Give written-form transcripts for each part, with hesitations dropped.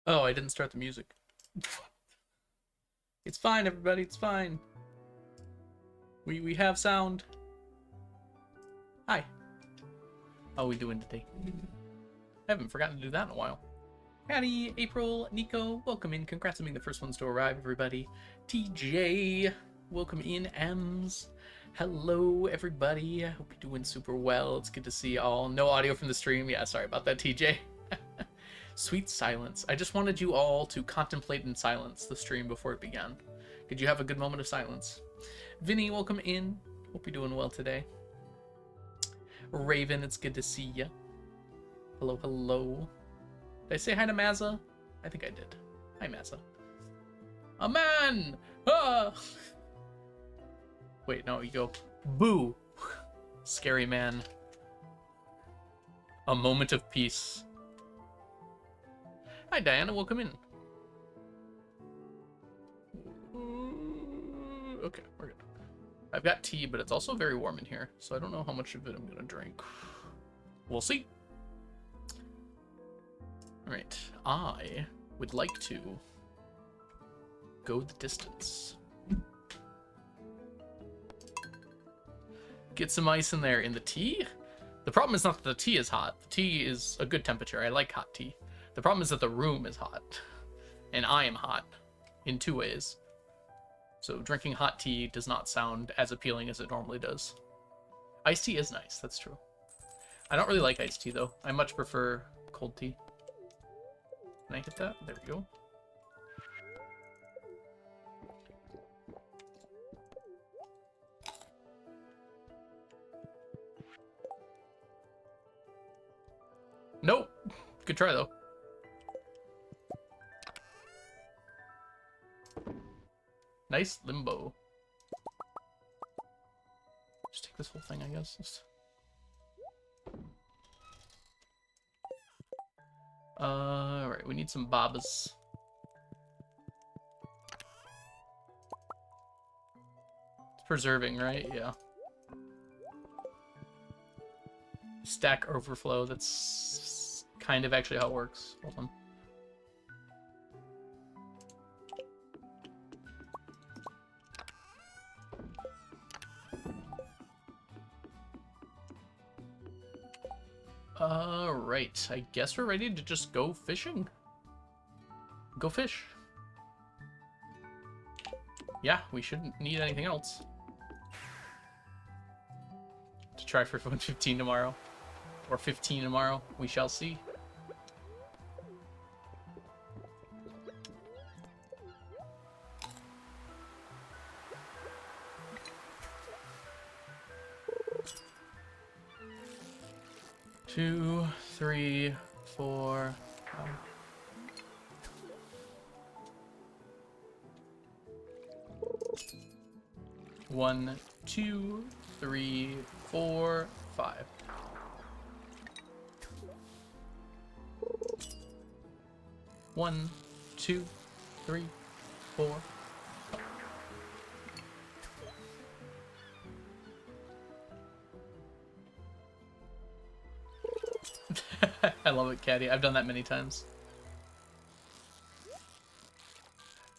Oh, I didn't start the music. It's fine, everybody. It's fine. We have sound. Hi. How are we doing today? I haven't forgotten to do that in a while. Patty, April, Nico, welcome in. Congrats on being the first ones to arrive, everybody. TJ, welcome in. Ems, hello, everybody. I hope you're doing super well. It's good to see y'all. No audio from the stream. Yeah, sorry about that, TJ. Sweet silence. I just wanted you all to contemplate in silence the stream before it began. Did you have a good moment of silence? Vinny, welcome in. Hope you're doing well today. Raven, it's good to see ya. Hello, hello. Did I say hi to Mazza? I think I did. Hi, Mazza. A man! Ah! Wait, no, you go. Boo! Scary man. A moment of peace. Hi, Diana, welcome in. Okay, we're good. I've got tea, but it's also very warm in here, so I don't know how much of it I'm gonna drink. We'll see. Alright, I would like to go the distance. Get some ice in there in the tea. The problem is not that the tea is hot. The tea is a good temperature. I like hot tea. The problem is that the room is hot. And I am hot in two ways. So drinking hot tea does not sound as appealing as it normally does. Iced tea is nice, that's true. I don't really like iced tea though. I much prefer cold tea. Can I hit that? There we go. Nope. Good try though. Nice limbo. Just take this whole thing, I guess. Alright, we need some babas. It's preserving, right? Yeah. Stack overflow, that's kind of actually how it works. Hold on. Alright, I guess we're ready to just go fishing. Go fish. Yeah, we shouldn't need anything else. To try for 15 tomorrow. Or 15 tomorrow, we shall see. Two, three, four, five. One, two, three, four, five. One, two, three, four. I love it, Caddy. I've done that many times.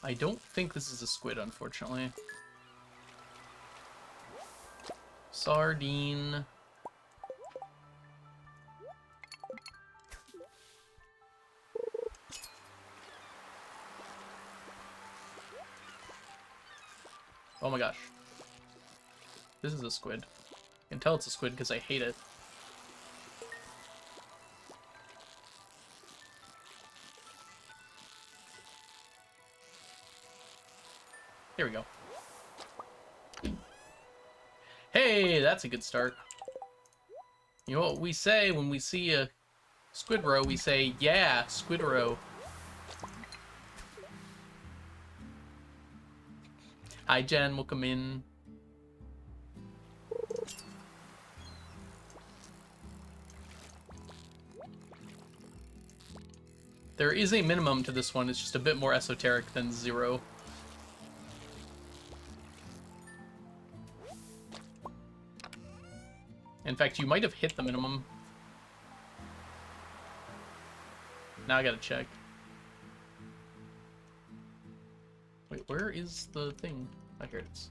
I don't think this is a squid, unfortunately. Sardine. Oh my gosh. This is a squid. I can tell it's a squid because I hate it. Here we go. Hey, that's a good start. You know what we say when we see a squid row? We say, yeah, squid row. Hi, Jen. Welcome in. There is a minimum to this one. It's just a bit more esoteric than 0. In fact, you might have hit the minimum. Now I gotta check. Wait, where is the thing? Oh, here it is.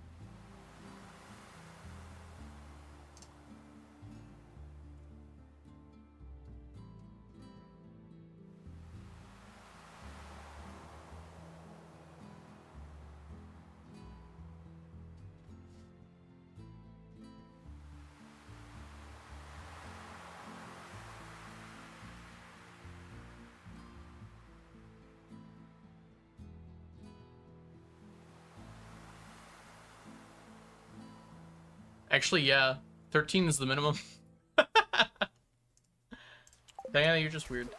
Actually, yeah. 13 is the minimum. Diana, you're just weird.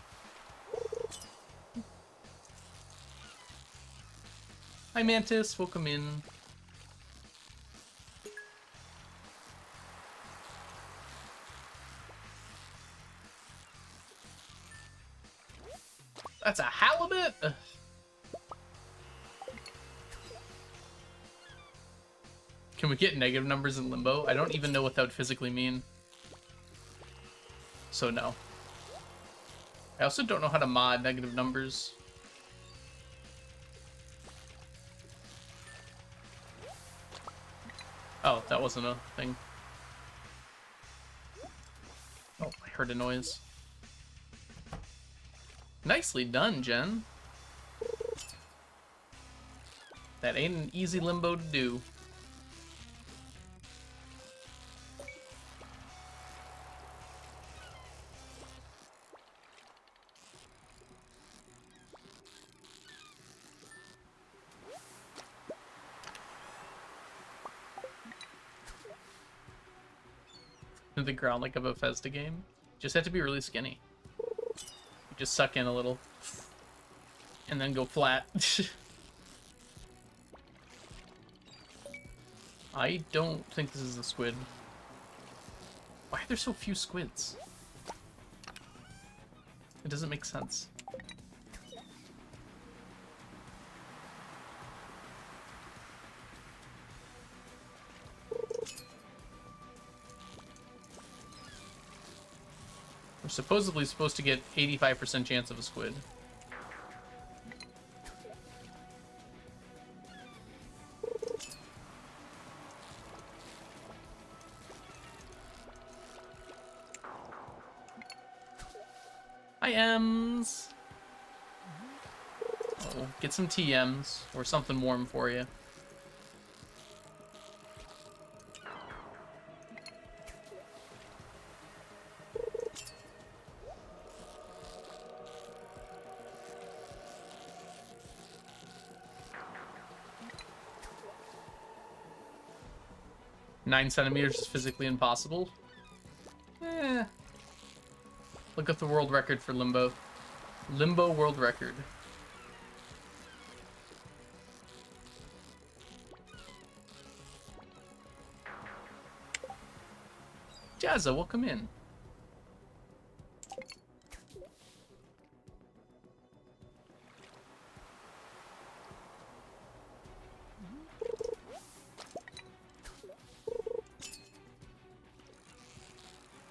Hi, Mantis. Welcome in. That's a halibut? Ugh. Can we get negative numbers in Limbo? I don't even know what that would physically mean. So no. I also don't know how to mod negative numbers. Oh, that wasn't a thing. Oh, I heard a noise. Nicely done, Jen. That ain't an easy Limbo to do. The ground like a Bethesda game. Just have to be really skinny. You just suck in a little. And then go flat. I don't think this is a squid. Why are there so few squids? It doesn't make sense. We're supposedly supposed to get 85% chance of a squid. Hi, M's. Oh, get some TMs or something warm for you. Nine centimeters is physically impossible. Eh. Look up the world record for Limbo. Limbo world record. Jazza, welcome in.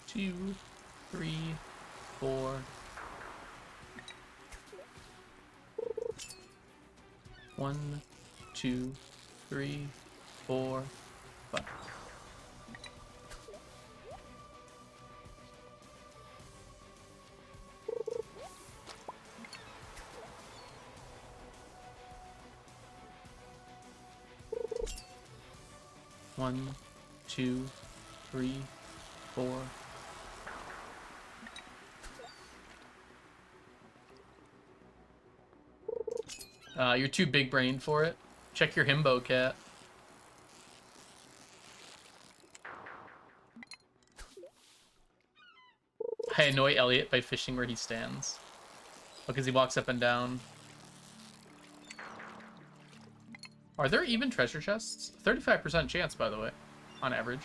Two, three, four. One, two, three, four, five. One, two, three, four. You're too big brained for it. Check your himbo, cat. I annoy Elliot by fishing where he stands. Because he walks up and down. Are there even treasure chests? 35% chance, by the way, on average.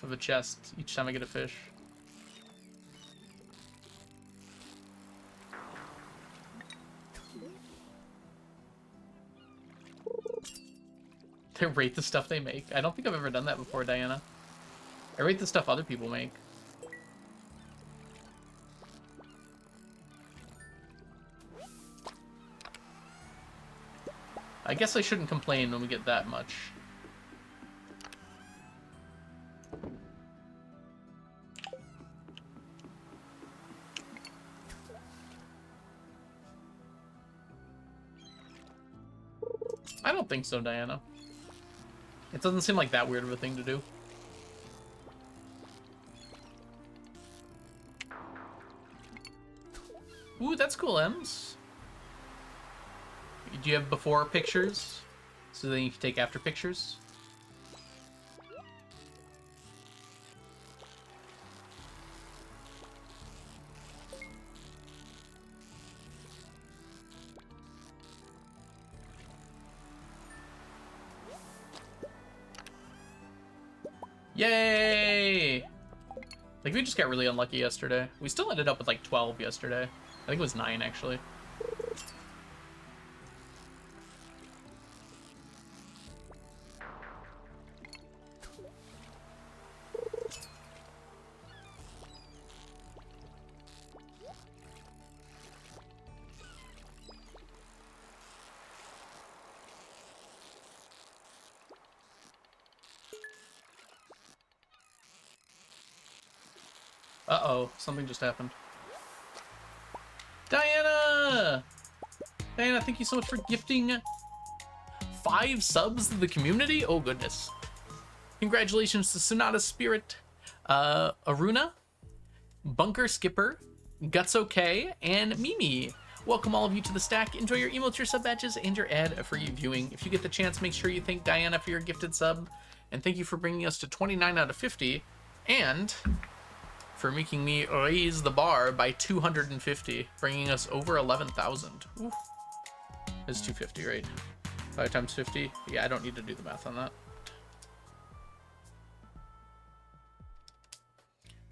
Of a chest each time I get a fish. They rate the stuff they make. I don't think I've ever done that before, Diana. I rate the stuff other people make. I guess I shouldn't complain when we get that much. I don't think so, Diana. It doesn't seem like that weird of a thing to do. Ooh, that's cool, Ems. Do you have before pictures? So then you can take after pictures? Yay! Like, we just got really unlucky yesterday. We still ended up with like 12 yesterday. I think it was 9, actually. Uh-oh, something just happened. Diana! Diana, thank you so much for gifting 5 subs to the community. Oh, goodness. Congratulations to Sonata Spirit, Aruna, Bunker Skipper, Guts OK, and Mimi. Welcome all of you to the stack. Enjoy your emotes, your sub badges, and your ad-free viewing. If you get the chance, make sure you thank Diana for your gifted sub. And thank you for bringing us to 29 out of 50. And for making me raise the bar by 250, bringing us over 11,000. It's 250, right? 5 times 50? Yeah, I don't need to do the math on that.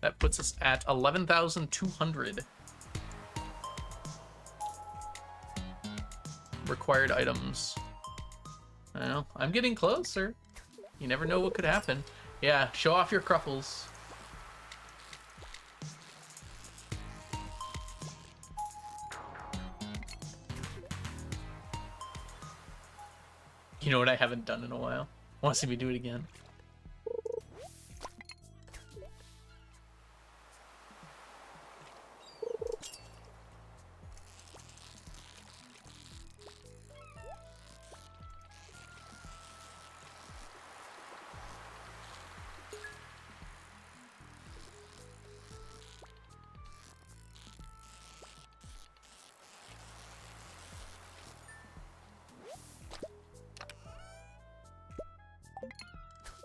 That puts us at 11,200. Required items. Well, I'm getting closer. You never know what could happen. Yeah, show off your cruffles. You know what I haven't done in a while? I want to see me do it again.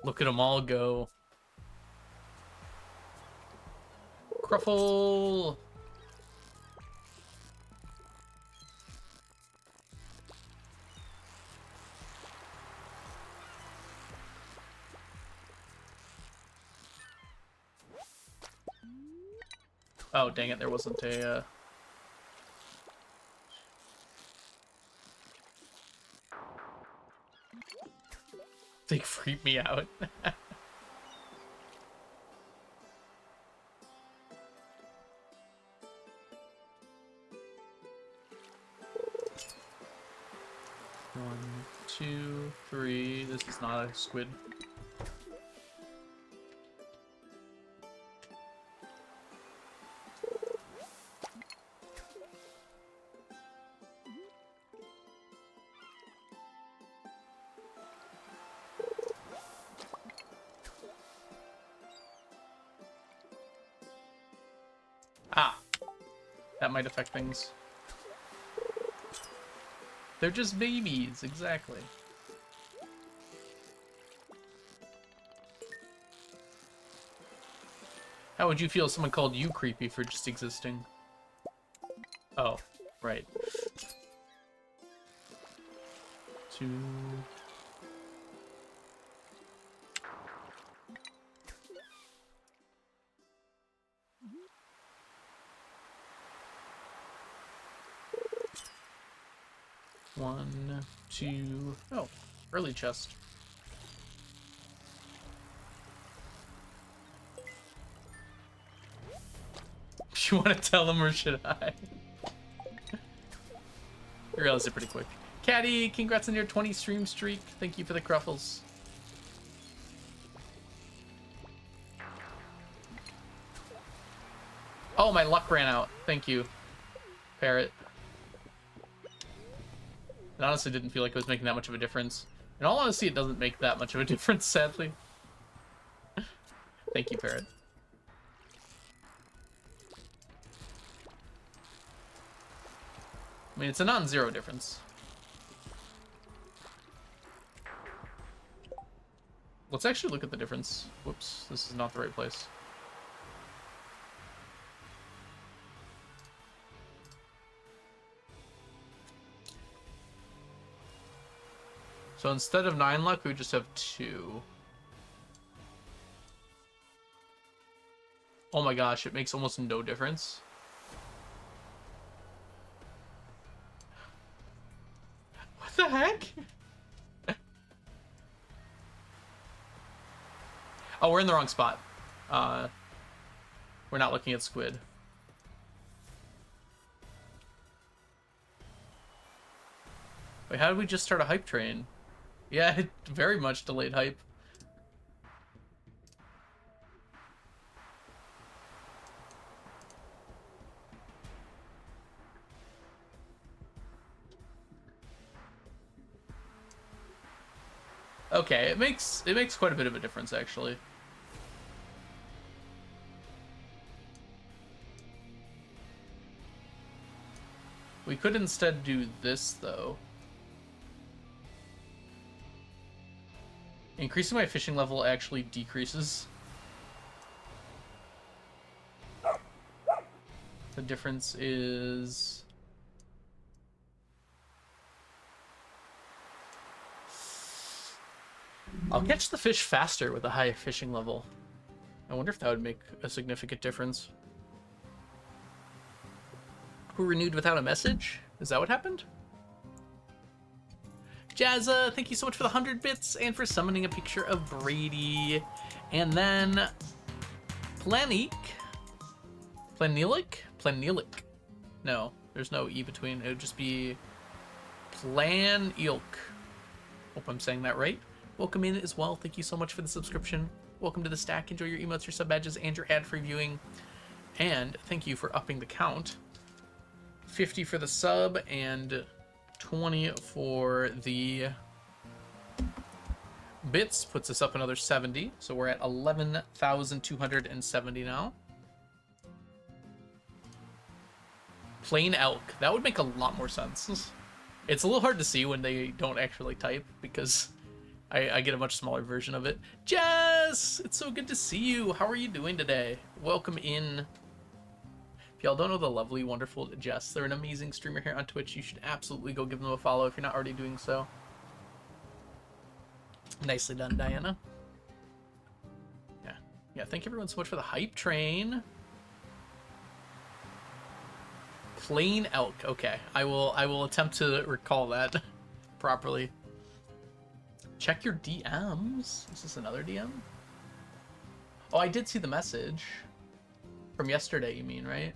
Look at them all go. Cruffle! Oh, dang it, there wasn't a, They freak me out. One, two, three. This is not a squid. That might affect things. They're just babies, exactly. How would you feel if someone called you creepy for just existing? Oh, right. 2... One, two... Oh, early chest. You want to tell them or should I? I realized it pretty quick. Caddy, congrats on your 20 stream streak. Thank you for the cruffles. Oh, my luck ran out. Thank you, Parrot. It honestly didn't feel like it was making that much of a difference. In all honesty, it doesn't make that much of a difference, sadly. Thank you, Parrot. I mean, it's a non-zero difference. Let's actually look at the difference. Whoops, this is not the right place. So instead of 9 luck, we just have 2. Oh my gosh, it makes almost no difference. What the heck? Oh, we're in the wrong spot. We're not looking at squid. Wait, how did we just start a hype train? Yeah, it very much delayed hype. Okay, it makes quite a bit of a difference, actually. We could instead do this, though. Increasing my fishing level actually decreases. The difference is... I'll catch the fish faster with a high fishing level. I wonder if that would make a significant difference. Who renewed without a message? Is that what happened? Jazza, thank you so much for the 100 bits and for summoning a picture of Brady. And then Planique. Planelic? No, there's no E between. It would just be Planilk. Hope I'm saying that right. Welcome in as well. Thank you so much for the subscription. Welcome to the stack. Enjoy your emotes, your sub badges, and your ad-free viewing. And thank you for upping the count. 50 for the sub and 20 for the bits. Puts us up another 70. So we're at 11,270 now. Plain elk. That would make a lot more sense. It's a little hard to see when they don't actually type because I get a much smaller version of it. Jess! It's so good to see you. How are you doing today? Welcome in. If y'all don't know the lovely, wonderful Jess, they're an amazing streamer here on Twitch. You should absolutely go give them a follow if you're not already doing so. Nicely done, Diana. Yeah, thank you everyone so much for the hype train. Plain elk. Okay, I will attempt to recall that properly. Check your DMs. Is this another DM? Oh, I did see the message from yesterday, you mean, right?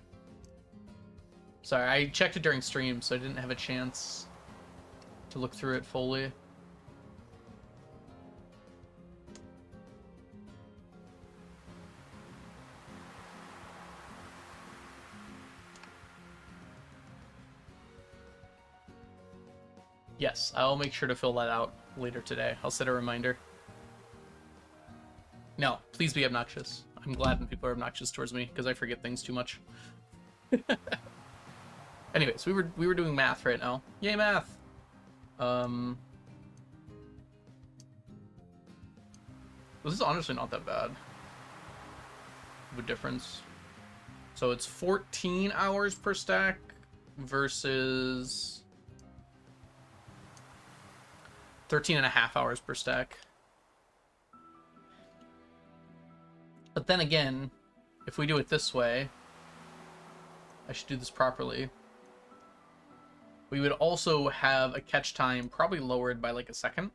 Sorry, I checked it during stream, so I didn't have a chance to look through it fully. Yes, I'll make sure to fill that out later today. I'll set a reminder. No, please be obnoxious. I'm glad when people are obnoxious towards me, because I forget things too much. Anyways, we were doing math right now. Yay, math! This is honestly not that bad of a difference. So it's 14 hours per stack versus 13.5 hours per stack. But then again, if we do it this way, I should do this properly. We would also have a catch time probably lowered by like a second.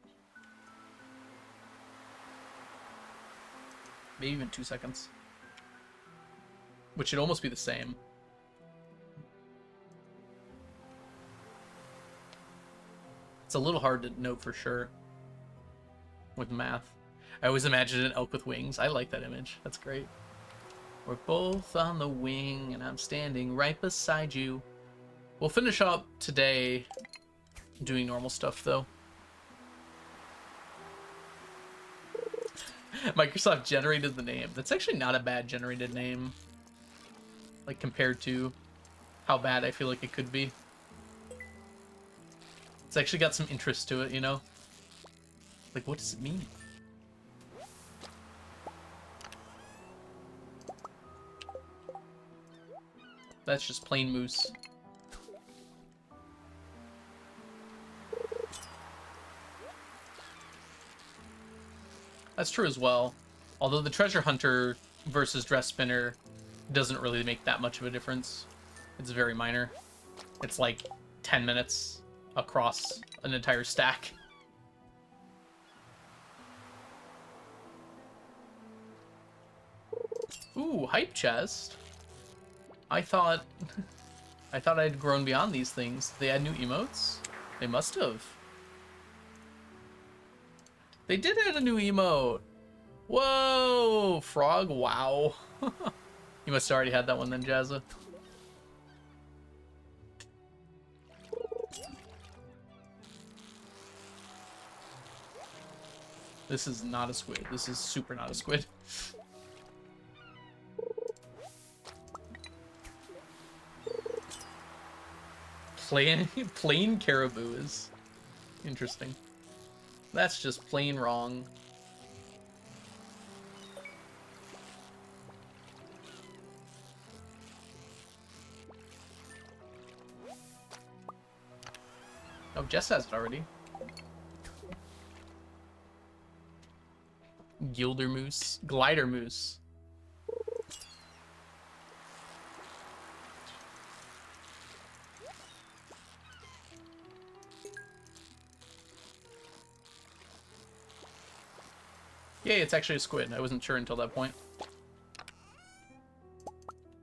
Maybe even 2 seconds. Which should almost be the same. It's a little hard to know for sure with math. I always imagine an elk with wings. I like that image. That's great. We're both on the wing, and I'm standing right beside you. We'll finish up today doing normal stuff, though. Microsoft generated the name. That's actually not a bad generated name. Like, compared to how bad I feel like it could be. It's actually got some interest to it, you know? Like, what does it mean? That's just plain moose. That's true as well. Although the treasure hunter versus dress spinner doesn't really make that much of a difference. It's very minor. It's like 10 minutes across an entire stack. Ooh, hype chest. I thought I'd grown beyond these things. They had new emotes? They must have. They did add a new emote. Whoa, frog, wow. You must have already had that one then, Jazza. This is not a squid. This is super not a squid. Plain caribou is interesting. That's just plain wrong. Oh, Jess has it already. Gilder moose. Glider moose. Yay, it's actually a squid. I wasn't sure until that point.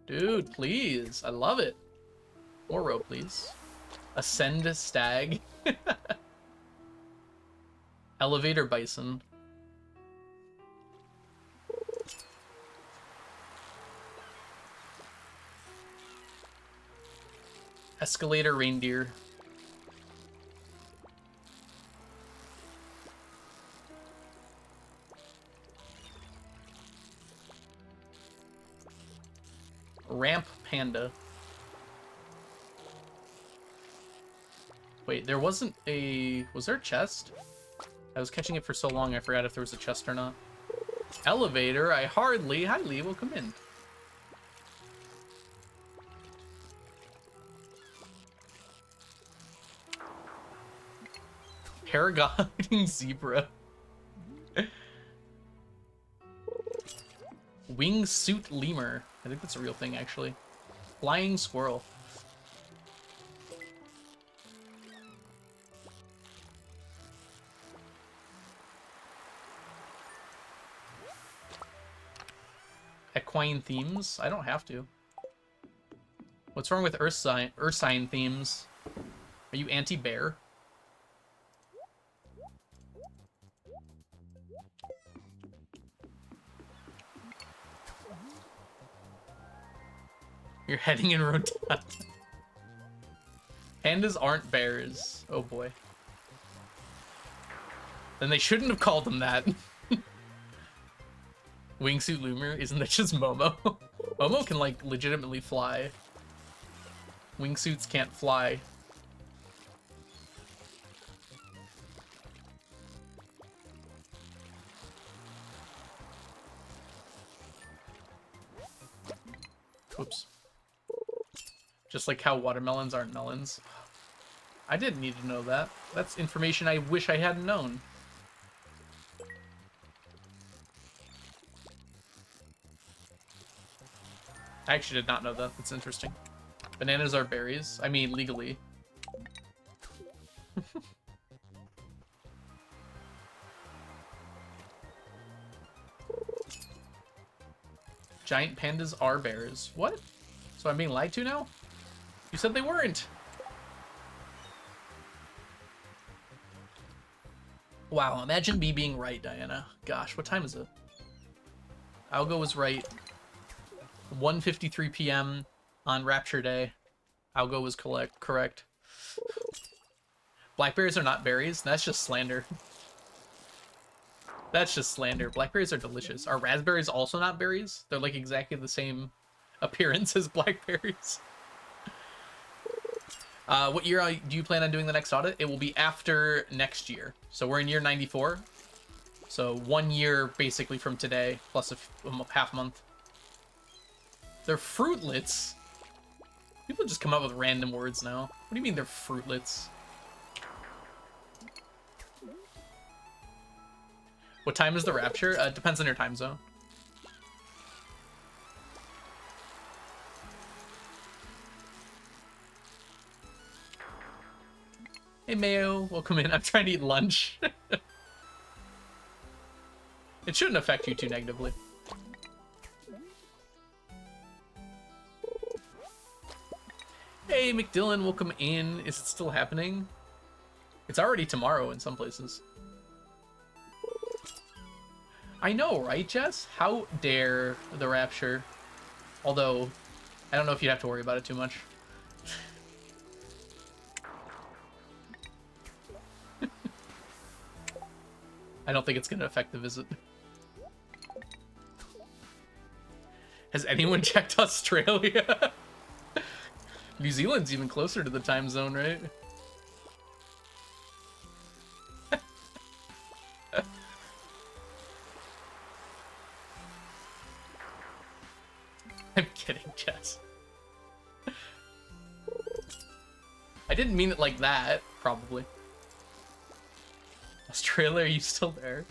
Dude, please. I love it. More rope, please. Ascend stag. Elevator bison. Escalator reindeer. Ramp panda. Wait, there wasn't a... Was there a chest? I was catching it for so long I forgot if there was a chest or not. Elevator? I hardly... Hi, Lee. Welcome in. Paragliding zebra. Wingsuit lemur. I think that's a real thing, actually. Flying squirrel. Equine themes? I don't have to. What's wrong with Earth sign themes? Are you anti-bear? You're heading in rotunda. Pandas aren't bears. Oh boy. Then they shouldn't have called them that. Wingsuit lemur? Isn't that just Momo? Momo can, like, legitimately fly. Wingsuits can't fly. Whoops. Just like how watermelons aren't melons. I didn't need to know that. That's information I wish I hadn't known. I actually did not know that. That's interesting. Bananas are berries. I mean, legally. Giant pandas are bears. What? So I'm being lied to now? You said they weren't. Wow, imagine me being right, Diana. Gosh, what time is it? Algo was right. 1:53 p.m. on Rapture Day. Algo was correct. Blackberries are not berries. That's just slander. That's just slander. Blackberries are delicious. Are raspberries also not berries? They're like exactly the same appearance as blackberries. What year do you plan on doing the next audit? It will be after next year. So we're in year 94. So 1 year basically from today, plus a half month. They're fruitlets? People just come up with random words now. What do you mean they're fruitlets? What time is the rapture? Depends on your time zone. Hey Mayo, welcome in. I'm trying to eat lunch. It shouldn't affect you too negatively. Hey McDillan, welcome in. Is it still happening? It's already tomorrow in some places. I know, right, Jess? How dare the rapture? Although, I don't know if you have to worry about it too much. I don't think it's going to affect the visit. Has anyone checked Australia? New Zealand's even closer to the time zone, right? I'm kidding, Jess. I didn't mean it like that, probably. Australia, are you still there?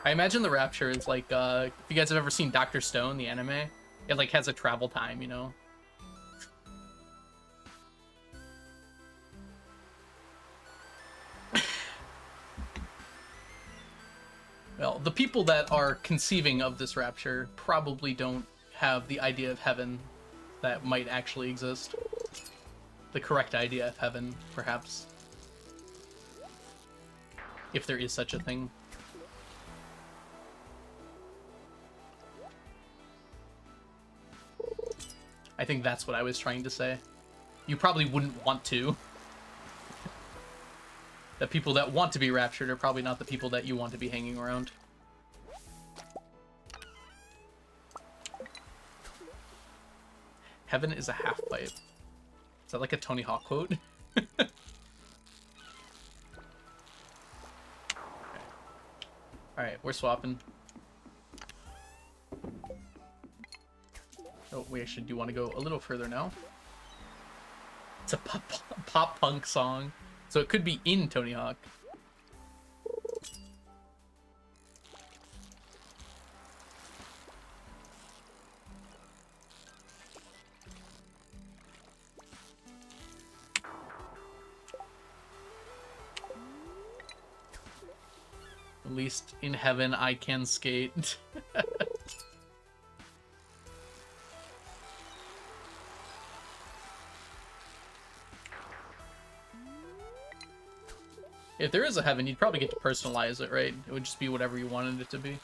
I imagine the rapture is like, if you guys have ever seen Dr. Stone, the anime, it like has a travel time, you know? Well, the people that are conceiving of this rapture probably don't have the idea of heaven that might actually exist. The correct idea of heaven, perhaps. If there is such a thing. I think that's what I was trying to say. You probably wouldn't want to. The people that want to be raptured are probably not the people that you want to be hanging around. Heaven is a half pipe. Is that like a Tony Hawk quote? Okay. Alright, we're swapping. Oh, we actually do want to go a little further now. It's a pop punk song, so it could be in Tony Hawk. At least in heaven I can skate. If there is a heaven, you'd probably get to personalize it, right? It would just be whatever you wanted it to be.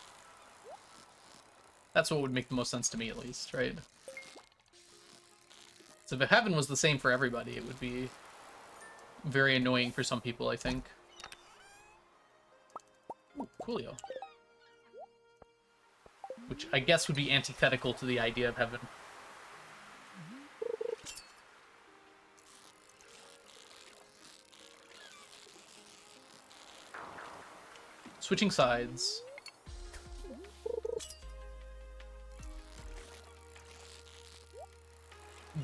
That's what would make the most sense to me, at least, right? So if heaven was the same for everybody, it would be very annoying for some people, I think. Ooh, coolio. Which I guess would be antithetical to the idea of heaven. Switching sides.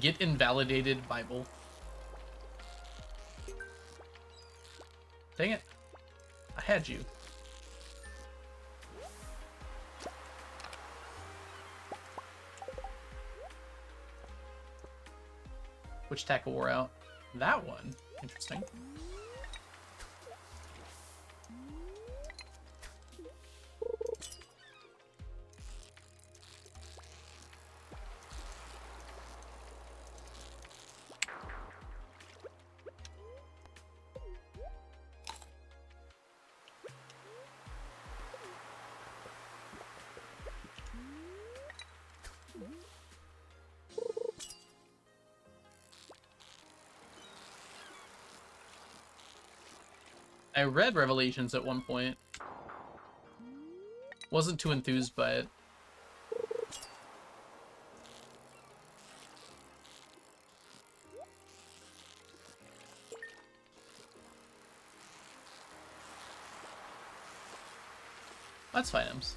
Get invalidated Bible. Dang it. I had you. Which tackle wore out? That one. Interesting. I read Revelations at one point. Wasn't too enthused by it. That's fine, Ems.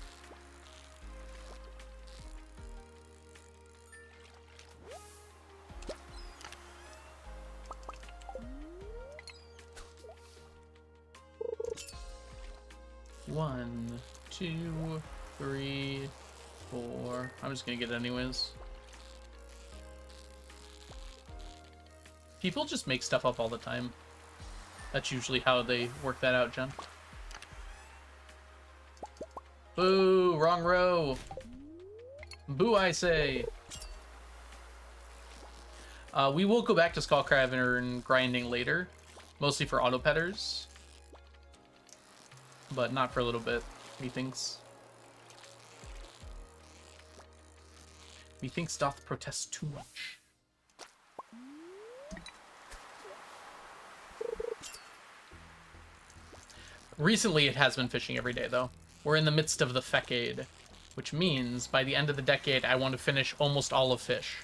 One, two, three, four. I'm just gonna get it anyways. People just make stuff up all the time. That's usually how they work that out, Jen. Boo! Wrong row! Boo, I say! We will go back to Skullcraver and grinding later. Mostly for auto-petters. But not for a little bit, methinks. Methinks doth protest too much. Recently, it has been fishing every day, though. We're in the midst of the Fecade, which means by the end of the decade, I want to finish almost all of fish.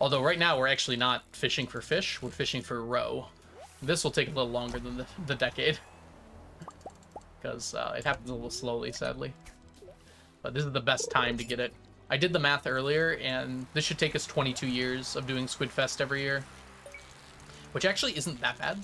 Although right now, we're actually not fishing for fish, we're fishing for roe. This will take a little longer than the decade. Because it happens a little slowly, sadly. But this is the best time to get it. I did the math earlier, and this should take us 22 years of doing Squid Fest every year. Which actually isn't that bad.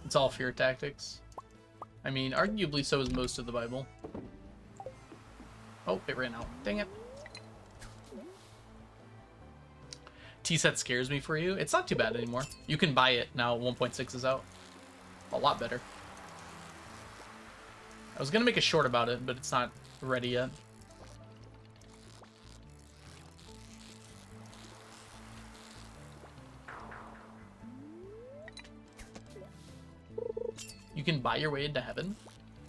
It's all fear tactics. I mean, arguably so is most of the Bible. Oh, it ran out. Dang it. T-set scares me for you. It's not too bad anymore. You can buy it now. 1.6 is out. A lot better. I was going to make a short about it, but it's not ready yet. You can buy your way into heaven?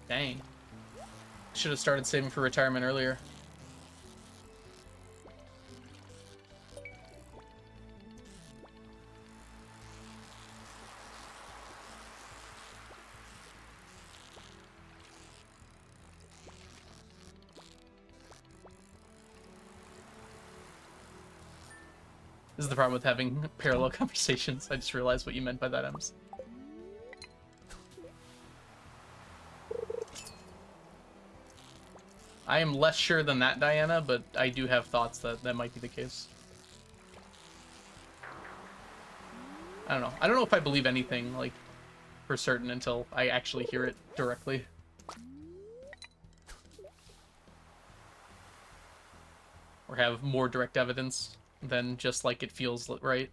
Dang. Should have started saving for retirement earlier. This is the problem with having parallel conversations. I just realized what you meant by that, Ems. I am less sure than that, Diana, but I do have thoughts that that might be the case. I don't know. I don't know if I believe anything, like, for certain until I actually hear it directly. Or have more direct evidence than just, like, it feels right.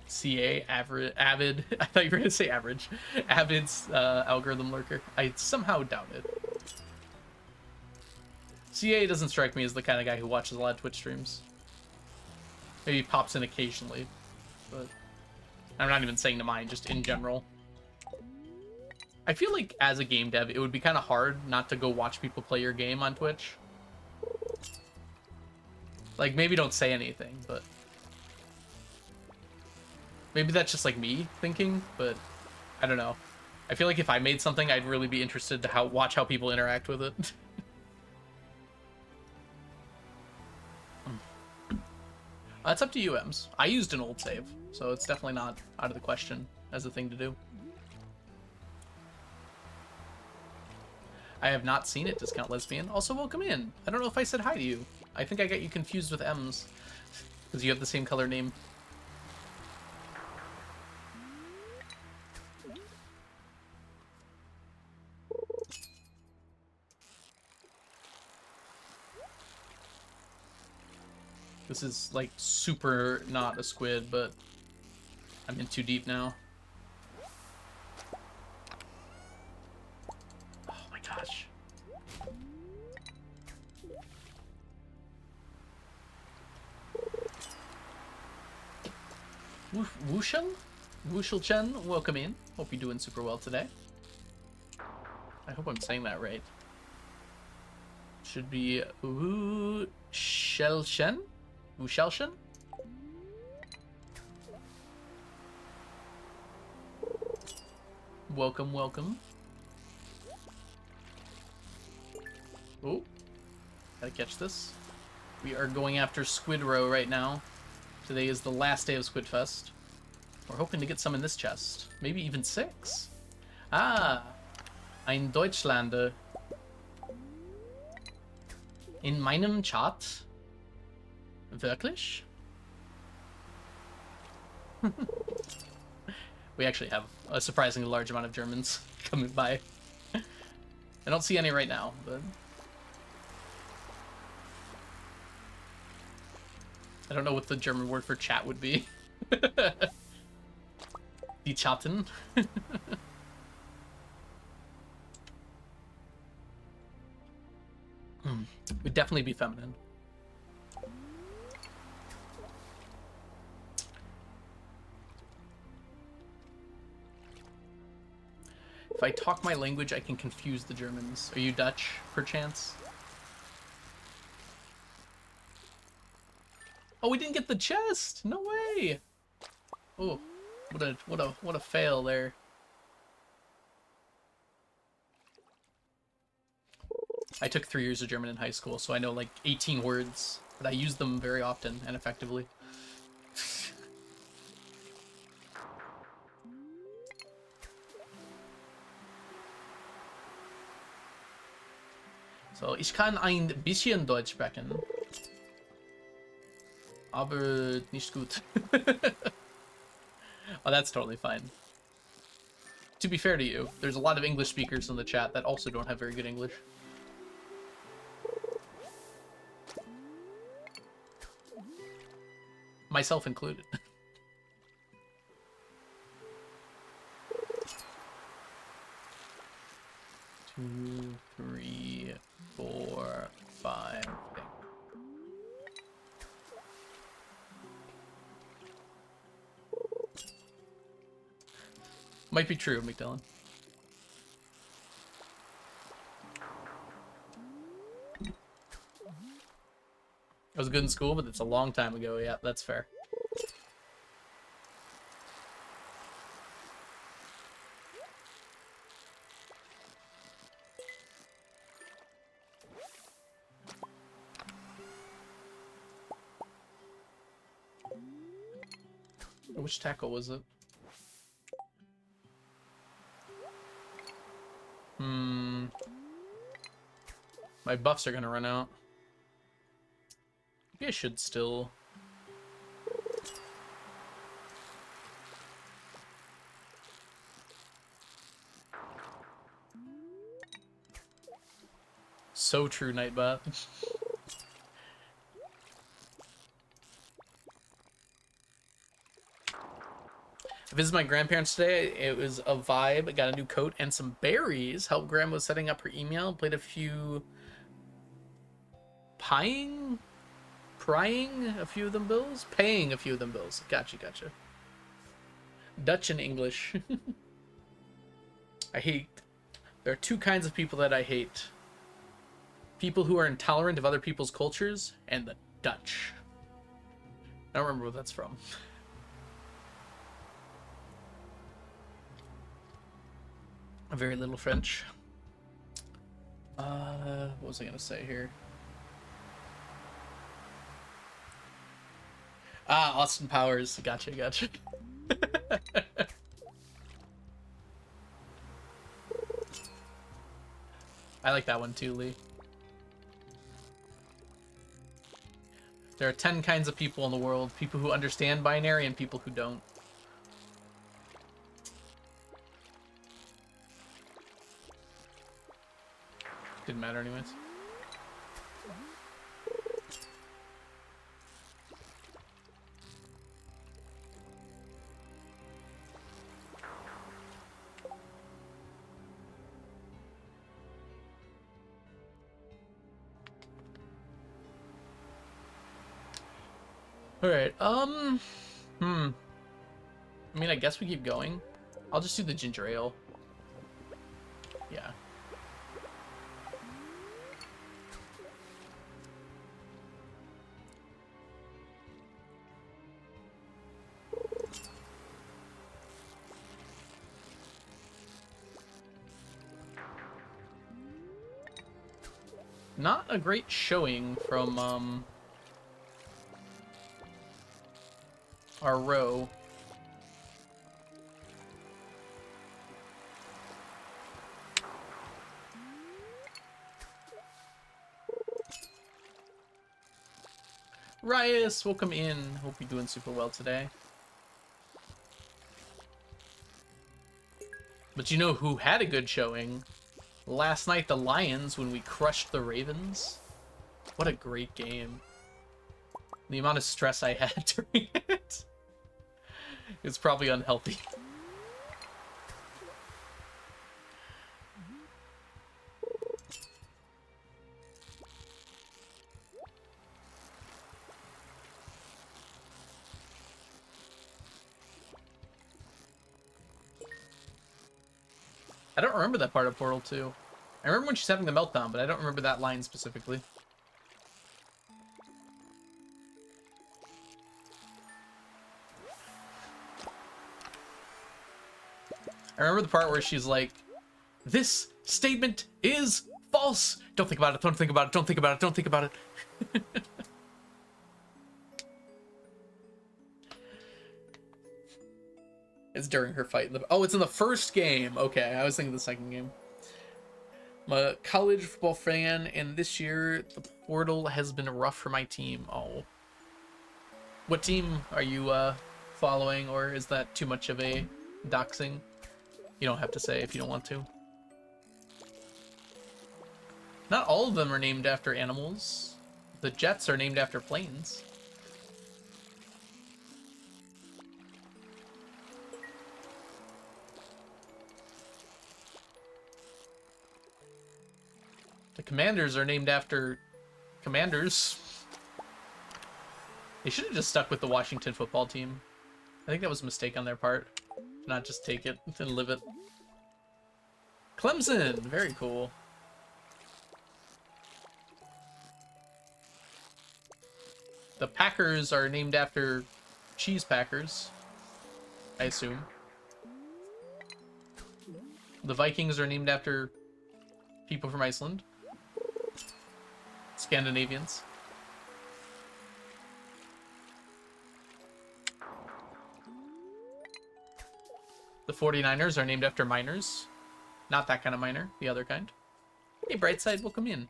CA, Avid, I thought you were going to say average. Avid's algorithm lurker. I somehow doubt it. CA doesn't strike me as the kind of guy who watches a lot of Twitch streams. Maybe pops in occasionally, but I'm not even saying to mine, just in general. I feel like as a game dev, it would be kind of hard not to go watch people play your game on Twitch. Like, maybe don't say anything, but... Maybe that's just like me thinking, but I don't know. I feel like if I made something, I'd really be interested to watch how people interact with it. It's up to you, Ems. I used an old save, so it's definitely not out of the question as a thing to do. I have not seen it, Discount Lesbian. Also, welcome in. I don't know if I said hi to you. I think I got you confused with Ems, because you have the same color name. This is like super not a squid, but I'm in too deep now. Oh my gosh. Wushel? Wushel Chen, welcome in. Hope you're doing super well today. I hope I'm saying that right. Should be Wushelshen? Wushelshen? Welcome, welcome. Oh, gotta catch this. We are going after Squid Row right now. Today is the last day of Squid Fest. We're hoping to get some in this chest. Maybe even 6. Ah, ein Deutschlander. In meinem Chat? Wirklich? We actually have a surprisingly large amount of Germans coming by. I don't see any right now, but... I don't know what the German word for chat would be. Die Chatten. Would definitely be feminine. If I talk my language, I can confuse the Germans. Are you Dutch, perchance? Oh, we didn't get the chest! No way! Oh, what a fail there. I took 3 years of German in high school, so I know like 18 words, but I use them very often and effectively. So, ich kann ein bisschen Deutsch sprechen. Aber nicht gut. Oh, that's totally fine. To be fair to you, there's a lot of English speakers in the chat that also don't have very good English. Myself included. 2, 3, 4, 5. Might be true, McDillon. I was good in school, but it's a long time ago. Yeah, that's fair. Which tackle was it? My buffs are gonna run out. Maybe I should still... So true, Nightbot. I visited my grandparents today. It was a vibe. I got a new coat and some berries. Helped Grandma setting up her email. Played a few... Prying a few of them bills? Paying a few of them bills. Gotcha, gotcha. Dutch and English. I hate... There are 2 kinds of people that I hate. People who are intolerant of other people's cultures, and the Dutch. I don't remember where that's from. Very little French. What was I gonna say here? Ah, Austin Powers. Gotcha, gotcha. I like that one too, Lee. There are 10 kinds of people in the world. People who understand binary and people who don't. Didn't matter anyways. Alright, I mean, I guess we keep going. I'll just do the ginger ale. Yeah. Not a great showing from, our row. Rias, welcome in. Hope you're doing super well today. But you know who had a good showing? Last night, the Lions, when we crushed the Ravens. What a great game. The amount of stress I had during it is probably unhealthy. I don't remember that part of Portal 2. I remember when she's having the meltdown, but I don't remember that line specifically. I remember the part where she's like, "This statement is false. Don't think about it. Don't think about it. Don't think about it. Don't think about it." It's during her fight. Oh, it's in the first game. Okay, I was thinking the second game. I'm a college football fan, and this year the portal has been rough for my team. Oh. What team are you following, or is that too much of a doxing? You don't have to say if you don't want to. Not all of them are named after animals. The Jets are named after planes. The Commanders are named after commanders. They should have just stuck with the Washington football team. I think that was a mistake on their part. Not just take it and live it. Clemson! Very cool. The Packers are named after cheese packers, I assume. The Vikings are named after people from Iceland. Scandinavians. The 49ers are named after miners. Not that kind of miner, the other kind. Hey, Brightside, welcome in.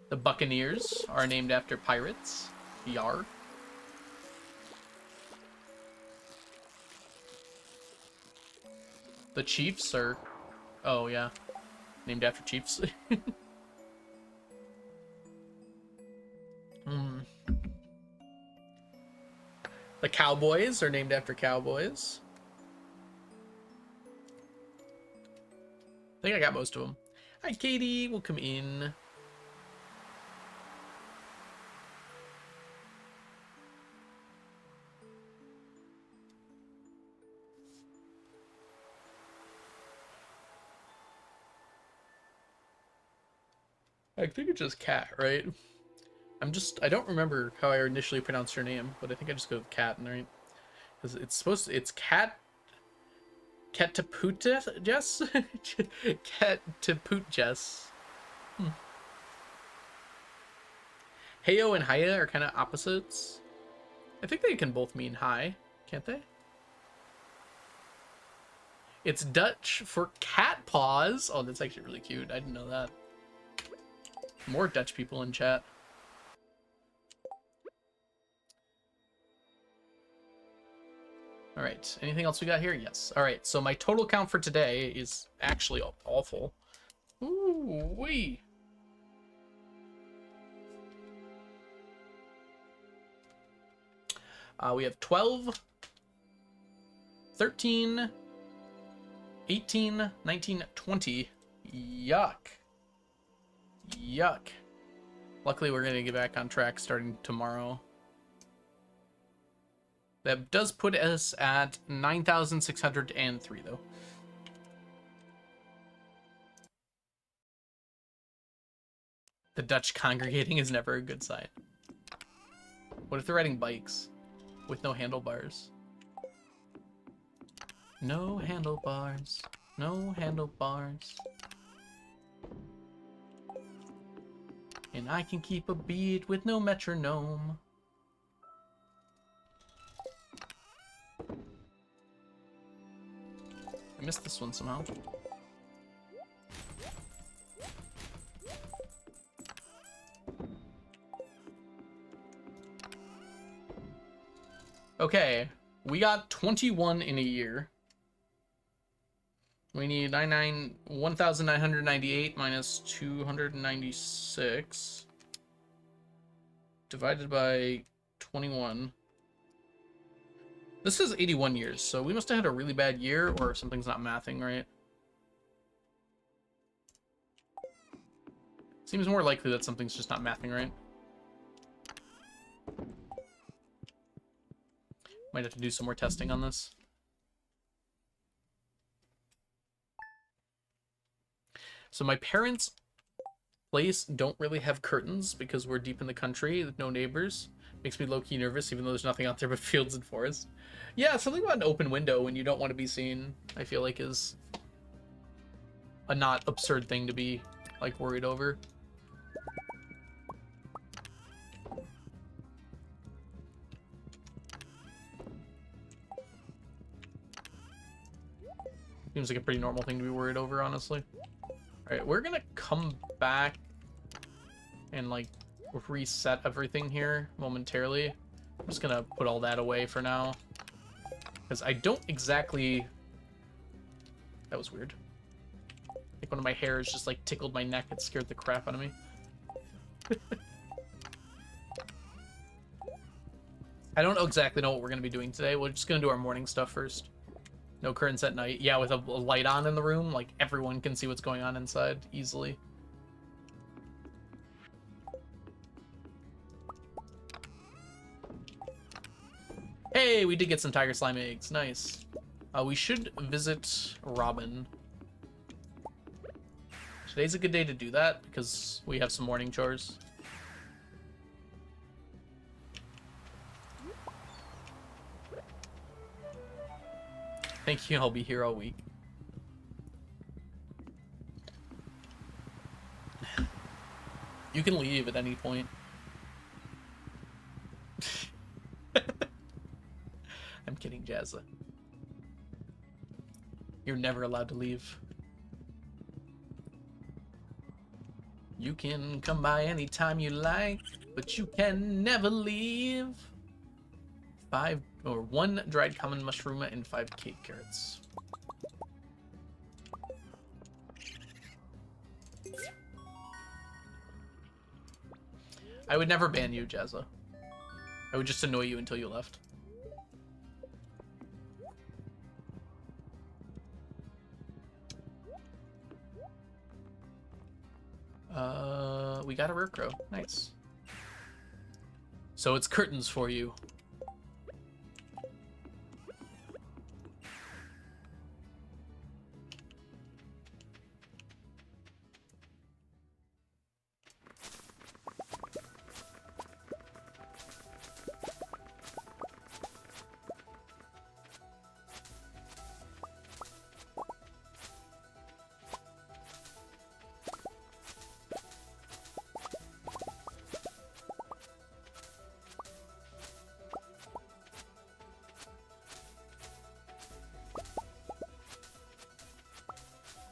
The Buccaneers are named after pirates. Yar. The Chiefs are... Oh, yeah. Named after Chiefs. The Cowboys are named after cowboys. I think I got most of them. Hi, Katie. Welcome in. I think it's just Cat, right? I don't remember how I initially pronounced her name, but I think I just go with Cat, right? Because it's Cat Taput Jess? Cat Taput Jess. Heyo and Haya are kind of opposites. I think they can both mean hi, can't they? It's Dutch for cat paws. Oh, that's actually really cute. I didn't know that. More Dutch people in chat. All right. Anything else we got here? Yes. All right. So my total count for today is actually awful. Ooh wee. We have 12. 13, 18, 19, 20. Yuck. Yuck. Luckily, we're going to get back on track starting tomorrow. That does put us at 9,603, though. The Dutch congregating is never a good sign. What if they're riding bikes with no handlebars? No handlebars. No handlebars. And I can keep a beat with no metronome. I missed this one somehow. Okay, we got 21 in a year. We need 1,998 minus 296 divided by 21. This is 81 years, so we must have had a really bad year, or something's not mathing right. Seems more likely that something's just not mathing right. Might have to do some more testing on this. So my parents' place don't really have curtains because we're deep in the country with no neighbors. Makes me low-key nervous, even though there's nothing out there but fields and forests. Yeah, something about an open window when you don't want to be seen, I feel like is a not absurd thing to be, like, worried over. Seems like a pretty normal thing to be worried over, honestly. Alright, we're gonna come back and, like, reset everything here momentarily. I'm just gonna put all that away for now. Because I don't exactly... That was weird. I think one of my hairs just, like, tickled my neck. It scared the crap out of me. I don't exactly know what we're gonna be doing today. We're just gonna do our morning stuff first. No curtains at night. Yeah, with a light on in the room, like, everyone can see what's going on inside easily. Hey, we did get some tiger slime eggs. Nice. We should visit Robin. Today's a good day to do that, because we have some morning chores. Thank you, I'll be here all week. You can leave at any point. I'm kidding, Jazza. You're never allowed to leave. You can come by anytime you like, but you can never leave. 1 dried common mushroom and 5 cake carrots. I would never ban you, Jazza. I would just annoy you until you left. We got a rare crow. Nice. So it's curtains for you.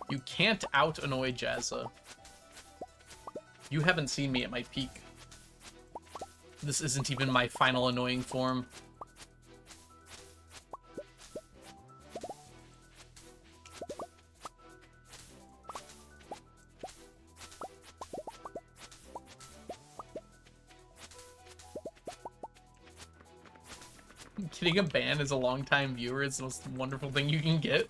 You can't out-annoy Jazza. You haven't seen me at my peak. This isn't even my final annoying form. Getting a ban as a longtime viewer is the most wonderful thing you can get.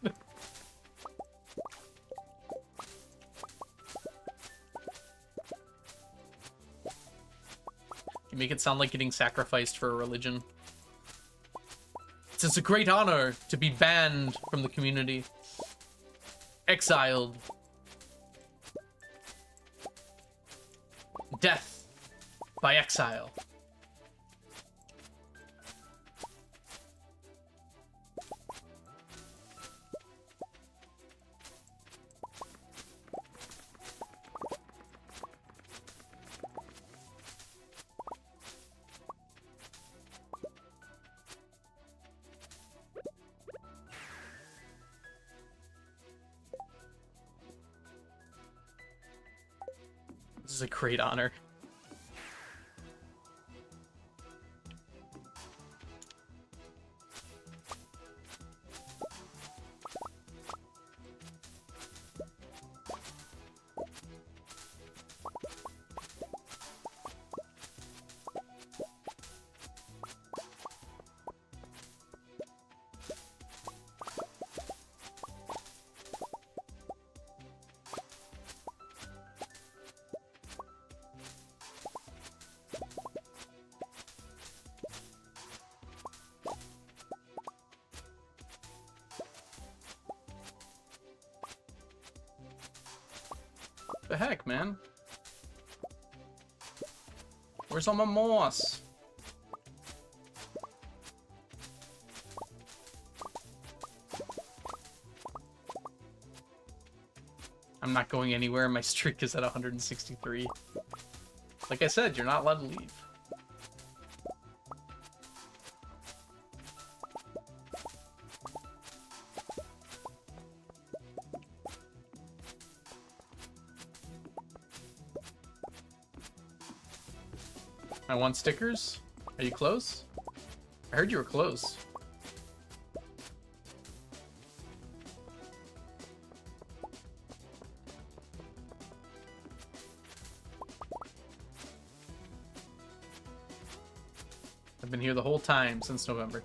You make it sound like getting sacrificed for a religion. It's a great honor to be banned from the community. Exiled. Death by exile. This is a great honor. The heck, man? Where's all my moss? I'm not going anywhere. My streak is at 163. Like I said, you're not allowed to leave. I want stickers. Are you close? I heard you were close. I've been here the whole time since November.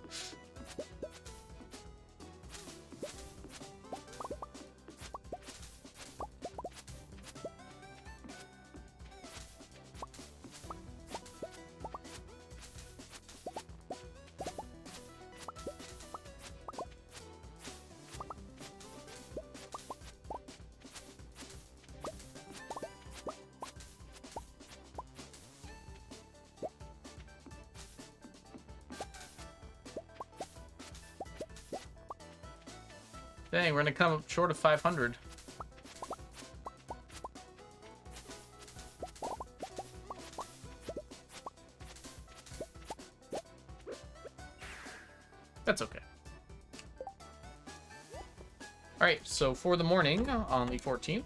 Dang, we're gonna come up short of 500. That's okay. Alright, so for the morning on the 14th,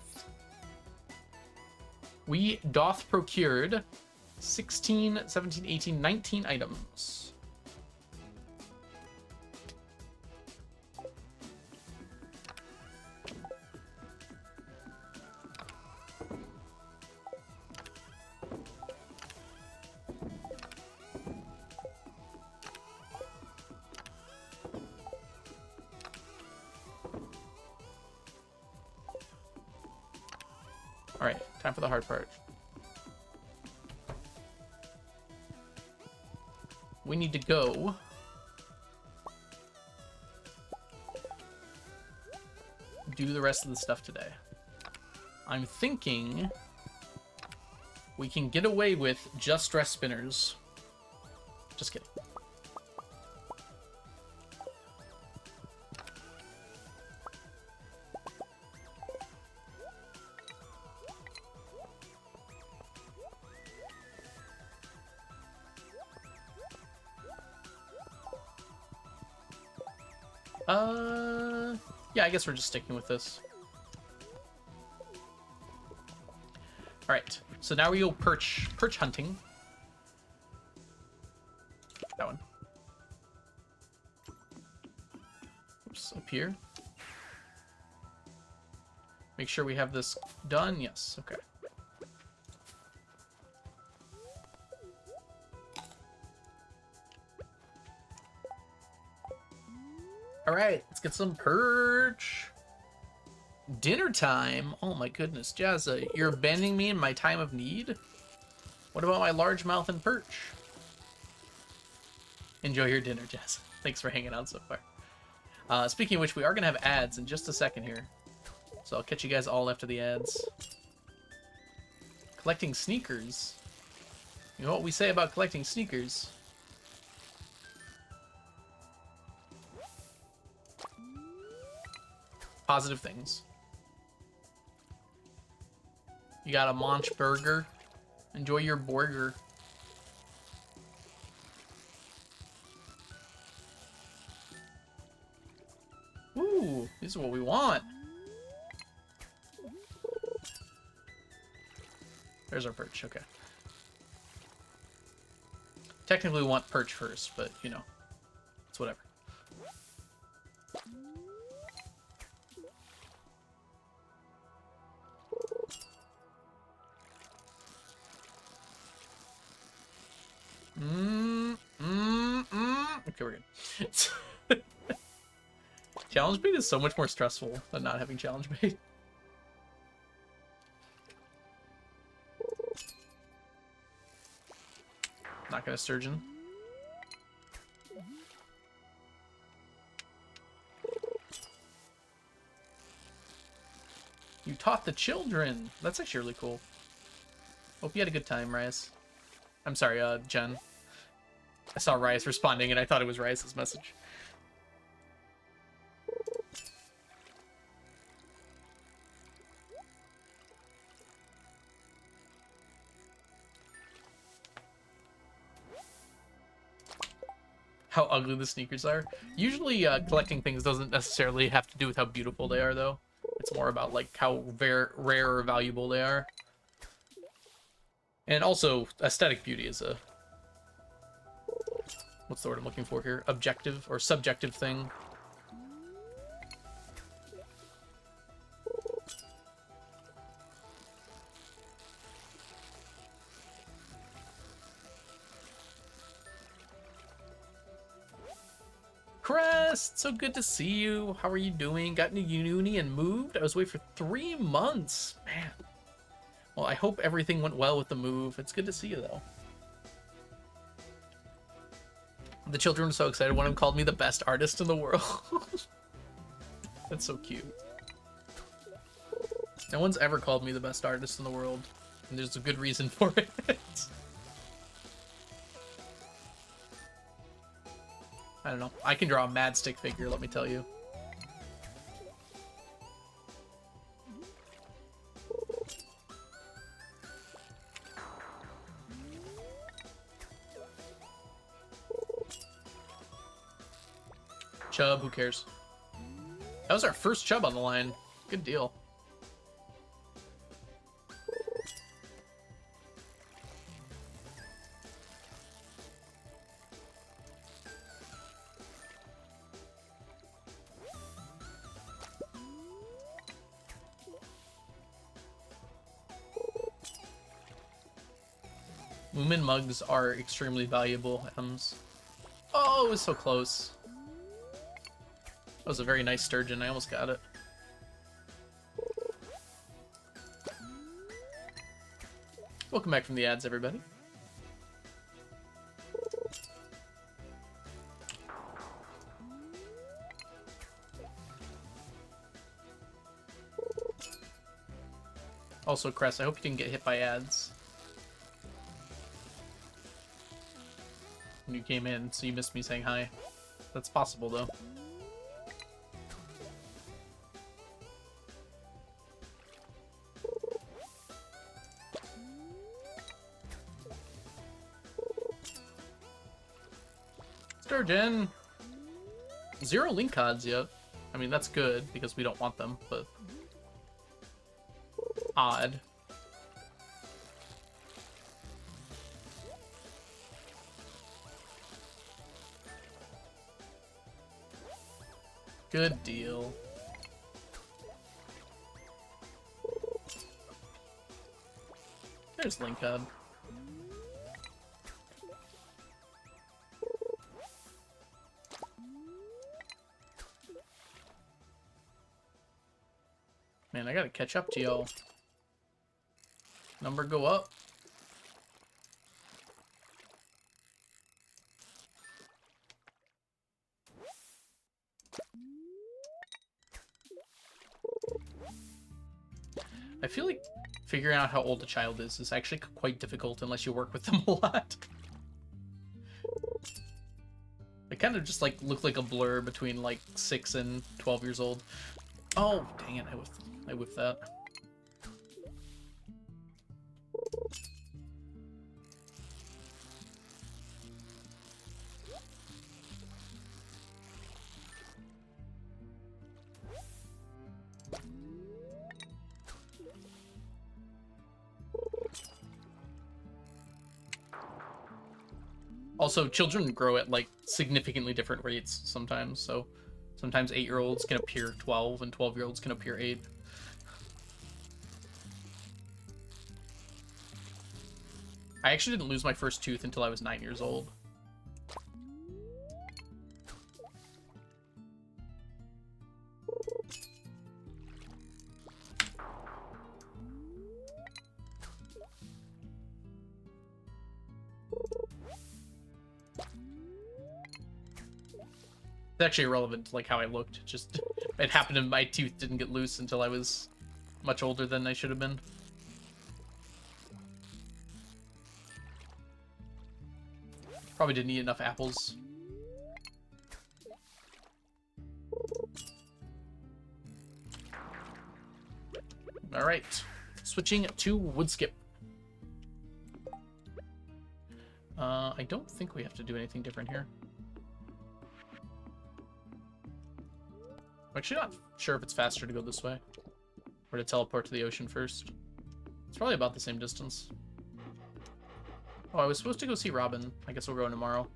we doth procured 16, 17, 18, 19 items. Alright, time for the hard part. We need to go do the rest of the stuff today. I'm thinking we can get away with just stress spinners. Just kidding. Yeah, I guess we're just sticking with this. Alright, so now we go perch hunting. That one. Oops, up here. Make sure we have this done. Yes, okay. All right, let's get some perch. Dinner time. Oh my goodness, Jazza, you're abandoning me in my time of need? What about my largemouth and perch? Enjoy your dinner, Jazza. Thanks for hanging out so far. Speaking of which, we are going to have ads in just a second here. So I'll catch you guys all after the ads. Collecting sneakers. You know what we say about collecting sneakers? Positive things. You got a Monch burger. Enjoy your burger. Ooh, these are what we want. There's our perch, okay. Technically we want perch first, but, you know, it's whatever. Okay, we're good. Challenge bait is so much more stressful than not having challenge bait. Not gonna sturgeon. You taught the children. That's actually really cool. Hope you had a good time, Rias. I'm sorry, Jen. I saw Rias responding and I thought it was Rias's message. How ugly the sneakers are. Usually collecting things doesn't necessarily have to do with how beautiful they are, though. It's more about like how rare or valuable they are. And also, aesthetic beauty is a... what's the word I'm looking for here? Objective or subjective thing. Crest, so good to see you. How are you doing? Got into uni and moved? I was away for 3 months. Man. Well, I hope everything went well with the move. It's good to see you, though. The children were so excited. One of them called me the best artist in the world. That's so cute. No one's ever called me the best artist in the world. And there's a good reason for it. I don't know. I can draw a mad stick figure, let me tell you. Chub, who cares? That was our first chub on the line. Good deal. Moomin mugs are extremely valuable items. Oh, it was so close. That was a very nice sturgeon. I almost got it. Welcome back from the ads, everybody. Also, Crest, I hope you didn't get hit by ads when you came in, so you missed me saying hi. That's possible, though. Sturgeon! 0 link cards yet. I mean, that's good, because we don't want them, but... odd. Good deal. There's link card. Man, I gotta catch up to y'all. Number go up. I feel like figuring out how old a child is actually quite difficult unless you work with them a lot. They kind of just like look like a blur between like 6 and 12 years old. Oh, dang it, I whiffed that. Also, children grow at like significantly different rates sometimes, so sometimes 8-year-olds can appear 12 and 12-year-olds can appear 8. I actually didn't lose my first tooth until I was 9 years old. It's actually irrelevant to like how I looked. Just it happened and my tooth didn't get loose until I was much older than I should have been. Probably didn't eat enough apples. All right, switching to Woodskip. I don't think we have to do anything different here. I'm actually not sure if it's faster to go this way or to teleport to the ocean first. It's probably about the same distance. Oh, I was supposed to go see Robin. I guess we'll go tomorrow.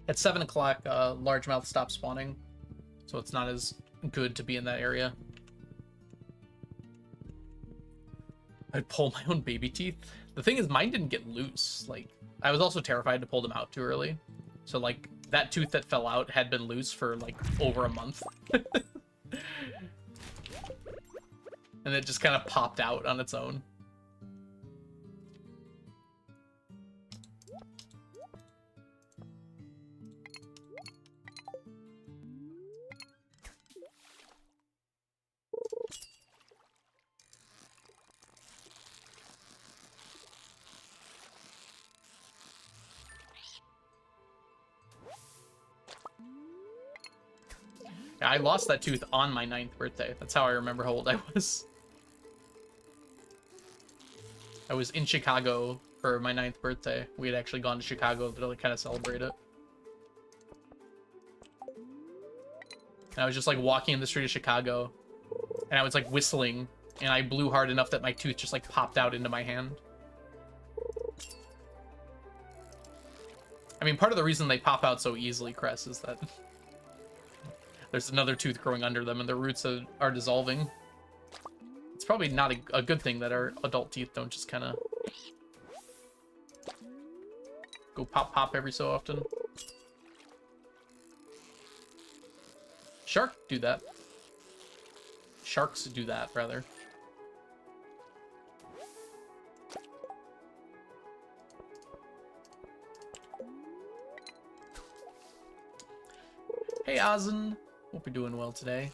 At 7 o'clock, Largemouth stops spawning, so it's not as good to be in that area. I'd pull my own baby teeth. The thing is, mine didn't get loose. Like, I was also terrified to pull them out too early. So, like, that tooth that fell out had been loose for, like, over a month. And it just kind of popped out on its own. I lost that tooth on my 9th birthday. That's how I remember how old I was. I was in Chicago for my 9th birthday. We had actually gone to Chicago to like kind of celebrate it. And I was just like walking in the street of Chicago, and I was like whistling, and I blew hard enough that my tooth just like popped out into my hand. I mean, part of the reason they pop out so easily, Cress, is that there's another tooth growing under them and the roots are dissolving. It's probably not a good thing that our adult teeth don't just kind of go pop pop every so often. Sharks do that, rather. Hey, Ozen. Hope you're doing well today.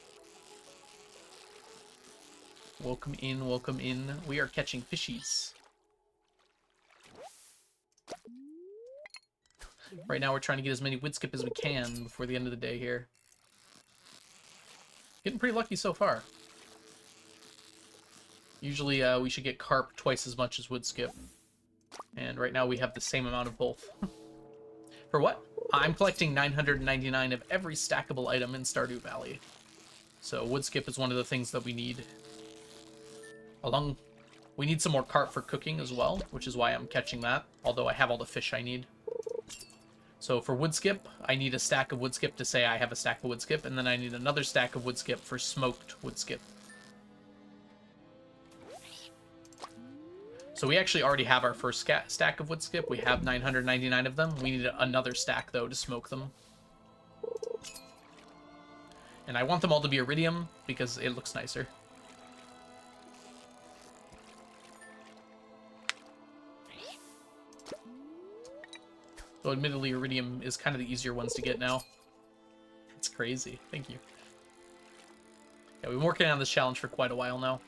Welcome in, welcome in. We are catching fishies. Right now we're trying to get as many Woodskip as we can before the end of the day here. Getting pretty lucky so far. Usually we should get carp twice as much as Woodskip. And right now we have the same amount of both. For what? I'm collecting 999 of every stackable item in Stardew Valley. So Woodskip is one of the things that we need. We need some more carp for cooking as well, which is why I'm catching that, although I have all the fish I need. So for Woodskip, I need a stack of Woodskip to say I have a stack of Woodskip, and then I need another stack of Woodskip for smoked Woodskip. So we actually already have our first stack of Woodskip. We have 999 of them. We need another stack, though, to smoke them. And I want them all to be iridium because it looks nicer. Though admittedly, iridium is kind of the easier ones to get now. It's crazy. Thank you. Yeah, we've been working on this challenge for quite a while now.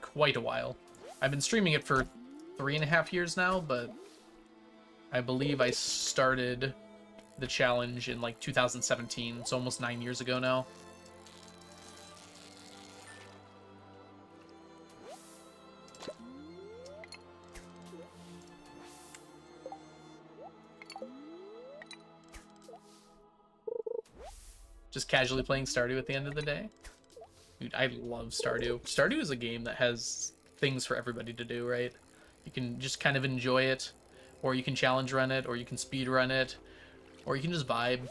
Quite a while. I've been streaming it for 3.5 years now, but I believe I started the challenge in like 2017. It's almost 9 years ago now. Just casually playing Stardew at the end of the day. Dude, I love Stardew. Stardew is a game that has things for everybody to do, right? You can just kind of enjoy it, or you can challenge run it, or you can speed run it, or you can just vibe.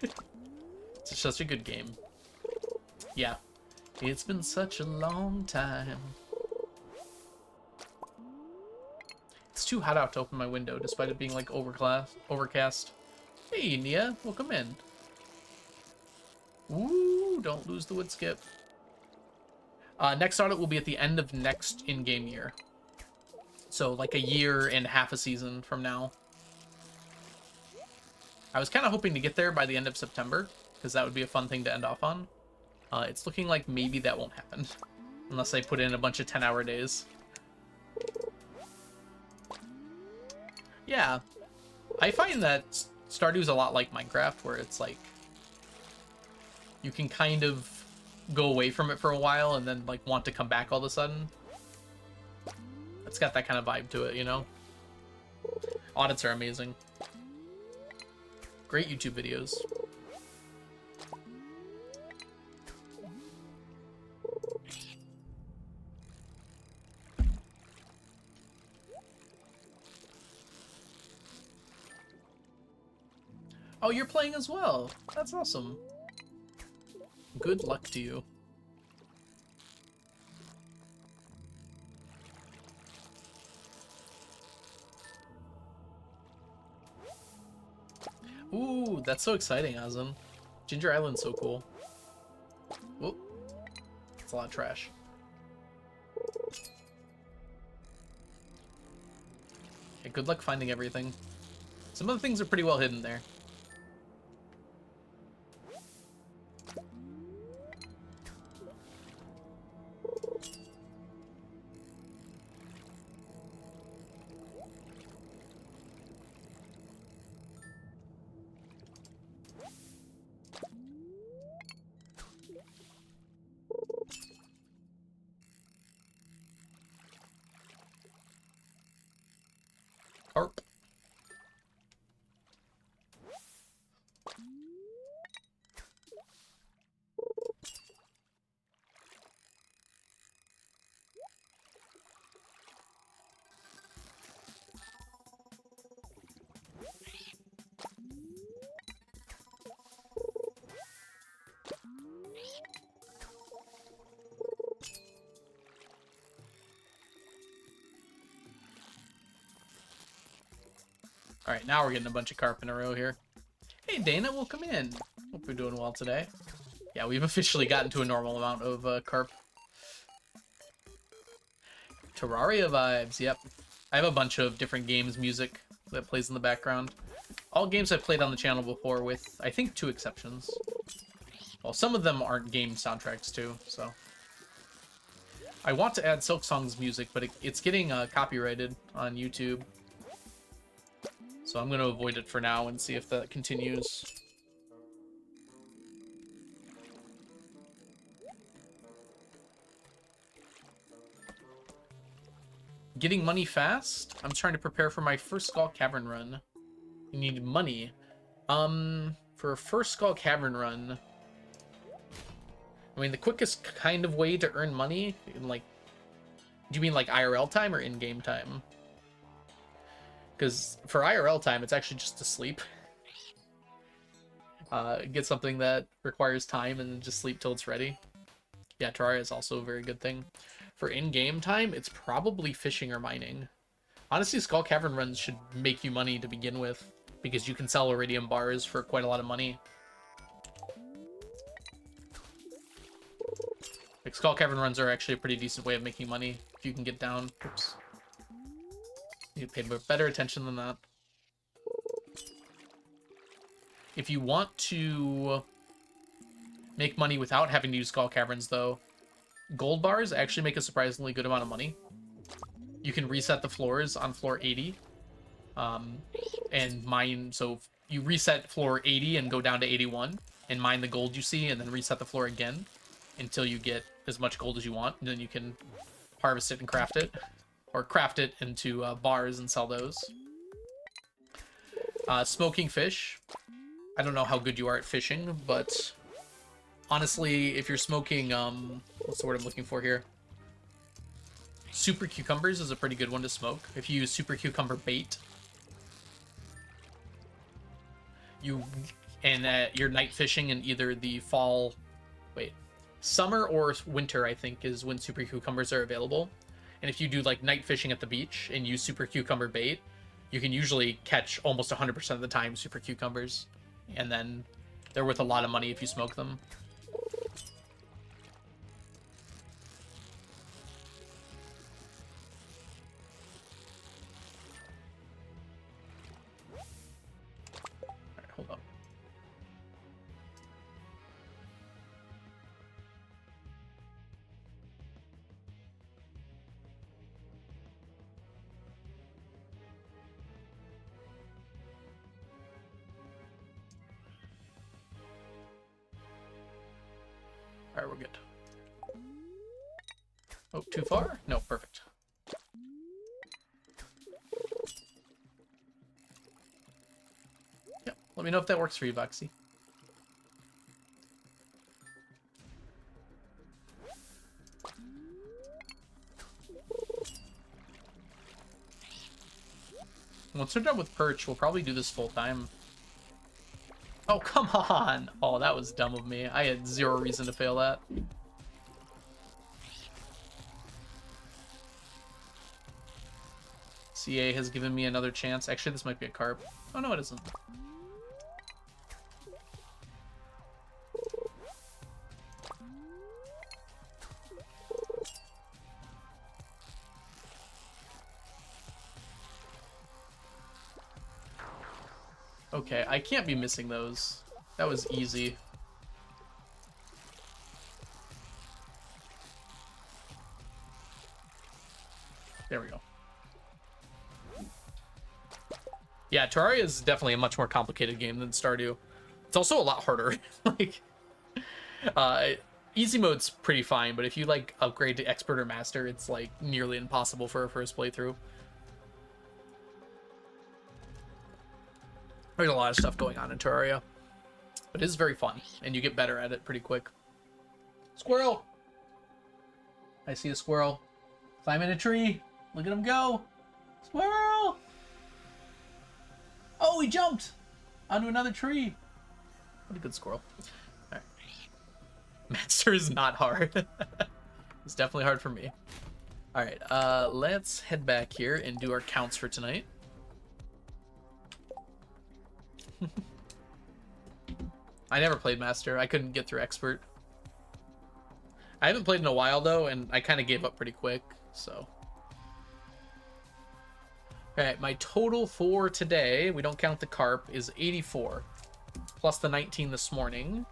It's such a good game. Yeah. It's been such a long time. It's too hot out to open my window, despite it being like overcast. Hey, Nia, welcome in. Ooh, don't lose the Woodskip. Next audit will be at the end of next in-game year. So like a year and half a season from now. I was kind of hoping to get there by the end of September, because that would be a fun thing to end off on. It's looking like maybe that won't happen, unless I put in a bunch of 10-hour days. Yeah, I find that Stardew's a lot like Minecraft, where it's like you can kind of go away from it for a while and then like want to come back all of a sudden. It's got that kind of vibe to it, you know? Audits are amazing. Great YouTube videos. Oh, you're playing as well. That's awesome. Good luck to you. Ooh, that's so exciting, Azim. Ginger Island's so cool. Whoop. That's a lot of trash. Okay, good luck finding everything. Some of the things are pretty well hidden there. Carp. Alright, now we're getting a bunch of carp in a row here. Hey Dana, welcome in. Hope you're doing well today. Yeah, we've officially gotten to a normal amount of carp. Terraria vibes, yep. I have a bunch of different games music that plays in the background. All games I've played on the channel before with, I think, 2 exceptions. Well, some of them aren't game soundtracks too, so. I want to add Silksong's music, but it's getting copyrighted on YouTube. So I'm going to avoid it for now and see if that continues. Getting money fast? I'm trying to prepare for my first Skull Cavern run. You need money. For a first Skull Cavern run, I mean, the quickest kind of way to earn money, like, do you mean like IRL time or in-game time? Because for IRL time, it's actually just to sleep. Get something that requires time and then just sleep till it's ready. Yeah, Terraria is also a very good thing. For in-game time, it's probably fishing or mining. Honestly, Skull Cavern runs should make you money to begin with, because you can sell iridium bars for quite a lot of money. Like, Skull Cavern runs are actually a pretty decent way of making money if you can get down. Oops. You pay better attention than that. If you want to make money without having to use Skull Caverns, though, gold bars actually make a surprisingly good amount of money. You can reset the floors on floor 80. And mine, so you reset floor 80 and go down to 81 and mine the gold you see and then reset the floor again until you get as much gold as you want. And then you can harvest it and craft it, or craft it into bars and sell those. Smoking fish. I don't know how good you are at fishing, but honestly, if you're smoking, what's the word I'm looking for here? Super cucumbers is a pretty good one to smoke. If you use super cucumber bait, you're night fishing in either the summer or winter, I think, is when super cucumbers are available. And if you do like night fishing at the beach and use super cucumber bait, you can usually catch almost 100% of the time super cucumbers. And then they're worth a lot of money if you smoke them. Alright, hold up. Alright, we're good. Oh, too far? No, perfect. Yep, let me know if that works for you, Voxy. Once we're done with Perch, we'll probably do this full time. Oh, come on! Oh, that was dumb of me. I had zero reason to fail that. CA has given me another chance. Actually, this might be a carp. Oh, no, it isn't. Okay, I can't be missing those. That was easy. There we go. Yeah, Terraria is definitely a much more complicated game than Stardew. It's also a lot harder. Like, easy mode's pretty fine, but if you like upgrade to expert or master, it's like nearly impossible for a first playthrough. There's a lot of stuff going on in Terraria, but it is very fun, and you get better at it pretty quick. Squirrel! I see a squirrel. Climb in a tree. Look at him go. Squirrel! Oh, he jumped onto another tree. What a good squirrel. All right. Master is not hard. It's definitely hard for me. All right, let's head back here and do our counts for tonight. I never played Master. I couldn't get through Expert. I haven't played in a while, though, and I kind of gave up pretty quick, so. Alright, my total for today, we don't count the carp, is 84. Plus the 19 this morning.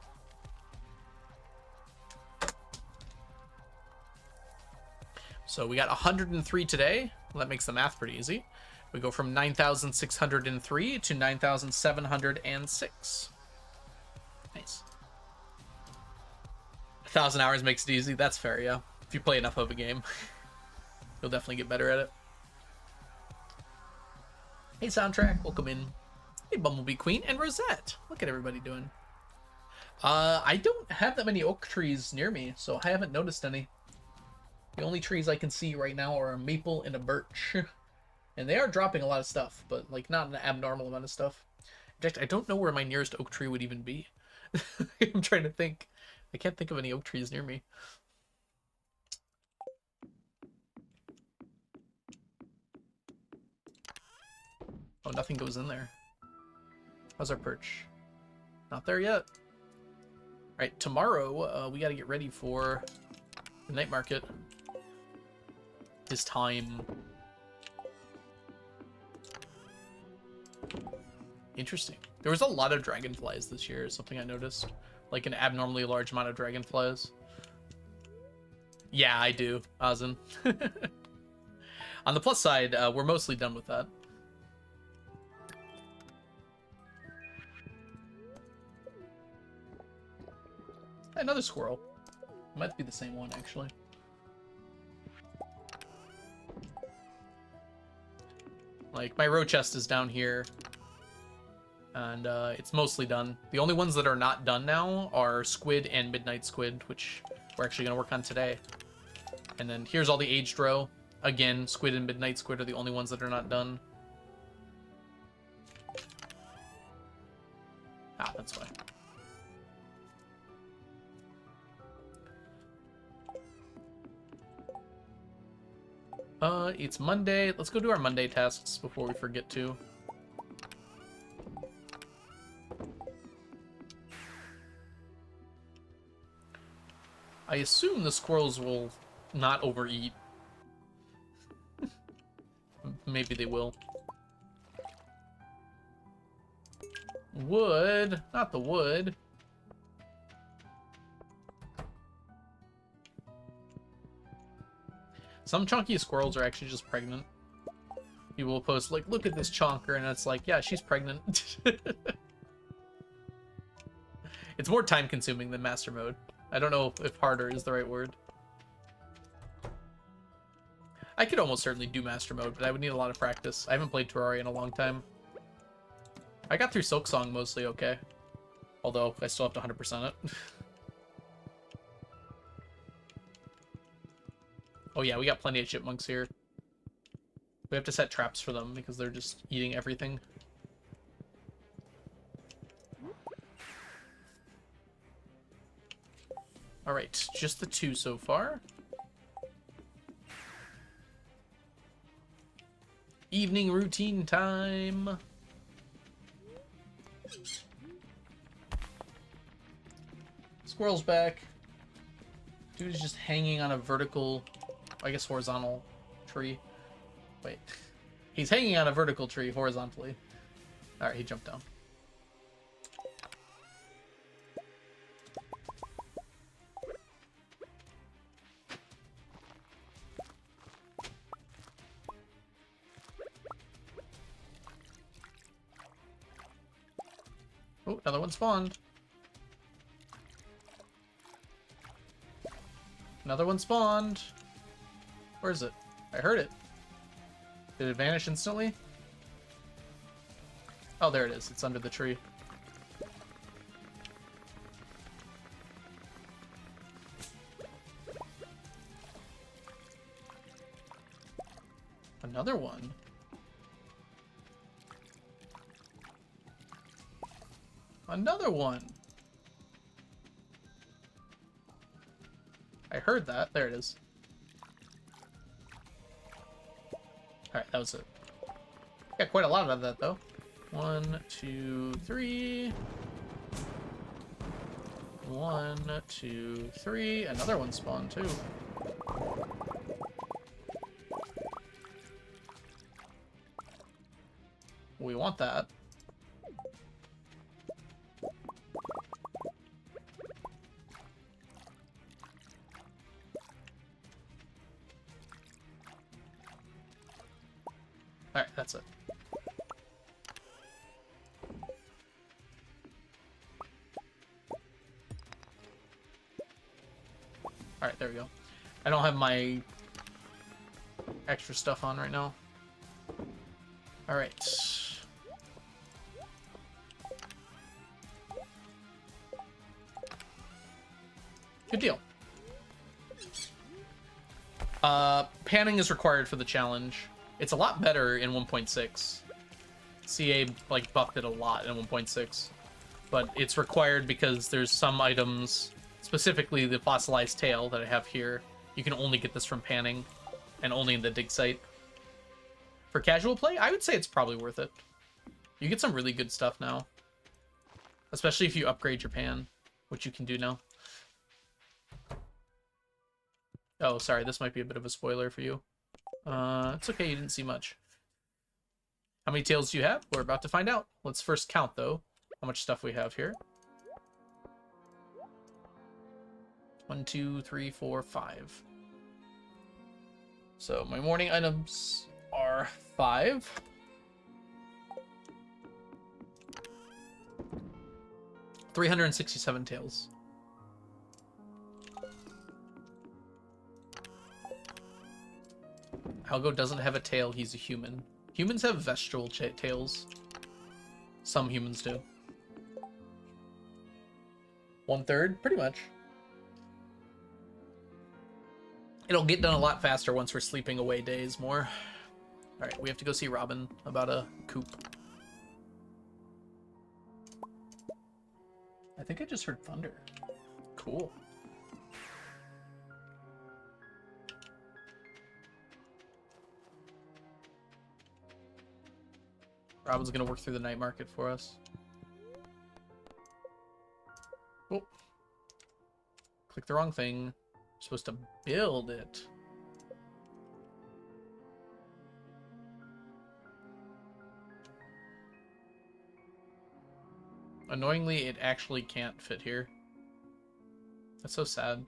So we got 103 today. Well, that makes the math pretty easy. We go from 9,603 to 9,706. Nice. 1,000 hours makes it easy. That's fair, yeah. If you play enough of a game, you'll definitely get better at it. Hey, Soundtrack. Welcome in. Hey, Bumblebee Queen and Rosette. Look at everybody doing. I don't have that many oak trees near me, so I haven't noticed any. The only trees I can see right now are a maple and a birch. And they are dropping a lot of stuff, but like not an abnormal amount of stuff. In fact, I don't know where my nearest oak tree would even be. I'm trying to think. I can't think of any oak trees near me. Oh, nothing goes in there. How's our perch? Not there yet. Alright, tomorrow we gotta get ready for The night market is time. Interesting. There was a lot of dragonflies this year, something I noticed. Like an abnormally large amount of dragonflies. Yeah, I do, Ozin. On the plus side, we're mostly done with that. Another squirrel. Might be the same one, actually. Like, my row chest is down here. And it's mostly done. The only ones that are not done now are squid and midnight squid, which we're actually going to work on today. And then here's all the aged row. Again, squid and midnight squid are the only ones that are not done. Ah, that's why. It's Monday. Let's go do our Monday tasks before we forget to. I assume the squirrels will not overeat. Maybe they will. Wood, not the wood. Some chunky squirrels are actually just pregnant. People will post, like, look at this chonker, and it's like, yeah, she's pregnant. It's more time-consuming than master mode. I don't know if harder is the right word. I could almost certainly do master mode, but I would need a lot of practice. I haven't played Terraria in a long time. I got through Silksong mostly okay. Although, I still have to 100% it. Oh yeah, we got plenty of chipmunks here. We have to set traps for them because they're just eating everything. Alright, just the 2 so far. Evening routine time. Squirrel's back. Dude is just hanging on a vertical, I guess horizontal tree. Wait. He's hanging on a vertical tree horizontally. Alright, he jumped down. Oh, another one spawned. Another one spawned. Where is it? I heard it. Did it vanish instantly? Oh, there it is. It's under the tree. Another one. Another one. I heard that. There it is. Alright, that was it. Got quite a lot of that, though. 1, 2, 3. 1, 2, 3. Another one spawned, too. We want that. Alright, that's it. Alright, there we go. I don't have my extra stuff on right now. Alright. Good deal. Panning is required for the challenge. It's a lot better in 1.6. CA, like, buffed it a lot in 1.6. But it's required because there's some items, specifically the fossilized tail that I have here, you can only get this from panning, and only in the dig site. For casual play, I would say it's probably worth it. You get some really good stuff now. Especially if you upgrade your pan, which you can do now. Oh, sorry, this might be a bit of a spoiler for you. It's okay, you didn't see much. How many tails do you have? We're about to find out. Let's first count, though, how much stuff we have here. 1, 2, 3, 4, 5. So my morning items are 5. $367 tails. Algo doesn't have a tail, he's a human. Humans have vegetable tails. Some humans do. 1/3, pretty much. It'll get done a lot faster once we're sleeping away days more. Alright, we have to go see Robin about a coop. I think I just heard thunder. Cool. Robin's gonna work through the night market for us. Oh. Click the wrong thing. We're supposed to build it. Annoyingly, it actually can't fit here. That's so sad.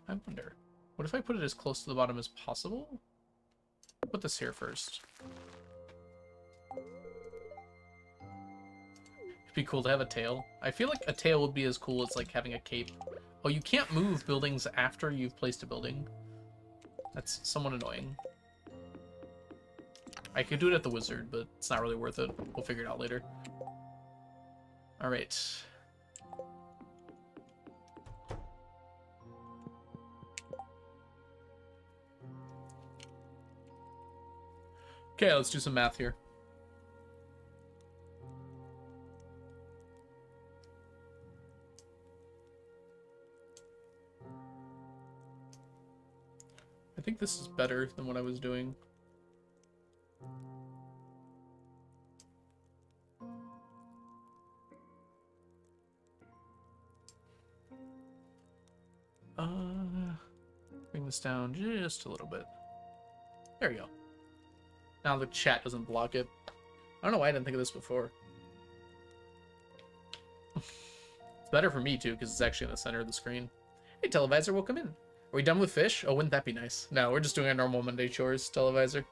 I wonder, what if I put it as close to the bottom as possible? Put this here first. It'd be cool to have a tail. I feel like a tail would be as cool as like having a cape. Oh, you can't move buildings after you've placed a building. That's somewhat annoying. I could do it at the wizard, but it's not really worth it. We'll figure it out later. Alright. Okay, let's do some math here. I think this is better than what I was doing. Bring this down just a little bit. There we go. Now the chat doesn't block it. I don't know why I didn't think of this before. It's better for me too, because it's actually in the center of the screen. Hey, Televisor, welcome in. Are we done with fish? Oh, wouldn't that be nice? No, we're just doing our normal Monday chores, Televisor.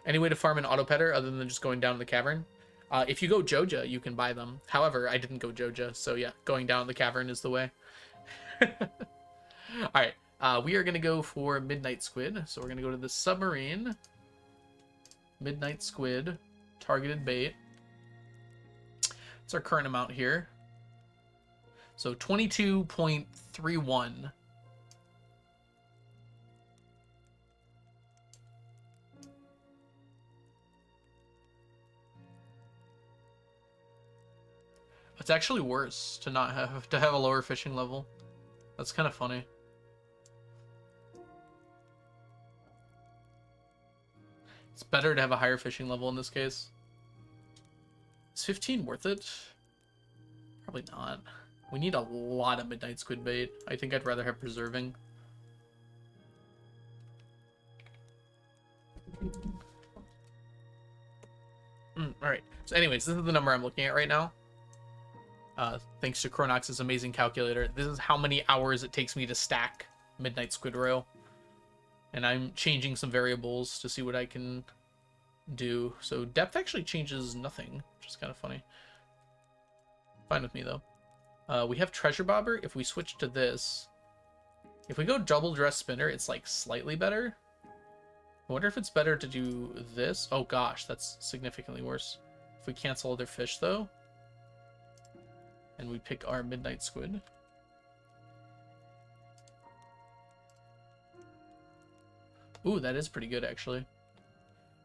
Any way to farm an autopetter other than just going down to the cavern? If you go Joja, you can buy them. However, I didn't go Joja, so yeah, going down the cavern is the way. Alright, we are going to go for Midnight Squid. So we're going to go to the submarine. Midnight Squid. Targeted bait. It's our current amount here. So 22.31. It's actually worse to not have a lower fishing level. That's kind of funny. It's better to have a higher fishing level in this case. Is 15 worth it? Probably not. We need a lot of Midnight Squid bait. I think I'd rather have preserving. Alright. So anyways, this is the number I'm looking at right now. Thanks to Chronox's amazing calculator. This is how many hours it takes me to stack Midnight Squid Royal. And I'm changing some variables to see what I can do. So depth actually changes nothing, which is kind of funny. Fine with me, though. We have Treasure Bobber. If we switch to this, if we go Double Dress Spinner, it's like slightly better. I wonder if it's better to do this. Oh gosh, that's significantly worse. If we cancel other fish, though, and we pick our Midnight Squid. Ooh, that is pretty good, actually.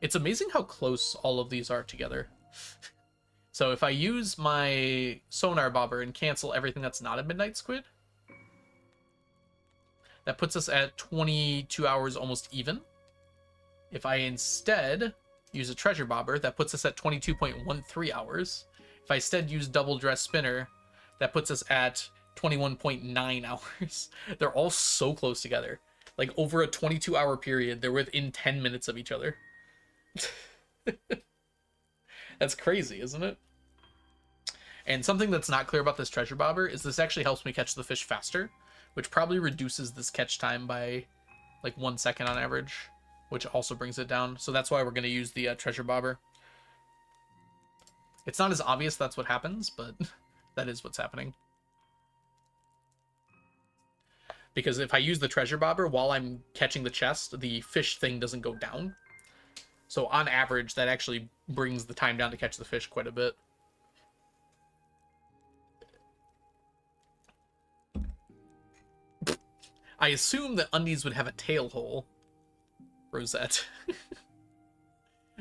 It's amazing how close all of these are together. So if I use my sonar bobber and cancel everything that's not a Midnight Squid, that puts us at 22 hours almost even. If I instead use a treasure bobber, that puts us at 22.13 hours. If I instead use double dress spinner, that puts us at 21.9 hours. They're all so close together. Like over a 22-hour period, they're within 10 minutes of each other. That's crazy, isn't it? And something that's not clear about this treasure bobber is this actually helps me catch the fish faster, which probably reduces this catch time by like 1 second on average, which also brings it down. So that's why we're going to use the treasure bobber. It's not as obvious that's what happens, but that is what's happening. Because if I use the treasure bobber while I'm catching the chest, the fish thing doesn't go down. So on average, that actually brings the time down to catch the fish quite a bit. I assume that undies would have a tail hole, Rosette.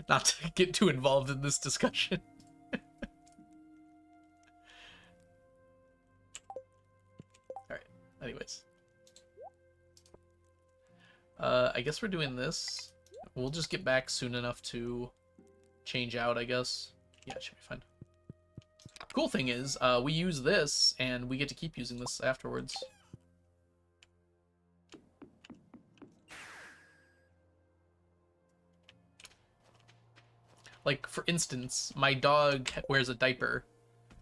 Not to get too involved in this discussion. Alright, anyways. I guess we're doing this. We'll just get back soon enough to change out, I guess. Yeah, it should be fine. Cool thing is, we use this, and we get to keep using this afterwards. Like, for instance, my dog wears a diaper,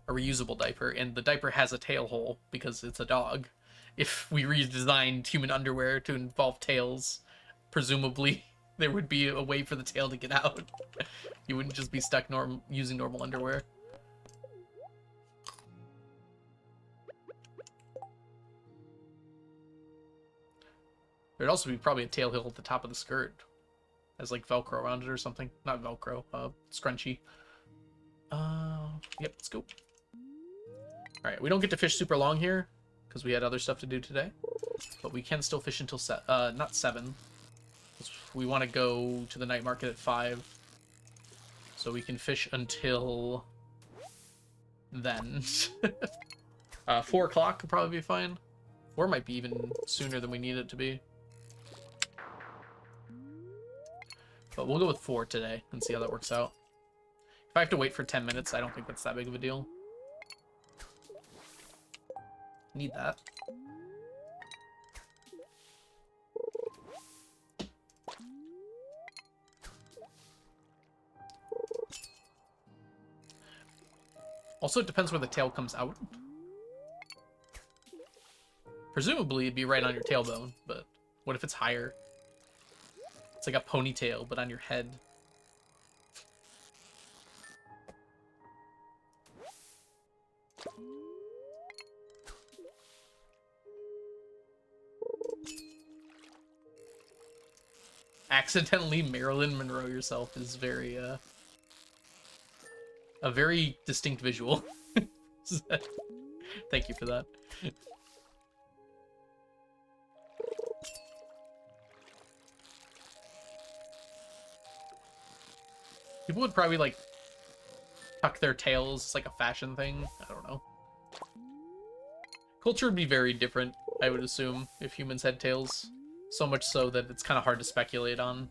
a reusable diaper, and the diaper has a tail hole because it's a dog. If we redesigned human underwear to involve tails, presumably there would be a way for the tail to get out. You wouldn't just be stuck using normal underwear. There'd also be probably a tail hill at the top of the skirt. Has like Velcro around it or something. Not Velcro, scrunchy. Yep, let's go. Alright, we don't get to fish super long here, because we had other stuff to do today. But we can still fish until, not 7. We want to go to the night market at 5. So we can fish until then. 4 o'clock could probably be fine. 4 might be even sooner than we need it to be. But we'll go with 4 today and see how that works out. If I have to wait for 10 minutes, I don't think that's that big of a deal. Need that. Also, it depends where the tail comes out. Presumably, it'd be right on your tailbone, but what if it's higher? It's like a ponytail, but on your head. Accidentally Marilyn Monroe yourself is very, a very distinct visual. Thank you for that. People would probably, like, tuck their tails. It's like a fashion thing. I don't know. Culture would be very different, I would assume, if humans had tails. So much so that it's kind of hard to speculate on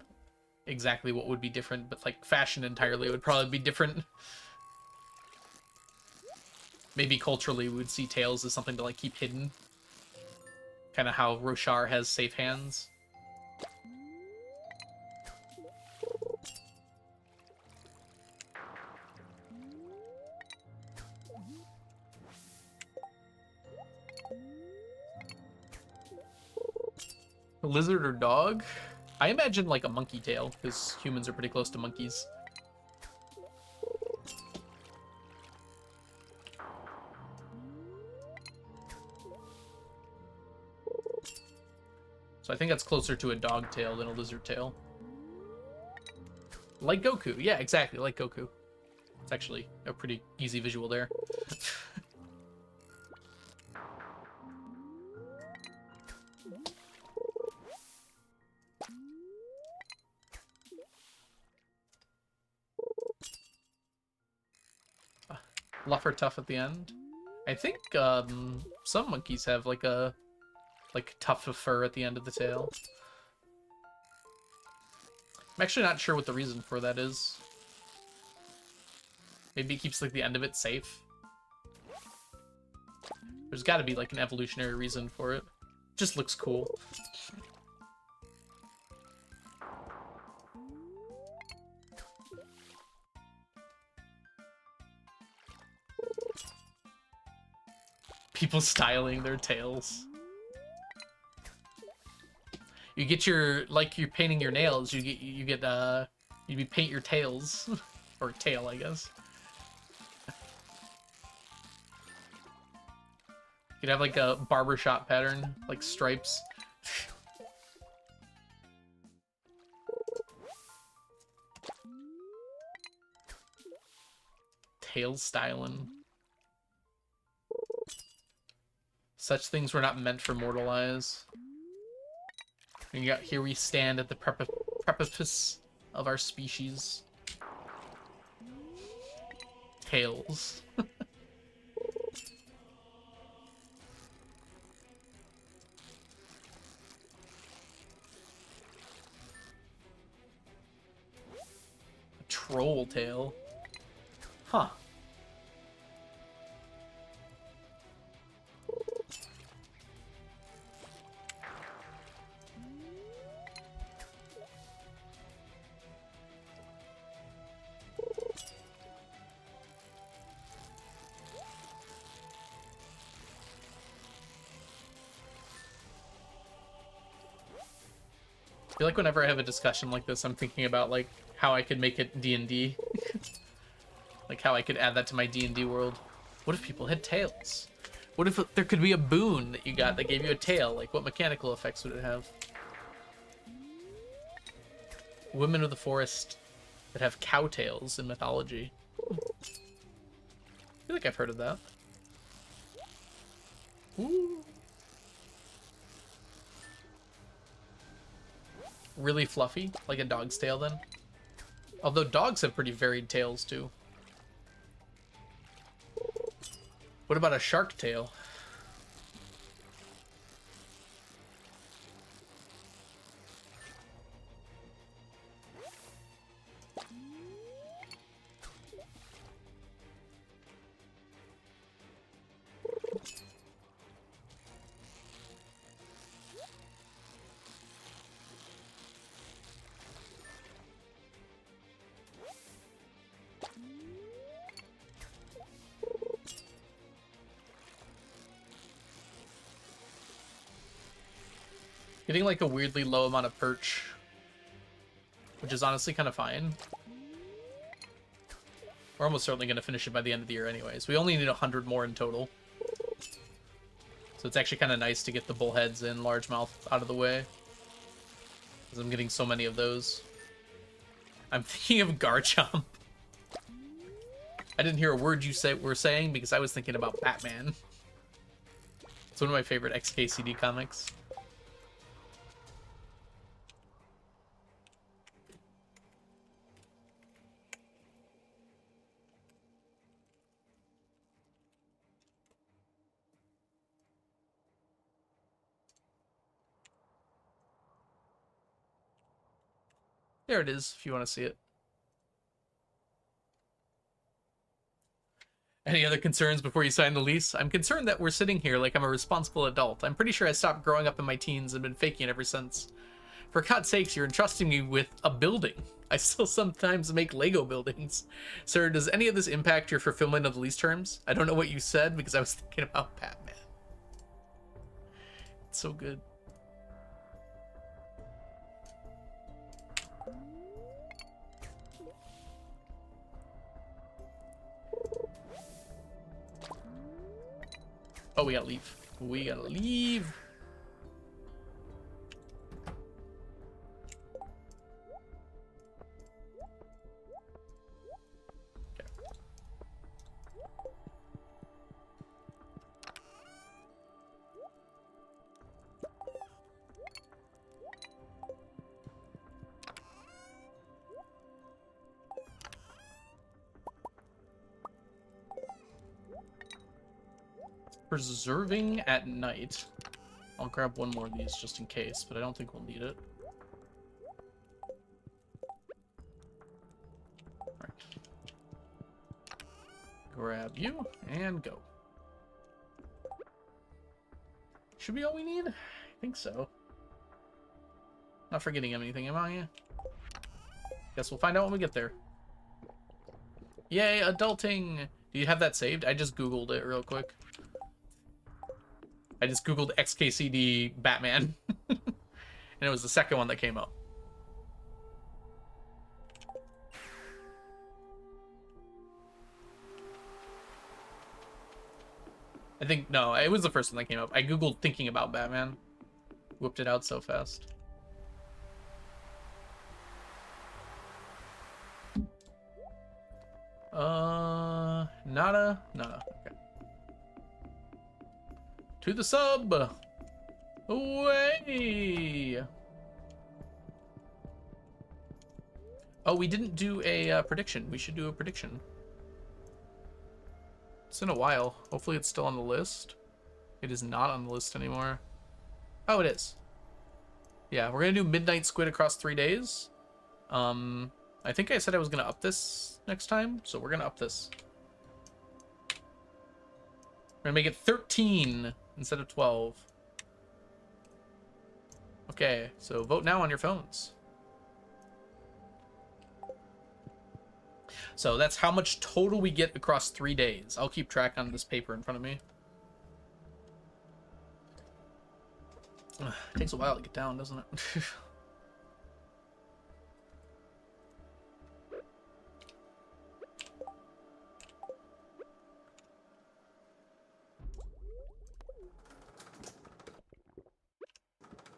exactly what would be different, but, like, fashion entirely would probably be different. Maybe culturally we would see tails as something to, like, keep hidden. Kind of how Roshar has safe hands. Lizard or dog? I imagine like a monkey tail, because humans are pretty close to monkeys. So I think that's closer to a dog tail than a lizard tail. Like Goku. Yeah, exactly, like Goku. It's actually a pretty easy visual there. Luffer tough at the end. I think some monkeys have like a tuft of fur at the end of the tail. I'm actually not sure what the reason for that is. Maybe it keeps like the end of it safe. There's got to be like an evolutionary reason for it. Just looks cool. People styling their tails. You get your, like you're painting your nails, you paint your tails. Or tail, I guess. You could have like a barbershop pattern, like stripes. Tail styling. Such things were not meant for mortal eyes. And yet here we stand at the precipice of our species. Tails. A troll tail. Huh. I feel like whenever I have a discussion like this, I'm thinking about like how I could make it D&D. Like how I could add that to my D&D world. What if people had tails? What if there could be a boon that you got that gave you a tail? Like what mechanical effects would it have? Women of the forest that have cow tails in mythology. I feel like I've heard of that. Ooh. Really fluffy, like a dog's tail then. Although dogs have pretty varied tails too. What about a shark tail? Getting like a weirdly low amount of perch, which is honestly kind of fine. We're almost certainly going to finish it by the end of the year anyways. We only need 100 more in total. So it's actually kind of nice to get the bullheads and largemouth out of the way, because I'm getting so many of those. I'm thinking of Garchomp. I didn't hear a word you were saying because I was thinking about Batman. It's one of my favorite XKCD comics. There it is, if you want to see it. Any other concerns before you sign the lease? I'm concerned that we're sitting here like I'm a responsible adult. I'm pretty sure I stopped growing up in my teens and been faking it ever since. For God's sakes, you're entrusting me with a building. I still sometimes make Lego buildings. Sir, does any of this impact your fulfillment of the lease terms? I don't know what you said because I was thinking about Batman. It's so good. Oh, we gotta leave. We gotta leave. Preserving at night. I'll grab one more of these just in case, but I don't think we'll need it. Grab you and go. Should be all we need? I think so. Not forgetting anything, am I? Guess we'll find out when we get there. Yay, adulting! Do you have that saved? I just Googled it real quick. I just Googled XKCD Batman. And it was the second one that came up. I think, no, it was the first one that came up. I Googled thinking about Batman. Whipped it out so fast. Nada. Okay. To the sub. Away. Oh, we didn't do a prediction. We should do a prediction. It's been a while. Hopefully it's still on the list. It is not on the list anymore. Oh, it is. Yeah, we're gonna do Midnight Squid across 3 days. I think I said I was gonna up this next time, so we're gonna up this. We're gonna make it 13 instead of 12. Okay, so vote now on your phones. So that's how much total we get across 3 days. I'll keep track on this paper in front of me. It takes a while to get down, doesn't it?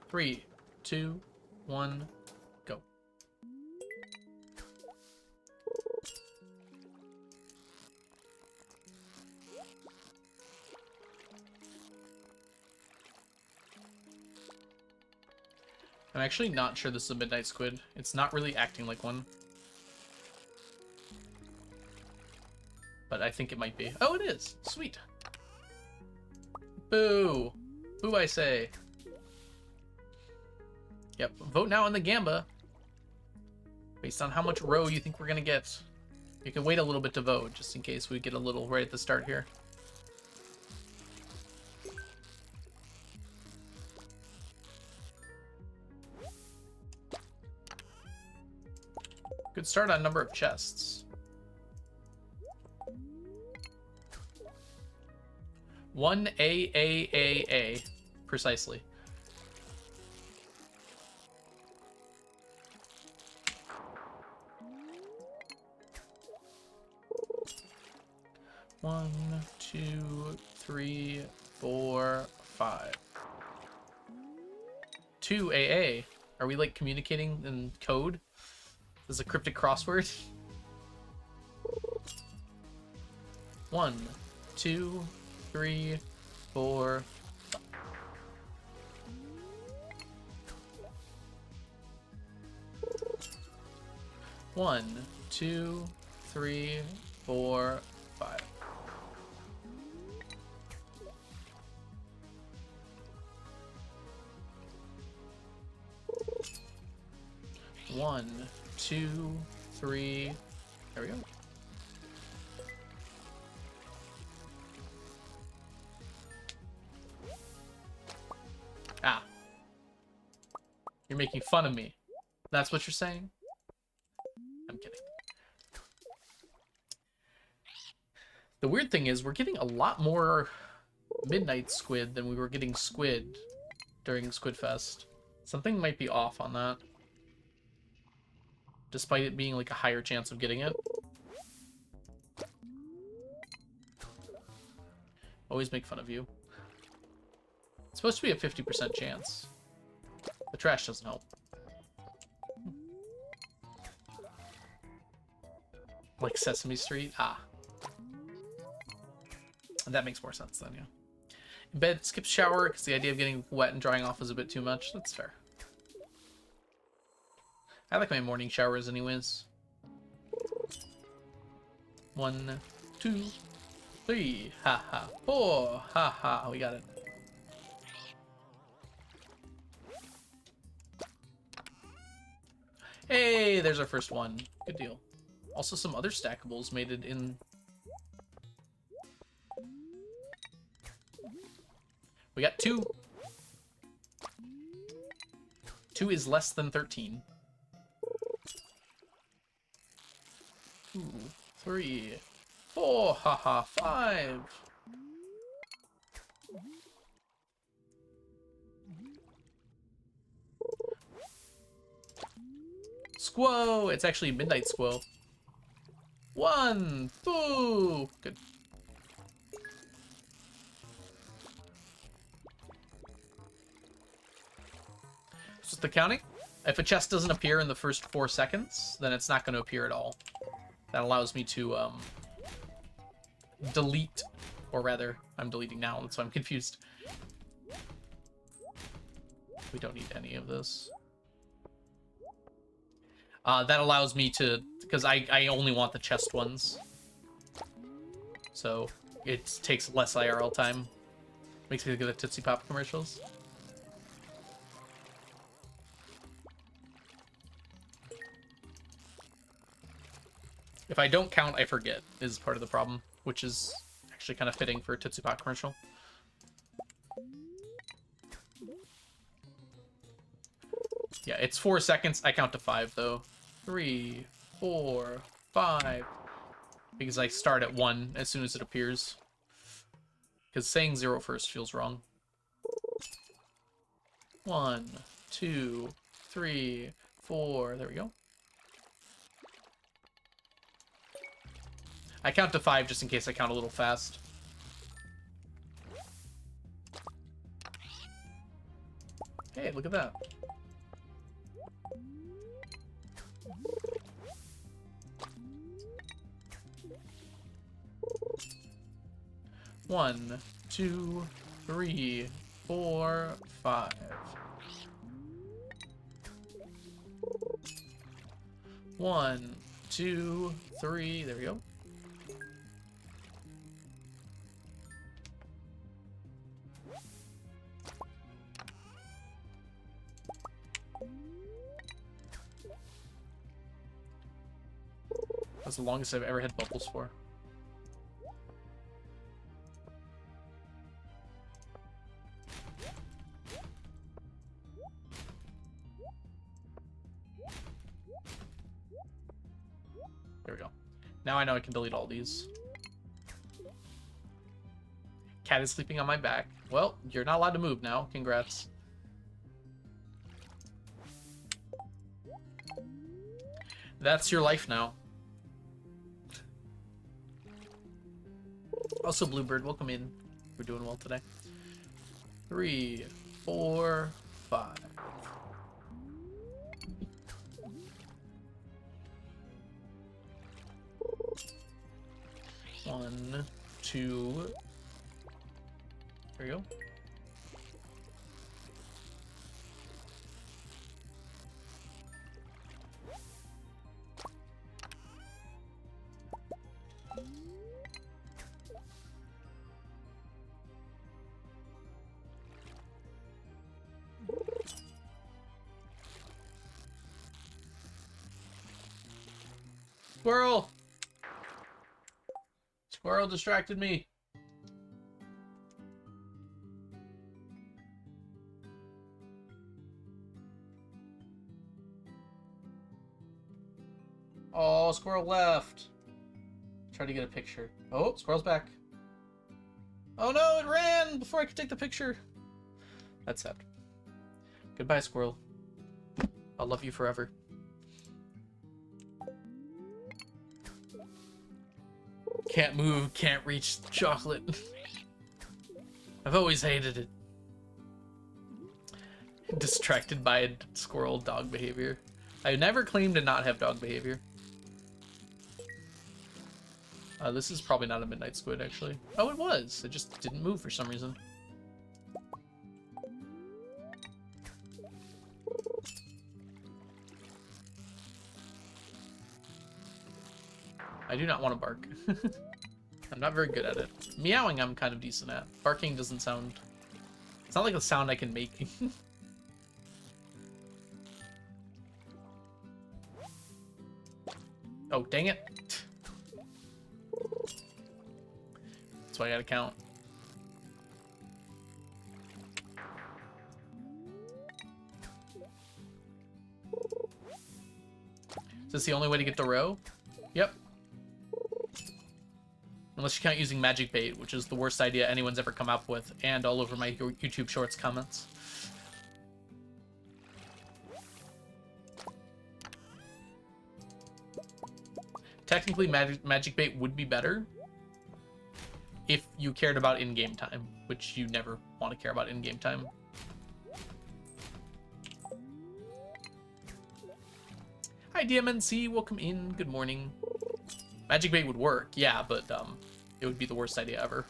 Three, two, one, go. I'm actually not sure this is a Midnight Squid. It's not really acting like one. But I think it might be. Oh, it is! Sweet. Boo! Boo, I say. Yep, vote now on the Gamba. Based on how much row you think we're gonna get. You can wait a little bit to vote, just in case we get a little right at the start here. Good start on number of chests. 1 A. Precisely. One, 2, 3, 4, 5. 2 AA. Are we like communicating in code? This is a cryptic crossword. 1, 2, 3, 4. 1, 2, 3, 4, 5. 1, 2, 3. There we go. Ah. You're making fun of me. That's what you're saying? I'm kidding. The weird thing is we're getting a lot more Midnight Squid than we were getting squid during Squid Fest. Something might be off on that. Despite it being like a higher chance of getting it. Always make fun of you. It's supposed to be a 50% chance. The trash doesn't help. Like Sesame Street? Ah. That makes more sense then, yeah. In bed, skip shower, because the idea of getting wet and drying off is a bit too much. That's fair. I like my morning showers anyways. 1, 2, 3, haha. 4, haha. We got it. Hey, there's our first one. Good deal. Also, some other stackables made it in We got 2. 2 is less than 13. 2, 3, 4, haha, 5. Squow! It's actually Midnight Squow. 1, 2. Good. Just the counting. If a chest doesn't appear in the first 4 seconds, then it's not going to appear at all. That allows me to delete, or rather, I'm deleting now, that's why I'm confused. We don't need any of this. That allows me to, because I only want the chest ones. So it takes less IRL time. Makes me think of the Tootsie Pop commercials. If I don't count, I forget, is part of the problem, which is actually kind of fitting for a Tootsie Pop commercial. Yeah, it's 4 seconds. I count to 5, though. 3, 4, 5. Because I start at 1 as soon as it appears. Because saying 0 first feels wrong. 1, 2, 3, 4. There we go. I count to 5 just in case I count a little fast. Hey, look at that. One, 2, 3, 4, 5. 1, 2, 3. There we go. That's the longest I've ever had bubbles for. There we go. Now I know I can delete all these. Cat is sleeping on my back. Well, you're not allowed to move now. Congrats. That's your life now. Also, Bluebird, welcome in. We're doing well today. 3, 4, 5. 1, 2. There we go. Squirrel! Squirrel distracted me. Oh, squirrel left. Try to get a picture. Oh, squirrel's back. Oh no, it ran before I could take the picture. That's sad. Goodbye, squirrel. I'll love you forever. Can't move, can't reach chocolate. I've always hated it. Distracted by a squirrel dog behavior. I never claimed to not have dog behavior. This is probably not a midnight squid, actually. Oh, it was. It just didn't move for some reason. I do not want to bark. I'm not very good at it. Meowing I'm kind of decent at. Barking doesn't sound... It's not like a sound I can make. Oh, dang it. That's why I gotta count. Is this the only way to get the row? Yep. Unless you count using magic bait, which is the worst idea anyone's ever come up with, and all over my YouTube Shorts comments. Technically, magic bait would be better if you cared about in-game time, which you never want to care about in-game time. Hi, DMNC. Welcome in. Good morning. Magic bait would work, yeah, but it would be the worst idea ever.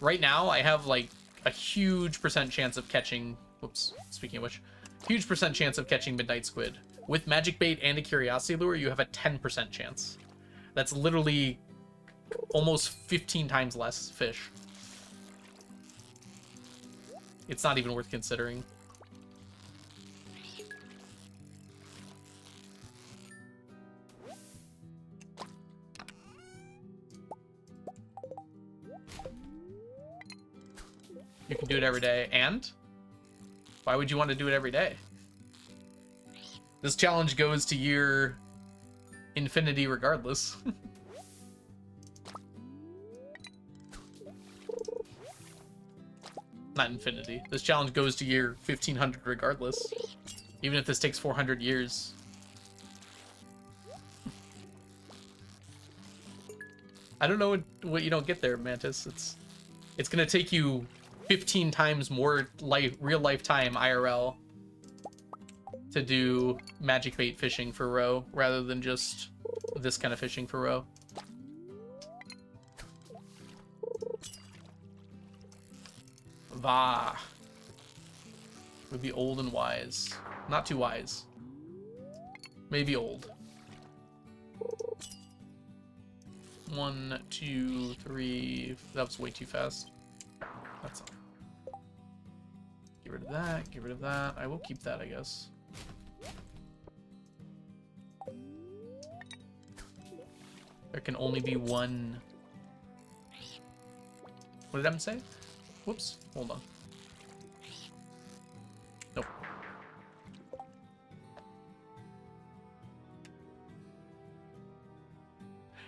Right now, I have like a huge % chance of catching. Whoops. Speaking of which, huge % chance of catching midnight squid. With magic bait and a curiosity lure, you have a 10% chance. That's literally almost 15 times less fish. It's not even worth considering. You can do it every day, and? Why would you want to do it every day? This challenge goes to year infinity regardless. Not infinity. This challenge goes to year 1500 regardless. Even if this takes 400 years. I don't know what you don't get there, Mantis. It's gonna take you 15 times more real life time IRL to do magic bait fishing for roe rather than just this kind of fishing for roe. Va would be old and wise. Not too wise. Maybe old. 1, 2, 3. That was way too fast. That's all. Get rid of that. Get rid of that. I will keep that, I guess. There can only be one. What did I say? Whoops. Hold on. Nope.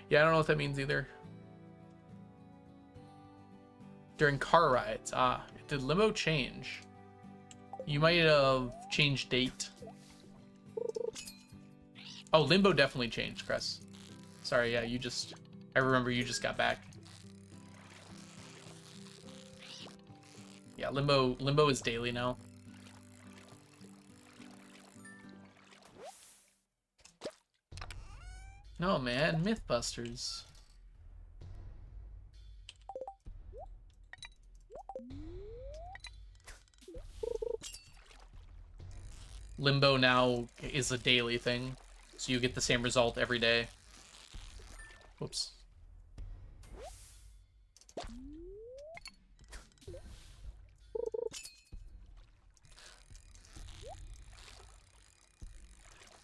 Yeah, I don't know what that means either. During car rides. Ah, did Limbo change? You might have changed date. Oh, Limbo definitely changed, Chris. Sorry, yeah, I remember you just got back. Yeah, Limbo is daily now. No, man, Mythbusters. Limbo now is a daily thing, so you get the same result every day. Whoops.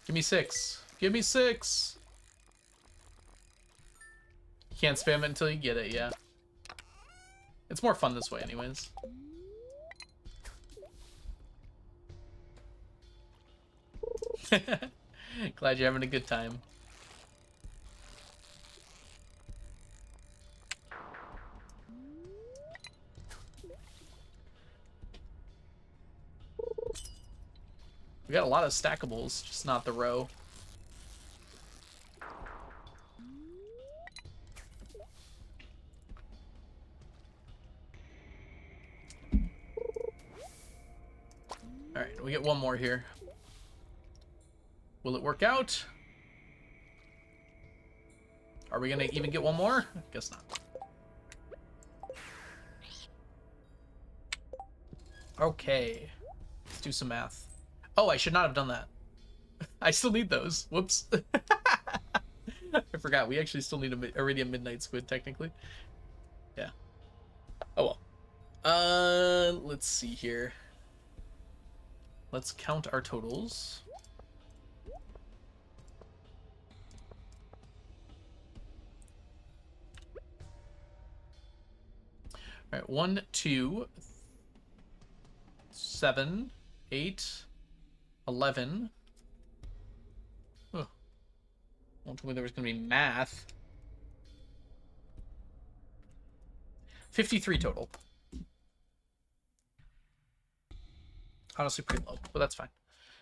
Give me 6. Give me 6. You can't spam it until you get it, yeah. It's more fun this way anyways. Glad you're having a good time. We got a lot of stackables, just not the row. Alright, we get one more here. Will it work out? Are we gonna even get one more? Guess not. Okay. Let's do some math. Oh, I should not have done that. I still need those. Whoops. I forgot. We actually still need a Iridium Midnight Squid, technically. Yeah. Oh well. Let's see here. Let's count our totals. All right, 1, 2, 7, 8, 11. Oh, Don't tell me there was going to be math. 53 total. Honestly, pretty low, but that's fine.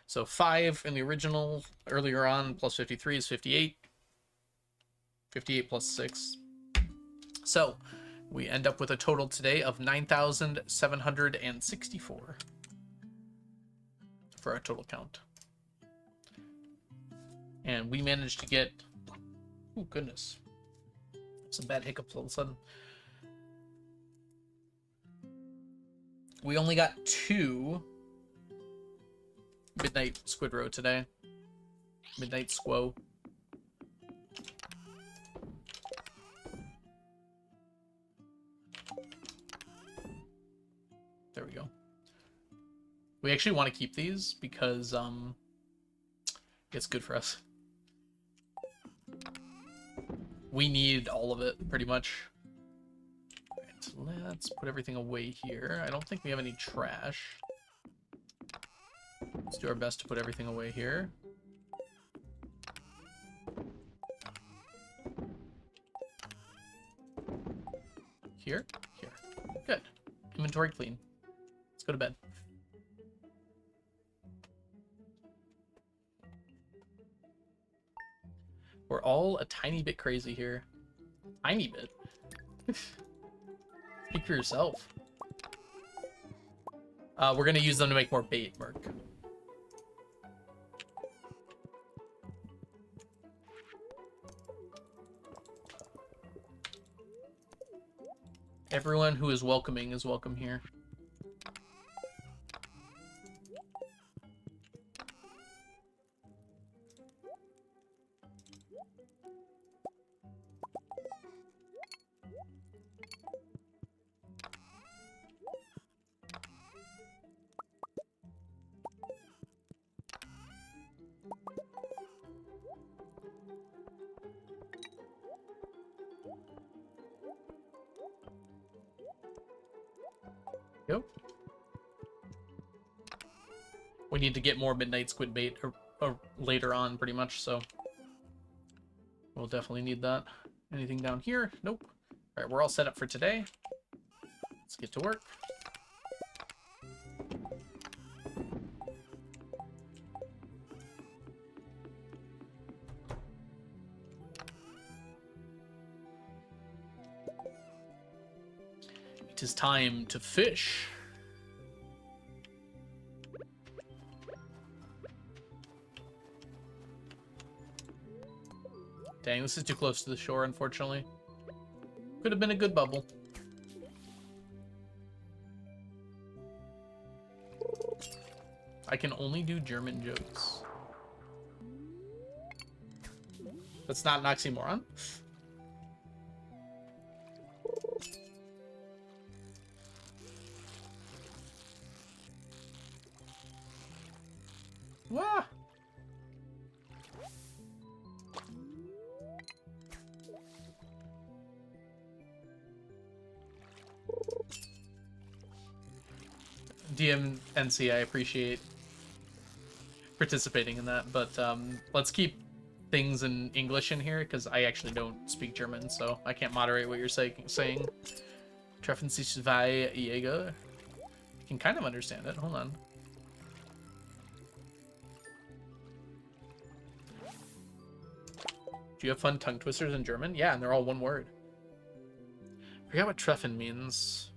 So 5 in the original earlier on, plus 53 is 58. 58 plus 6. So we end up with a total today of 9,764 for our total count. And we managed to get, oh goodness, some bad hiccups all of a sudden. We only got 2 Midnight Squid Roe today. Midnight Squo. There we go. We actually want to keep these because it's good for us. We need all of it, pretty much. Right, let's put everything away here. I don't think we have any trash. Let's do our best to put everything away here. Here? Here. Good. Inventory clean. Let's go to bed. We're all a tiny bit crazy here. Tiny bit. Speak for yourself. We're gonna use them to make more bait, Merc. Everyone who is welcoming is welcome here. Yep. We need to get more midnight squid bait or later on, pretty much, so we'll definitely need that. Anything down here? Nope. All right, we're all set up for today. Let's get to work. It is time to fish. Dang, this is too close to the shore, unfortunately. Could have been a good bubble. I can only do German jokes. That's not an oxymoron. Wah! DMNC, I appreciate participating in that, but let's keep things in English in here because I actually don't speak German, so I can't moderate what you're saying. Treffen sich zwei Jäger. I can kind of understand it. Hold on. Do you have fun tongue twisters in German? Yeah, and they're all one word. I forgot what Treffen means.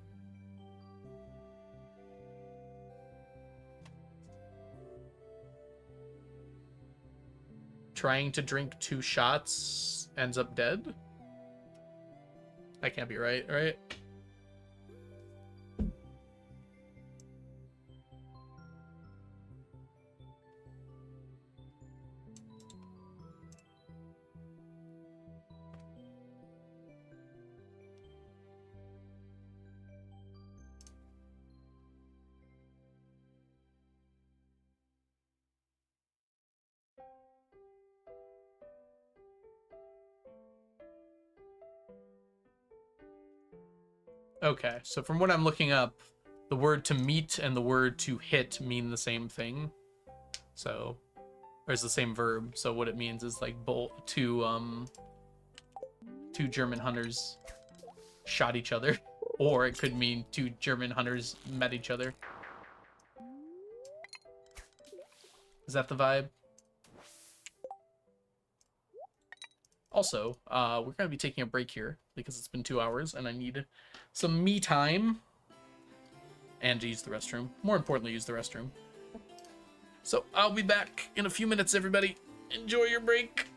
Trying to drink 2 shots ends up dead? That can't be right, right? Okay, so from what I'm looking up, the word to meet and the word to hit mean the same thing. So or it's the same verb. So what it means is like two German hunters shot each other, or it could mean two German hunters met each other. Is that the vibe? Also, we're gonna be taking a break here because it's been 2 hours and I need some me time and to use the restroom. More importantly, use the restroom. So I'll be back in a few minutes, everybody. Enjoy your break.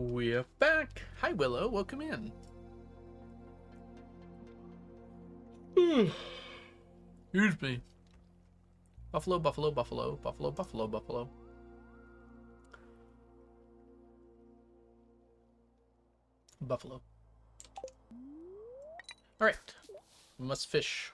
We're back. Hi, Willow. Welcome in. Excuse me. Buffalo, buffalo, buffalo, buffalo, buffalo, buffalo. Buffalo. Alright. We must fish.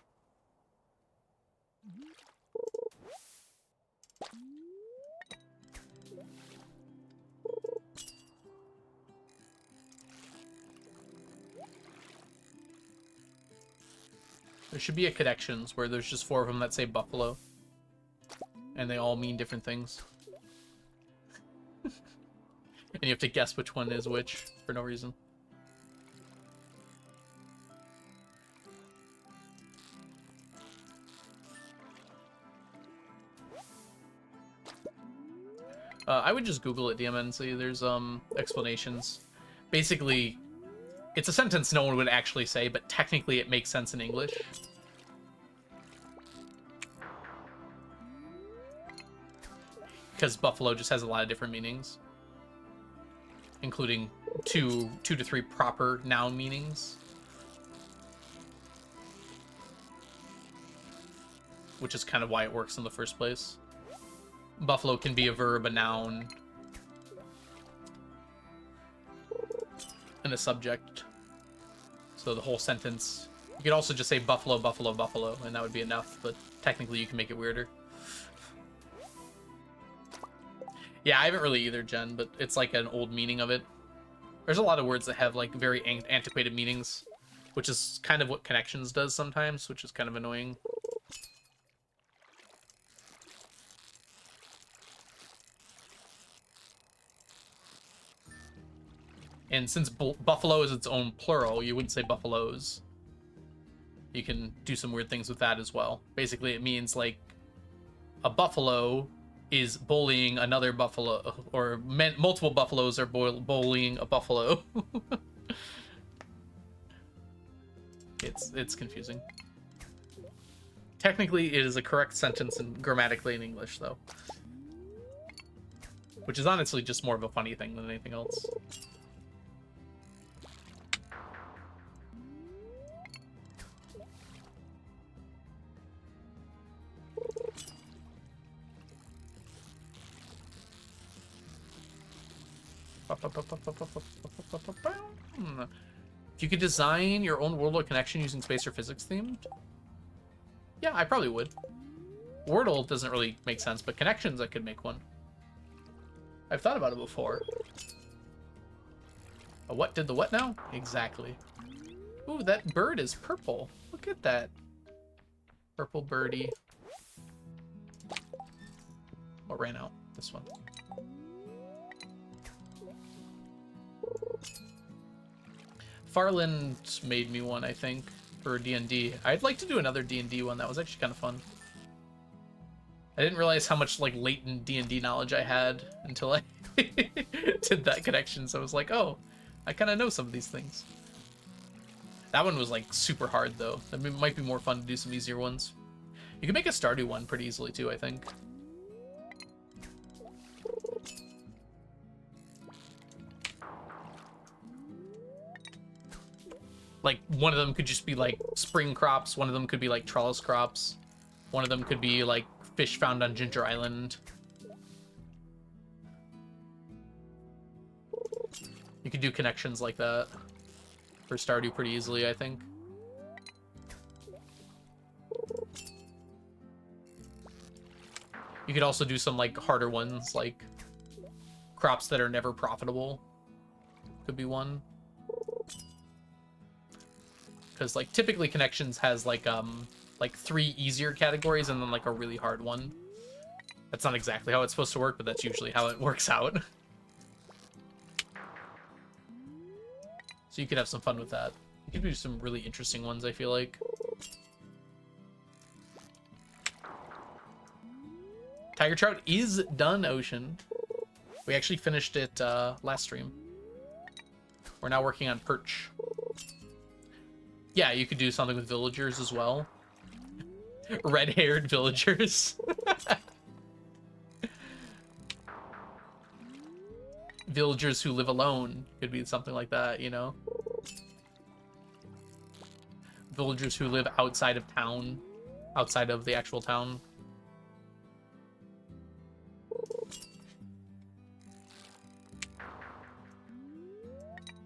There should be a connections where there's just 4 of them that say buffalo. And they all mean different things. And you have to guess which one is which for no reason. I would just Google it, DMNC. There's explanations. Basically, it's a sentence no one would actually say, but technically it makes sense in English. Because buffalo just has a lot of different meanings, including two to three proper noun meanings, which is kind of why it works in the first place. Buffalo can be a verb, a noun, and a subject. So the whole sentence, you could also just say buffalo, buffalo, buffalo, and that would be enough, but technically you can make it weirder. Yeah, I haven't really either, Jen, but it's like an old meaning of it. There's a lot of words that have like very antiquated meanings, which is kind of what connections does sometimes, which is kind of annoying. And since buffalo is its own plural, you wouldn't say buffaloes. You can do some weird things with that as well. Basically, it means like a buffalo is bullying another buffalo, or multiple buffaloes are bullying a buffalo. It's confusing. Technically, it is a correct sentence and grammatically in English, though. Which is honestly just more of a funny thing than anything else. If you could design your own Wordle connection using space or physics themed, yeah, I probably would. Wordle doesn't really make sense, but connections, I could make one. I've thought about it before. A what did the what now? Exactly. Ooh, that bird is purple. Look at that. Purple birdie. Oh, ran out. This one. Farland made me one, I think, for D&D. I'd like to do another D&D one. That was actually kind of fun. I didn't realize how much like latent D&D knowledge I had until I did that connection. So I was like, oh, I kind of know some of these things. That one was like super hard though. That might be more fun to do some easier ones. You can make a Stardew one pretty easily too, I think. Like, one of them could just be, like, spring crops. One of them could be, like, trellis crops. One of them could be, like, fish found on Ginger Island. You could do connections like that for Stardew pretty easily, I think. You could also do some, like, harder ones, like crops that are never profitable. Could be one. Because, like, typically Connections has, like 3 easier categories and then, like, a really hard one. That's not exactly how it's supposed to work, but that's usually how it works out. So you could have some fun with that. You could do some really interesting ones, I feel like. Tiger Trout is done, Ocean. We actually finished it last stream. We're now working on Perch. Yeah, you could do something with villagers as well. Red-haired villagers. villagers who live alone. Could be something like that, you know? Villagers who live outside of town, outside of the actual town.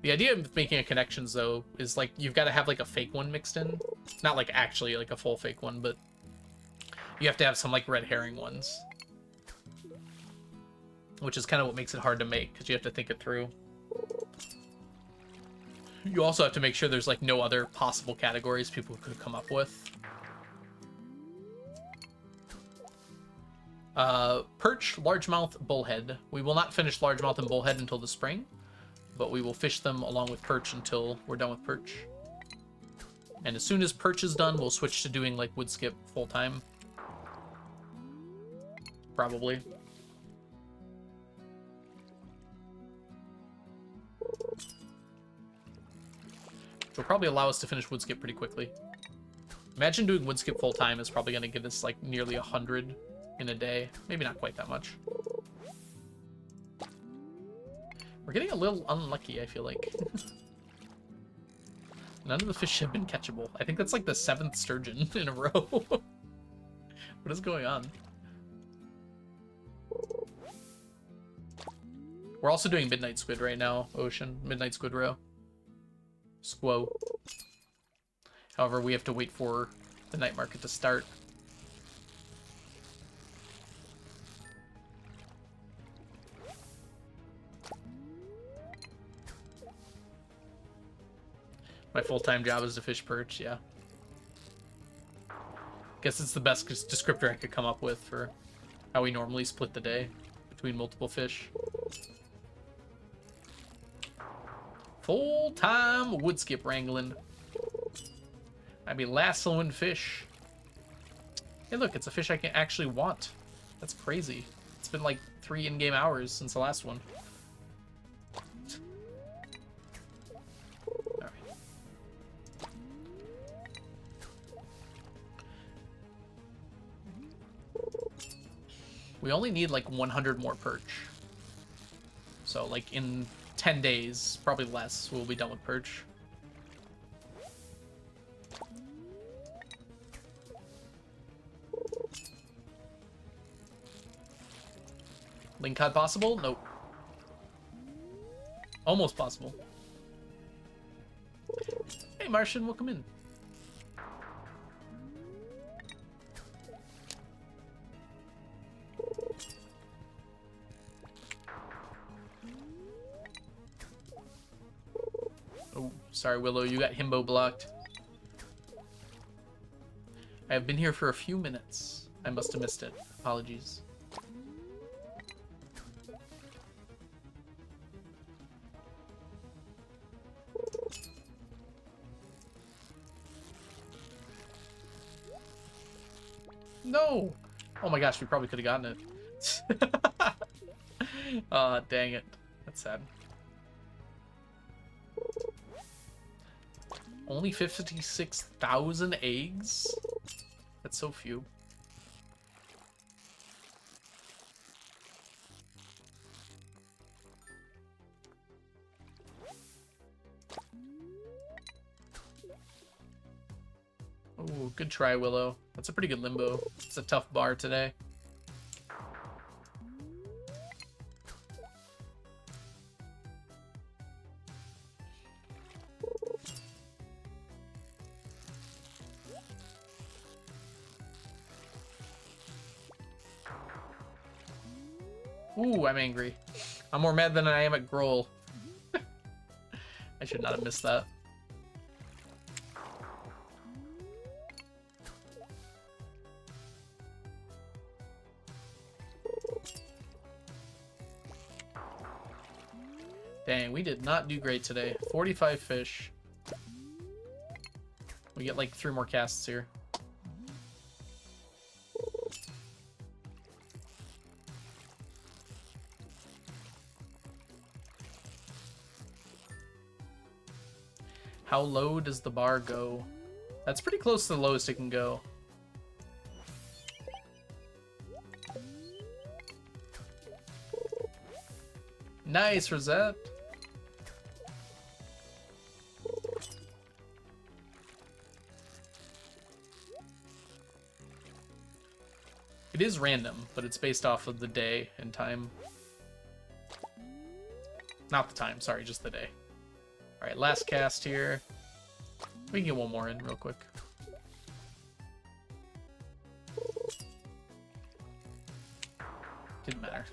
The idea of making a connections, though, is like you've got to have like a fake one mixed in. Not like actually like a full fake one, but you have to have some like red herring ones. Which is kind of what makes it hard to make, because you have to think it through. You also have to make sure there's like no other possible categories people could come up with. Perch, largemouth, bullhead. We will not finish largemouth and bullhead until the spring, but we will fish them along with perch until we're done with perch. And as soon as perch is done, we'll switch to doing like woodskip full time. Probably. Which will probably allow us to finish woodskip pretty quickly. Imagine doing woodskip full time is probably going to get us like nearly 100 in a day. Maybe not quite that much. We're getting a little unlucky, I feel like. None of the fish have been catchable. I think that's like the 7th sturgeon in a row. What is going on? We're also doing midnight squid right now, Ocean. Midnight squid row. Squo. However, we have to wait for the night market to start. My full-time job is to fish perch, yeah. Guess it's the best descriptor I could come up with for how we normally split the day between multiple fish. Full-time woodskip wrangling. I be lassoing fish. Hey, look, it's a fish I can actually want. That's crazy. It's been like 3 in-game hours since the last one. All right. We only need like 100 more perch. So like in 10 days, probably less, we'll be done with perch. Lingcod possible? Nope. Almost possible. Hey, Martian, welcome in. Oh, sorry, Willow, you got himbo blocked. I have been here for a few minutes. I must have missed it. Apologies. No! Oh my gosh, we probably could have gotten it. Dang it. That's sad. Only 56,000 eggs? That's so few. Oh, good try, Willow. That's a pretty good limbo. It's a tough bar today. Ooh, I'm angry. I'm more mad than I am at Grohl. I should not have missed that. Dang, we did not do great today. 45 fish. We get like 3 more casts here. How low does the bar go? That's pretty close to the lowest it can go. Nice, Rosette. It is random, but it's based off of the day and time. Not the time, sorry, just the day. Alright, last cast here. We can get one more in real quick. Didn't matter.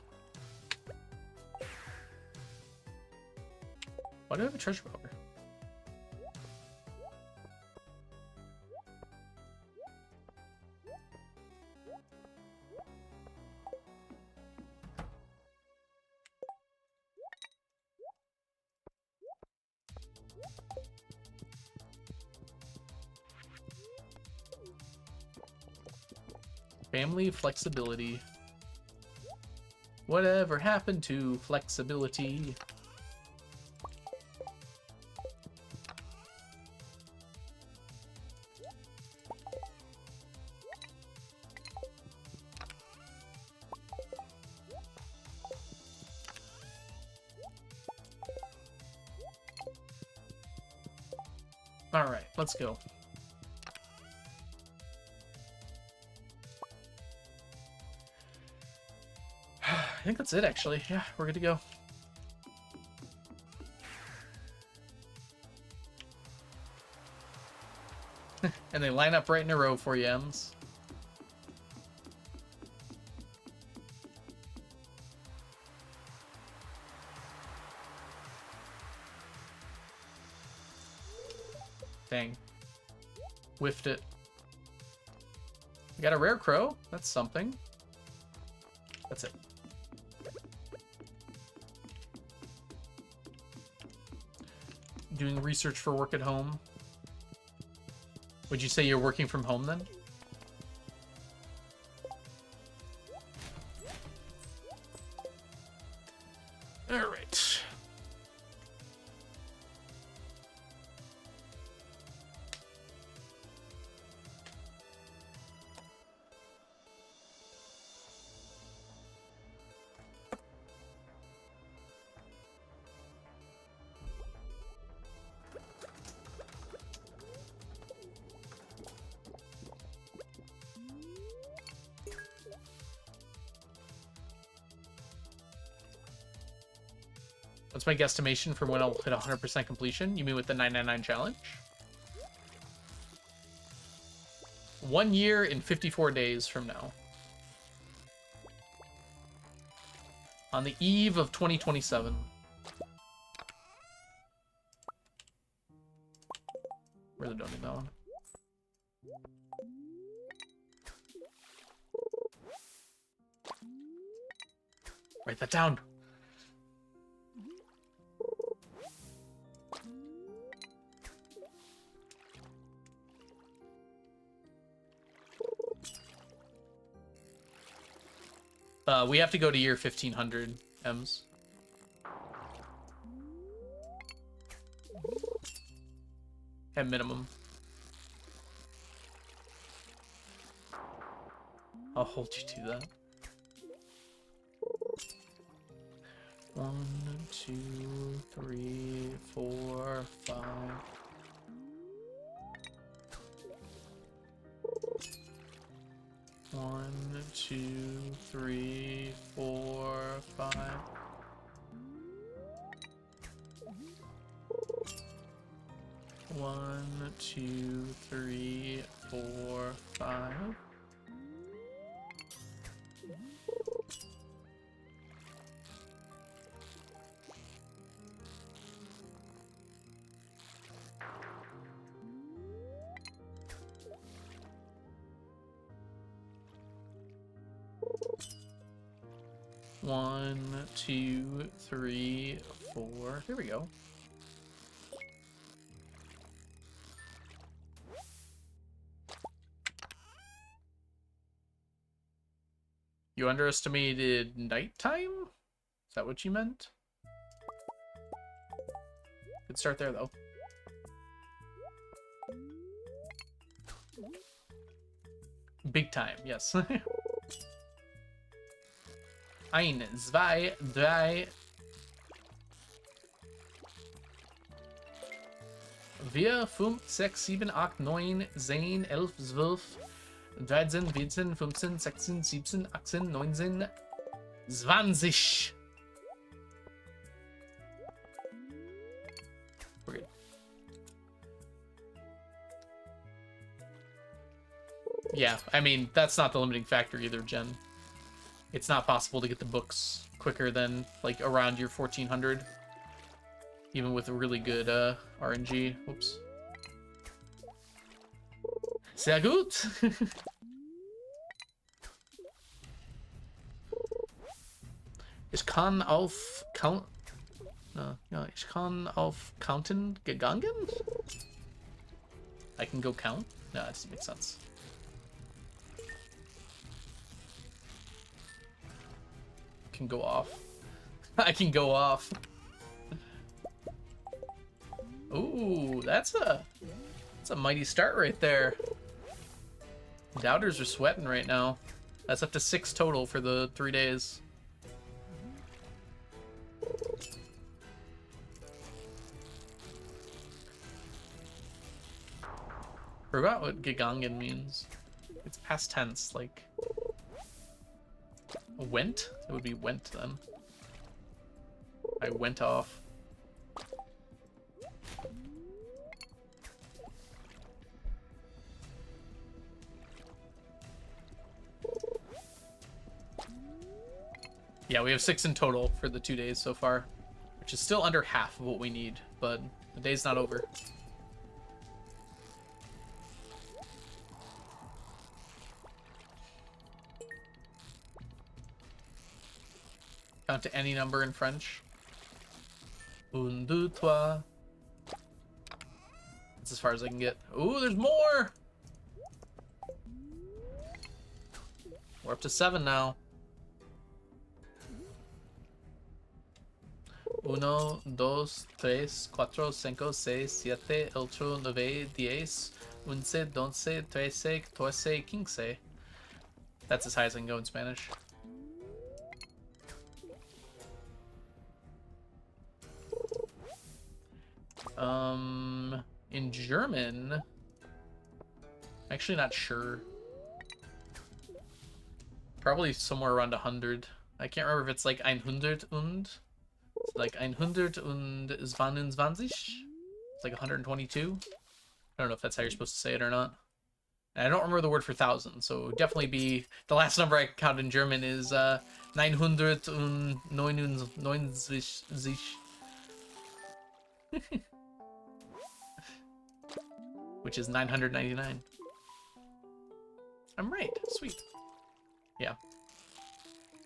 Why do I have a treasure rover? Family flexibility. Whatever happened to flexibility? All right, let's go. I think that's it, actually. Yeah, we're good to go. And they line up right in a row for you, Ems. Dang. Whiffed it. We got a rare crow. That's something. That's it. Doing research for work at home. Would you say you're working from home then? All right. What's my guesstimation for when I'll hit 100% completion? You mean with the 999 challenge? 1 year and 54 days from now. On the eve of 2027. Really don't need that one. Write that down. We have to go to year 1500, Ems. At minimum. I'll hold you to that. 1, 2, 3, 4, 5. One, 2, 3, 4, 5. One, 2, 3, 4, 5. One, 2, 3, 4. Here we go. You underestimated nighttime? Is that what you meant? Good start there, though. Big time, yes. 1, 2, 3. 4, 5, 6, 7, 8, 9, 10, 11, 12, 13, 14, 15, 16, 17, 18, 19, 20. We're good. Yeah, I mean, that's not the limiting factor either, Jen. It's not possible to get the books quicker than, like, around your 1400. Even with a really good RNG. Whoops. Sehr gut. Ich kann auf ich kann auf Counten gegangen? I can go count? No, that doesn't make sense. Can go off. I can go off. Ooh, that's a mighty start right there. Doubters are sweating right now. That's up to 6 total for the 3 days. Forgot what gegangen means. It's past tense, like went? It would be went then. I went off. Yeah, we have 6 in total for the 2 days so far, which is still under half of what we need, but the day's not over. Count to any number in French. Un, deux, trois. That's as far as I can get. Ooh, there's more! We're up to 7 now. 1, 2, 3, 4, 5, 6, 7, 8, 9, 10, 11, 12, 13, 14, 15. That's as high as I can go in Spanish. In German, actually not sure. Probably somewhere around 100. I can't remember if it's like 100 und. It's like 122. It's like 122. I don't know if that's how you're supposed to say it or not. And I don't remember the word for 1,000, so it would definitely be the last number I count in German is 999. Which is 999. I'm right. Sweet. Yeah.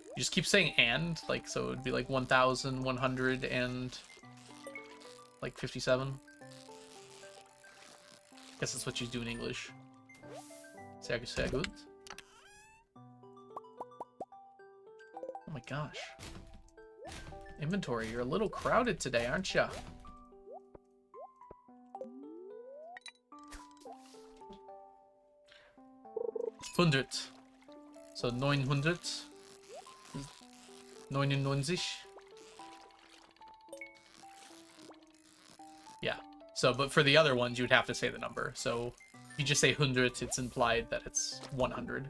You just keep saying and, like, so it would be like 1,100 and like 57. Guess that's what you do in English. Sehr gut. Oh my gosh. Inventory, you're a little crowded today, aren't ya? Hundred. So 900. 99. Yeah. So, but for the other ones, you'd have to say the number. So, if you just say 100, it's implied that it's 100.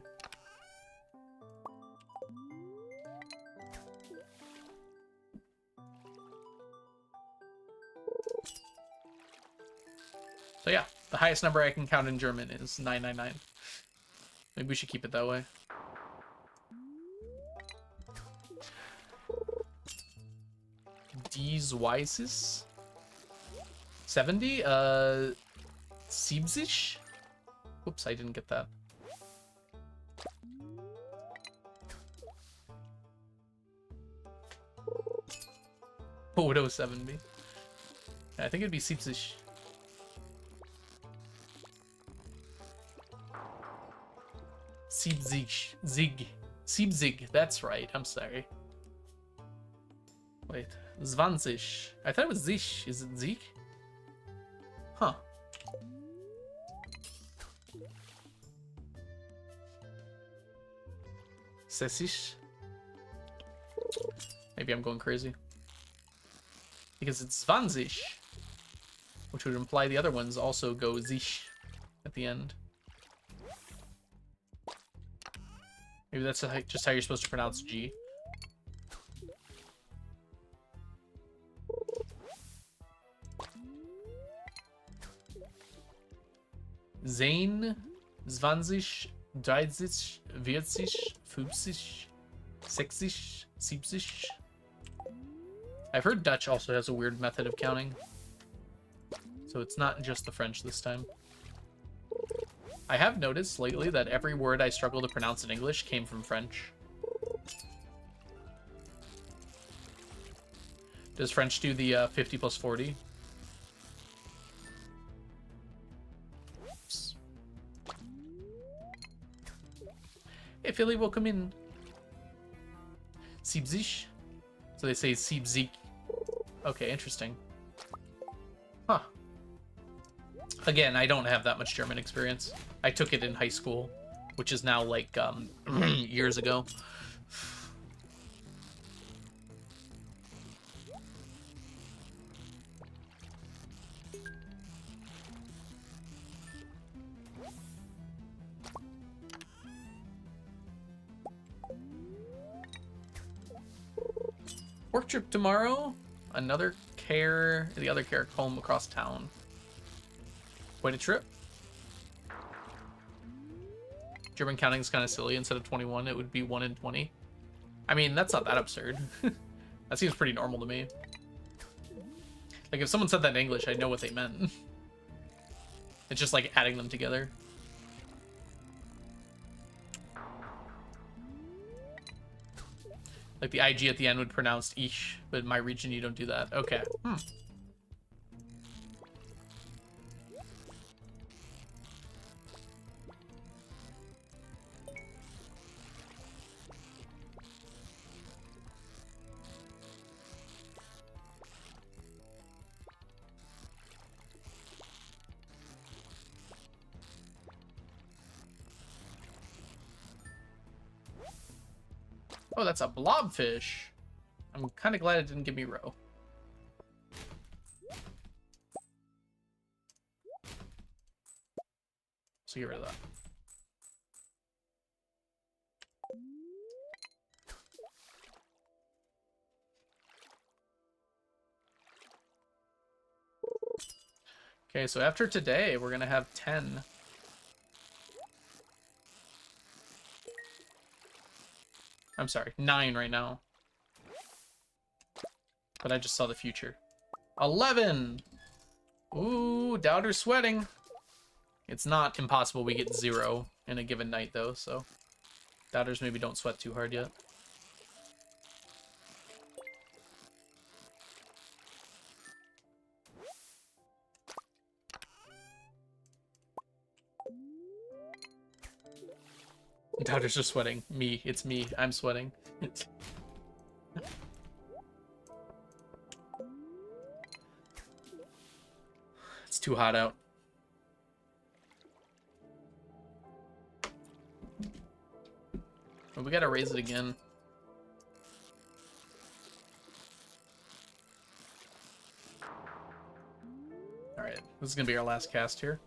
So yeah, the highest number I can count in German is 999. Maybe we should keep it that way. Dies Weises? 70? 70? Oops, I didn't get that. Photo 70. I think it'd be 70. Siebzig. That's right. I'm sorry. Wait. 20. I thought it was sich. Is it Zig? Huh. Sessish? Maybe I'm going crazy. Because it's 20. which would imply the other ones also go zich at the end. Maybe that's just how you're supposed to pronounce G. Zane, 20, 30, 40, 50, 60, 70. I've heard Dutch also has a weird method of counting. So it's not just the French this time. I have noticed lately that every word I struggle to pronounce in English came from French. Does French do the 50 plus 40? Oops. Hey, Philly, welcome in. Siebzig? So they say Siebzig. Okay, interesting. Huh. Again, I don't have that much German experience. I took it in high school, which is now like years ago. Work trip tomorrow. Another care, the other care home across town. Quite a trip. German counting is kind of silly. Instead of 21, it would be 1 in 20. I mean, that's not that absurd. That seems pretty normal to me. Like, if someone said that in English, I'd know what they meant. It's just like adding them together. Like the IG at the end would pronounce ish, but in my region you don't do that. Okay. Oh, that's a blobfish. I'm kind of glad it didn't give me roe. So get rid of that. Okay, so after today, we're gonna have 10. I'm sorry, 9 right now. But I just saw the future. 11! Ooh, Doubter's sweating. It's not impossible we get 0 in a given night, though, so... Doubters maybe don't sweat too hard yet. Doubters are sweating. Me. It's me. I'm sweating. It's too hot out. Well, we gotta raise it again. Alright, this is gonna be our last cast here.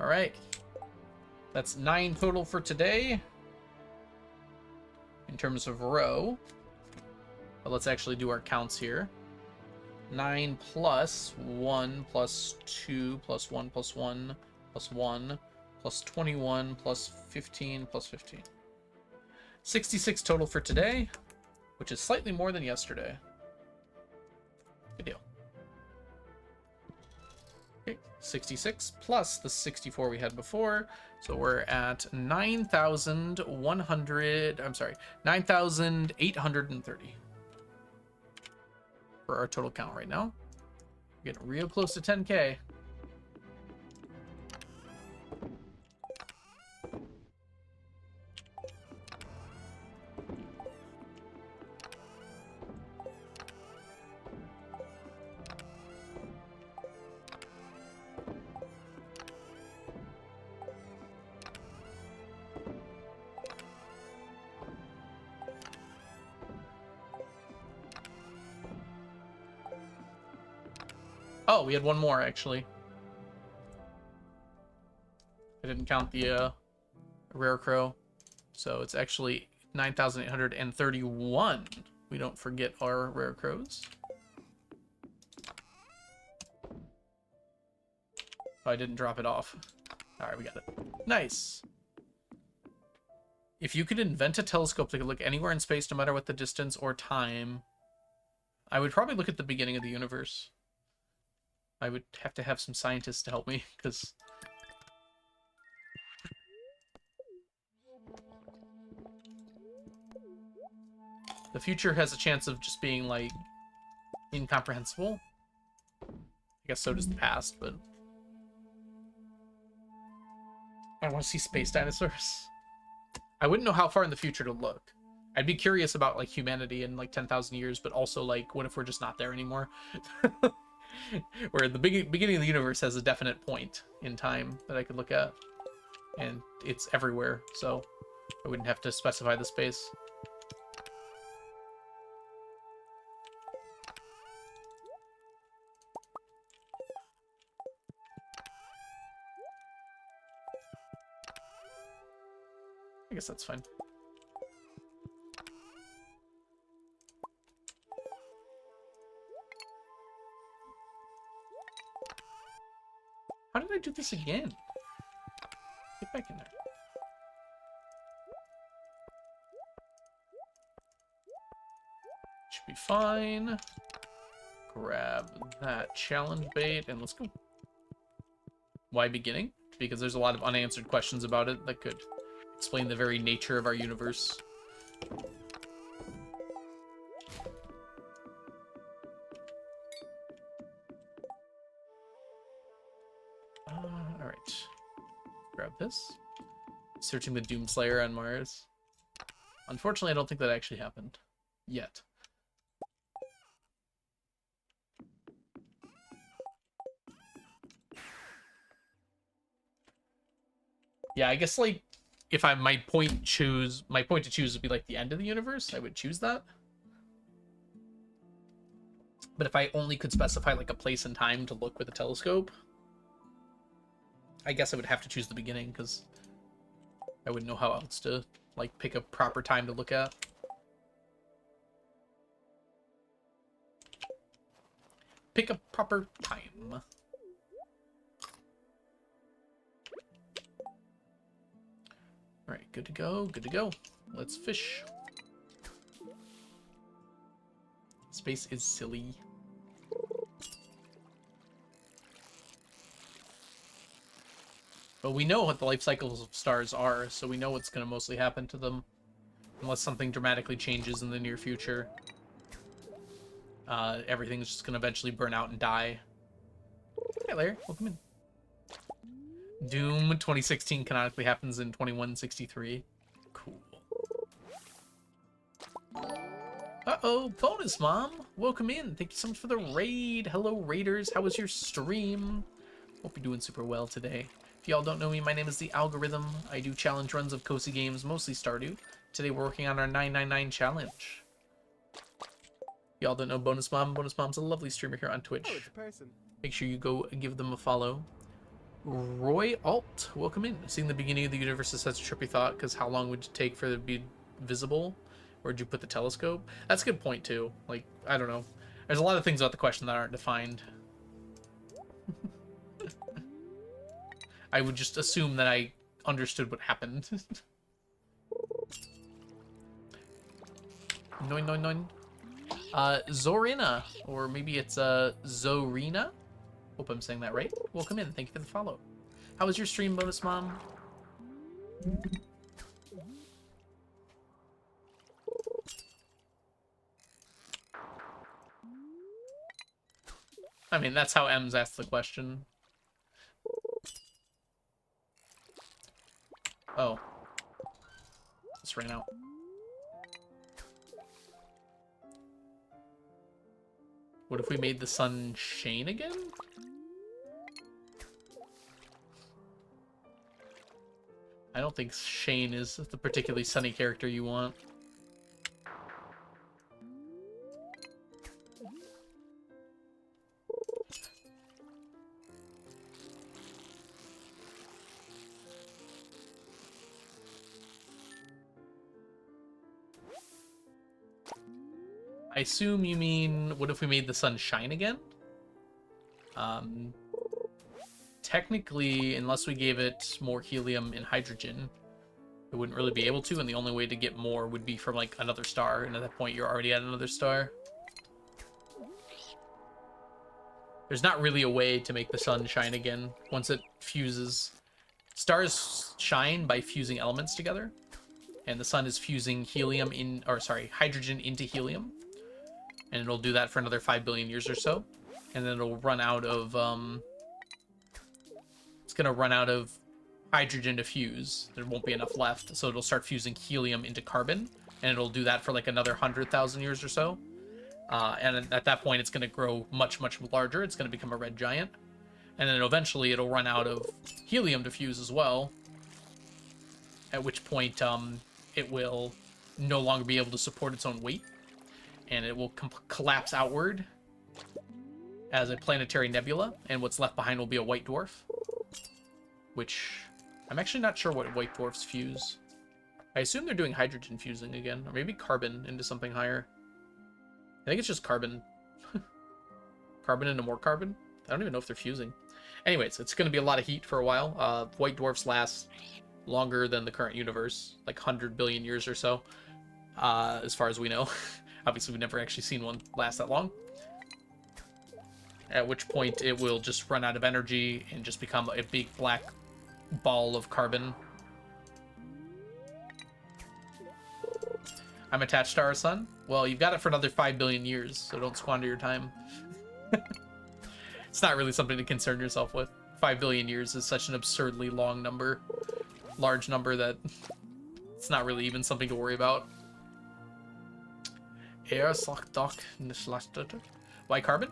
Alright. That's 9 total for today. In terms of row. But let's actually do our counts here. 9 plus 1 plus 2 plus 1 plus 1 plus 1 plus 21 plus 15 plus 15. 66 total for today, which is slightly more than yesterday. Good deal. Okay, 66 plus the 64 we had before. So we're at 9,100, I'm sorry, 9,830 for our total count right now. We're getting real close to 10K. Oh, we had one more, actually. I didn't count the rare crow. So it's actually 9,831. We don't forget our rare crows. Oh, I didn't drop it off. Alright, we got it. Nice. If you could invent a telescope that could look anywhere in space, no matter what the distance or time, I would probably look at the beginning of the universe. I would have to have some scientists to help me, because... the future has a chance of just being, like, incomprehensible. I guess so does the past, but... I want to see space dinosaurs. I wouldn't know how far in the future to look. I'd be curious about, like, humanity in, like, 10,000 years, but also, like, what if we're just not there anymore? Where the beginning of the universe has a definite point in time that I could look at. And it's everywhere, so I wouldn't have to specify the space. I guess that's fine. How did I do this again? Get back in there. Should be fine. Grab that challenge bait and let's go. Why beginning? Because there's a lot of unanswered questions about it that could explain the very nature of our universe. Alright. Grab this. Searching the Doomslayer on Mars. Unfortunately, I don't think that actually happened. Yet. Yeah, I guess, like, if my point to choose would be, like, the end of the universe, I would choose that. But if I only could specify, like, a place and time to look with a telescope, I guess I would have to choose the beginning, because I wouldn't know how else to, like, pick a proper time to look at. Pick a proper time. Alright, good to go, good to go. Let's fish. Space is silly. But we know what the life cycles of stars are, so we know what's going to mostly happen to them. Unless something dramatically changes in the near future. Everything's just going to eventually burn out and die. Hey, Larry, welcome in. Doom 2016 canonically happens in 2163. Cool. Uh-oh, bonus mom. Welcome in. Thank you so much for the raid. Hello, raiders. How was your stream? Hope you're doing super well today. If y'all don't know me, my name is The Algorithm. I do challenge runs of cozy games, mostly Stardew. Today we're working on our 999 challenge. Y'all don't know Bonus Mom. Bonus Mom's a lovely streamer here on Twitch. Oh, it's a person. Make sure you go and give them a follow. Roy Alt, welcome in. Seeing the beginning of the universe is such a trippy thought, because how long would it take for it to be visible? Where'd you put the telescope? That's a good point, too. Like, I don't know. There's a lot of things about the question that aren't defined. I would just assume that I understood what happened. Noin, noin, noin. Zorina, or maybe it's Zorina. Hope I'm saying that right. Welcome in. Thank you for the follow. How was your stream, Bonus Mom? I mean, that's how M's asked the question. Oh. This ran out. What if we made the sun Shane again? I don't think Shane is the particularly sunny character you want. assume you mean, what if we made the sun shine again? Technically, unless we gave it more helium and hydrogen, it wouldn't really be able to, and the only way to get more would be from, like, another star, and at that point, you're already at another star. There's not really a way to make the sun shine again once it fuses. Stars shine by fusing elements together, and the sun is fusing hydrogen into helium, and it'll do that for another 5 billion years or so, and then it'll run out of it's gonna run out of hydrogen to fuse. There won't be enough left, so it'll start fusing helium into carbon, and it'll do that for like another 100,000 years or so. And at that point, it's gonna grow much, much larger. It's gonna become a red giant, and then eventually it'll run out of helium to fuse as well. At which point, it will no longer be able to support its own weight, and it will collapse outward as a planetary nebula, and what's left behind will be a white dwarf. Which, I'm actually not sure what white dwarfs fuse. I assume they're doing hydrogen fusing again, or maybe carbon into something higher. I think it's just carbon. Carbon into more carbon? I don't even know if they're fusing. Anyways, it's going to be a lot of heat for a while. White dwarfs last longer than the current universe, like 100 billion years or so, as far as we know. Obviously, we've never actually seen one last that long. At which point, it will just run out of energy and just become a big black ball of carbon. I'm attached to our sun? Well, you've got it for another 5 billion years, so don't squander your time. It's not really something to concern yourself with. 5 billion years is such an absurdly long number. Large number that it's not really even something to worry about. Why carbon?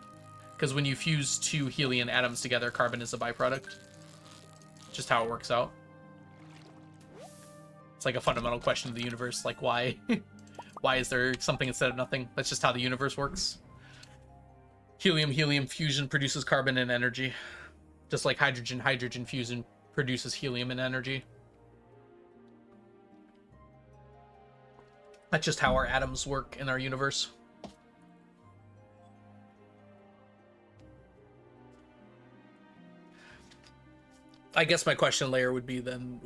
Because when you fuse two helium atoms together, carbon is a byproduct. Just how it works out. It's like a fundamental question of the universe, like why? Why is there something instead of nothing? That's just how the universe works. Helium fusion produces carbon and energy. Just like hydrogen fusion produces helium and energy. That's just how our atoms work in our universe. I guess my question layer would be then,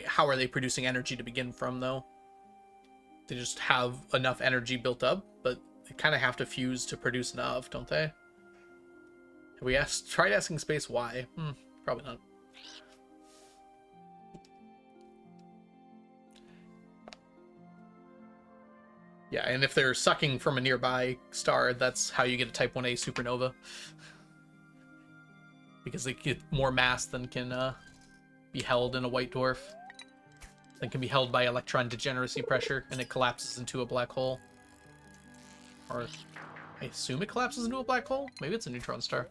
how are they producing energy to begin from, though? They just have enough energy built up, but they kind of have to fuse to produce enough, don't they? Have we tried asking space why? Probably not. Yeah, and if they're sucking from a nearby star, that's how you get a Type 1a supernova. Because they get more mass than can be held in a white dwarf. That can be held by electron degeneracy pressure, and it collapses into a black hole. Or, I assume it collapses into a black hole? Maybe it's a neutron star.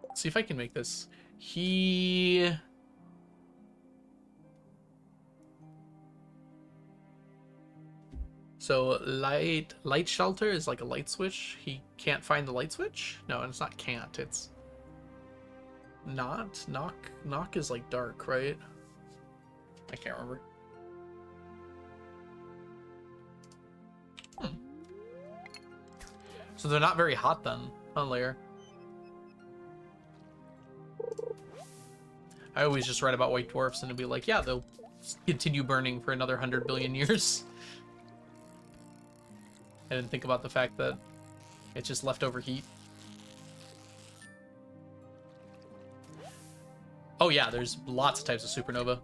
Let's see if I can make this. So light shelter is like a light switch. He can't find the light switch? No, it's not can't, it's not. Knock is like dark, right? I can't remember. So they're not very hot then, on layer. I always just read about white dwarfs and it'd be like, yeah, they'll continue burning for another 100 billion years. I didn't think about the fact that it's just leftover heat. Oh yeah, there's lots of types of supernova.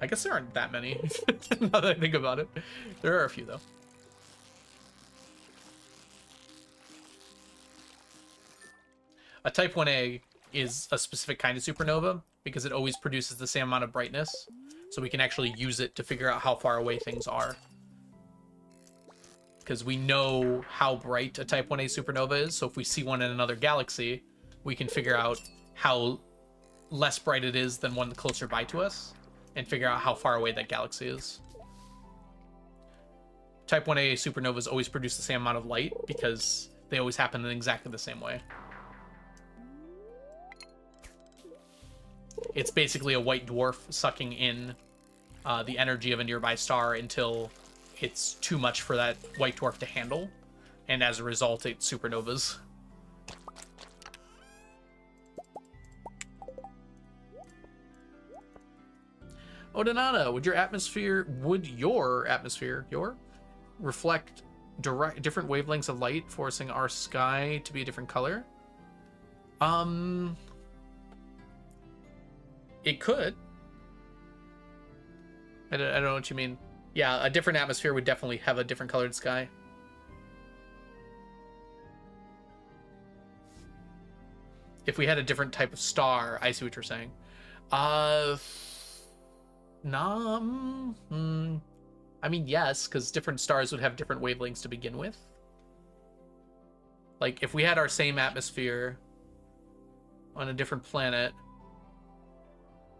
I guess there aren't that many, now that I think about it. There are a few, though. A Type 1a is a specific kind of supernova because it always produces the same amount of brightness, so we can actually use it to figure out how far away things are. Because we know how bright a Type 1a supernova is, so if we see one in another galaxy, we can figure out how less bright it is than one closer by to us, and figure out how far away that galaxy is. Type 1a supernovas always produce the same amount of light because they always happen in exactly the same way. It's basically a white dwarf sucking in the energy of a nearby star until it's too much for that white dwarf to handle, and as a result, it supernovas. Odonata, would your atmosphere reflect different wavelengths of light, forcing our sky to be a different color? It could. I don't know what you mean. Yeah, a different atmosphere would definitely have a different colored sky. If we had a different type of star, I see what you're saying. I mean, yes, because different stars would have different wavelengths to begin with. Like, if we had our same atmosphere on a different planet...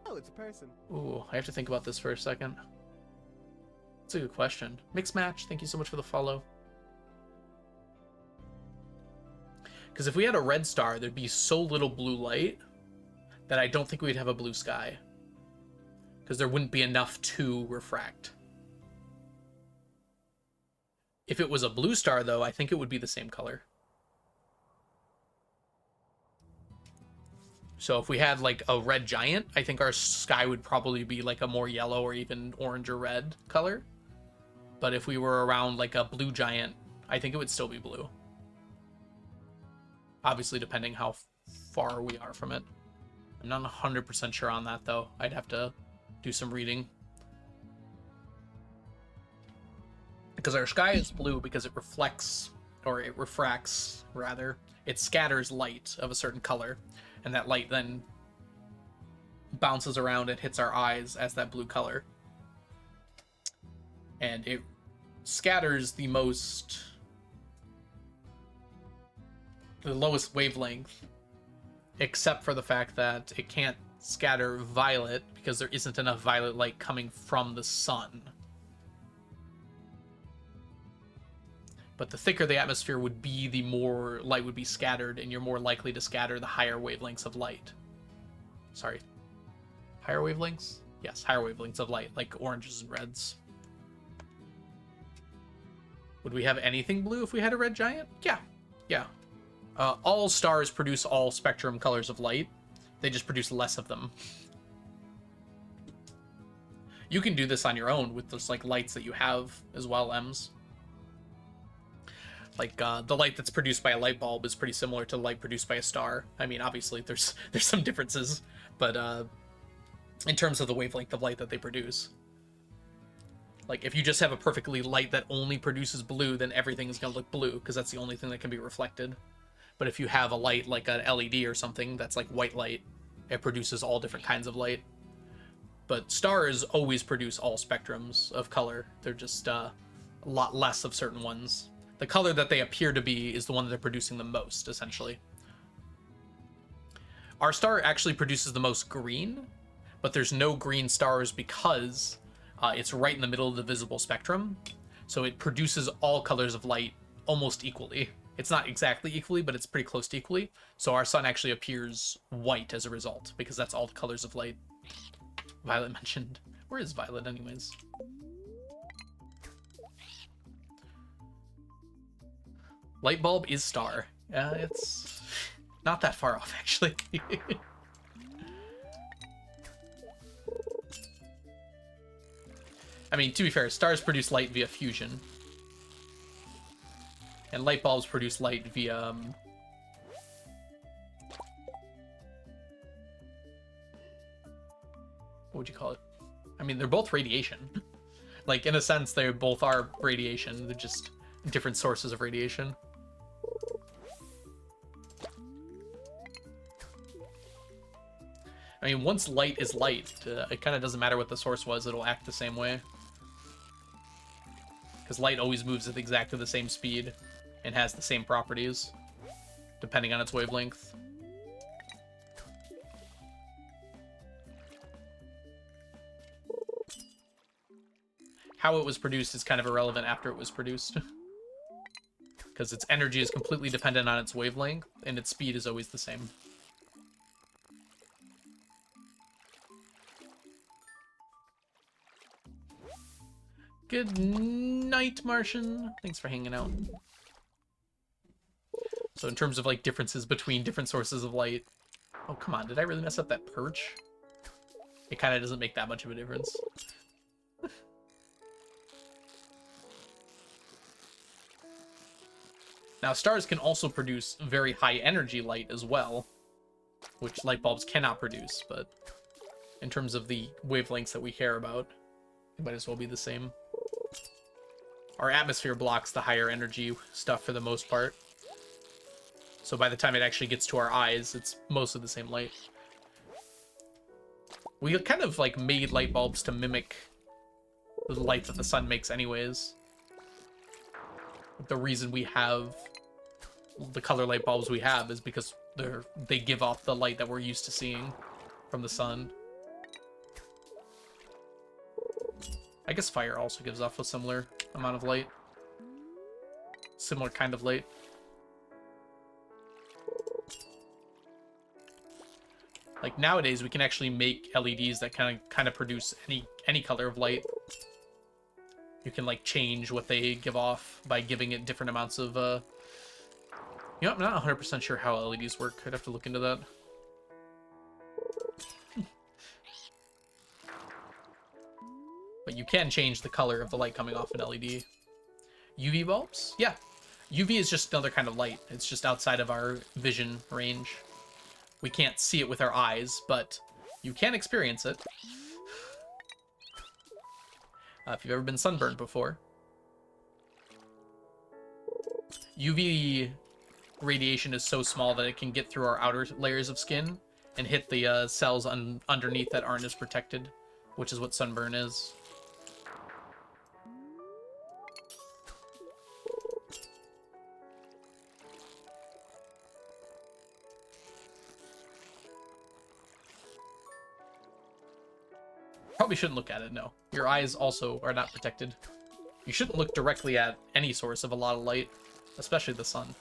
Oh, it's a person. Ooh, I have to think about this for a second. That's a good question. Mixed Match, thank you so much for the follow. Because if we had a red star, there'd be so little blue light that I don't think we'd have a blue sky. Because there wouldn't be enough to refract. If it was a blue star, though, I think it would be the same color. So if we had, like, a red giant, I think our sky would probably be, like, a more yellow or even orange or red color. But if we were around, like, a blue giant, I think it would still be blue. Obviously, depending how far we are from it. I'm not 100% sure on that, though. I'd have to do some reading. Because our sky is blue because it reflects, or it refracts, rather. It scatters light of a certain color. And that light then bounces around and hits our eyes as that blue color. And it scatters the lowest wavelength, except for the fact that it can't scatter violet because there isn't enough violet light coming from the sun. But the thicker the atmosphere would be, the more light would be scattered, and you're more likely to scatter the higher wavelengths of light. Sorry. Higher wavelengths? Yes, higher wavelengths of light, like oranges and reds. Would we have anything blue if we had a red giant? Yeah. Yeah. All stars produce all spectrum colors of light. They just produce less of them. You can do this on your own with those, like, lights that you have as well, Ems. Like, the light that's produced by a light bulb is pretty similar to the light produced by a star. I mean, obviously, there's some differences, but in terms of the wavelength of light that they produce. Like, if you just have a perfectly light that only produces blue, then everything is going to look blue, because that's the only thing that can be reflected. But if you have a light like an LED or something that's like white light, it produces all different kinds of light. But stars always produce all spectrums of color. They're just a lot less of certain ones. The color that they appear to be is the one that they're producing the most, essentially. Our star actually produces the most green, but there's no green stars because it's right in the middle of the visible spectrum. So it produces all colors of light almost equally. It's not exactly equally, but it's pretty close to equally. So our sun actually appears white as a result, because that's all the colors of light. Violet mentioned. Where is Violet anyways? Light bulb is star. It's not that far off, actually. I mean, to be fair, stars produce light via fusion. And light bulbs produce light via... what would you call it? I mean, they're both radiation. Like, in a sense, they both are radiation. They're just different sources of radiation. I mean, once light is light, it kind of doesn't matter what the source was, it'll act the same way. Because light always moves at exactly the same speed and has the same properties, depending on its wavelength. how it was produced is kind of irrelevant after it was produced. Because its energy is completely dependent on its wavelength, and its speed is always the same. Good night, Martian. Thanks for hanging out. So in terms of, like, differences between different sources of light... Oh, come on. Did I really mess up that perch? It kind of doesn't make that much of a difference. Now, stars can also produce very high energy light as well, which light bulbs cannot produce, but in terms of the wavelengths that we care about, it might as well be the same. Our atmosphere blocks the higher energy stuff for the most part. So by the time it actually gets to our eyes, it's mostly the same light. We kind of, like, made light bulbs to mimic the light that the sun makes anyways. The reason we have the color light bulbs we have is because they give off the light that we're used to seeing from the sun. I guess fire also gives off a similar amount of light. Similar kind of light. Like, nowadays, we can actually make LEDs that kind of produce any color of light. You can, like, change what they give off by giving it different amounts of, You know, I'm not 100% sure how LEDs work. I'd have to look into that. But you can change the color of the light coming off an LED. UV bulbs? Yeah. UV is just another kind of light. It's just outside of our vision range. We can't see it with our eyes, but you can experience it. If you've ever been sunburned before. UV radiation is so small that it can get through our outer layers of skin and hit the cells underneath that aren't as protected, which is what sunburn is. Probably shouldn't look at it, no. Your eyes also are not protected. You shouldn't look directly at any source of a lot of light, especially the sun.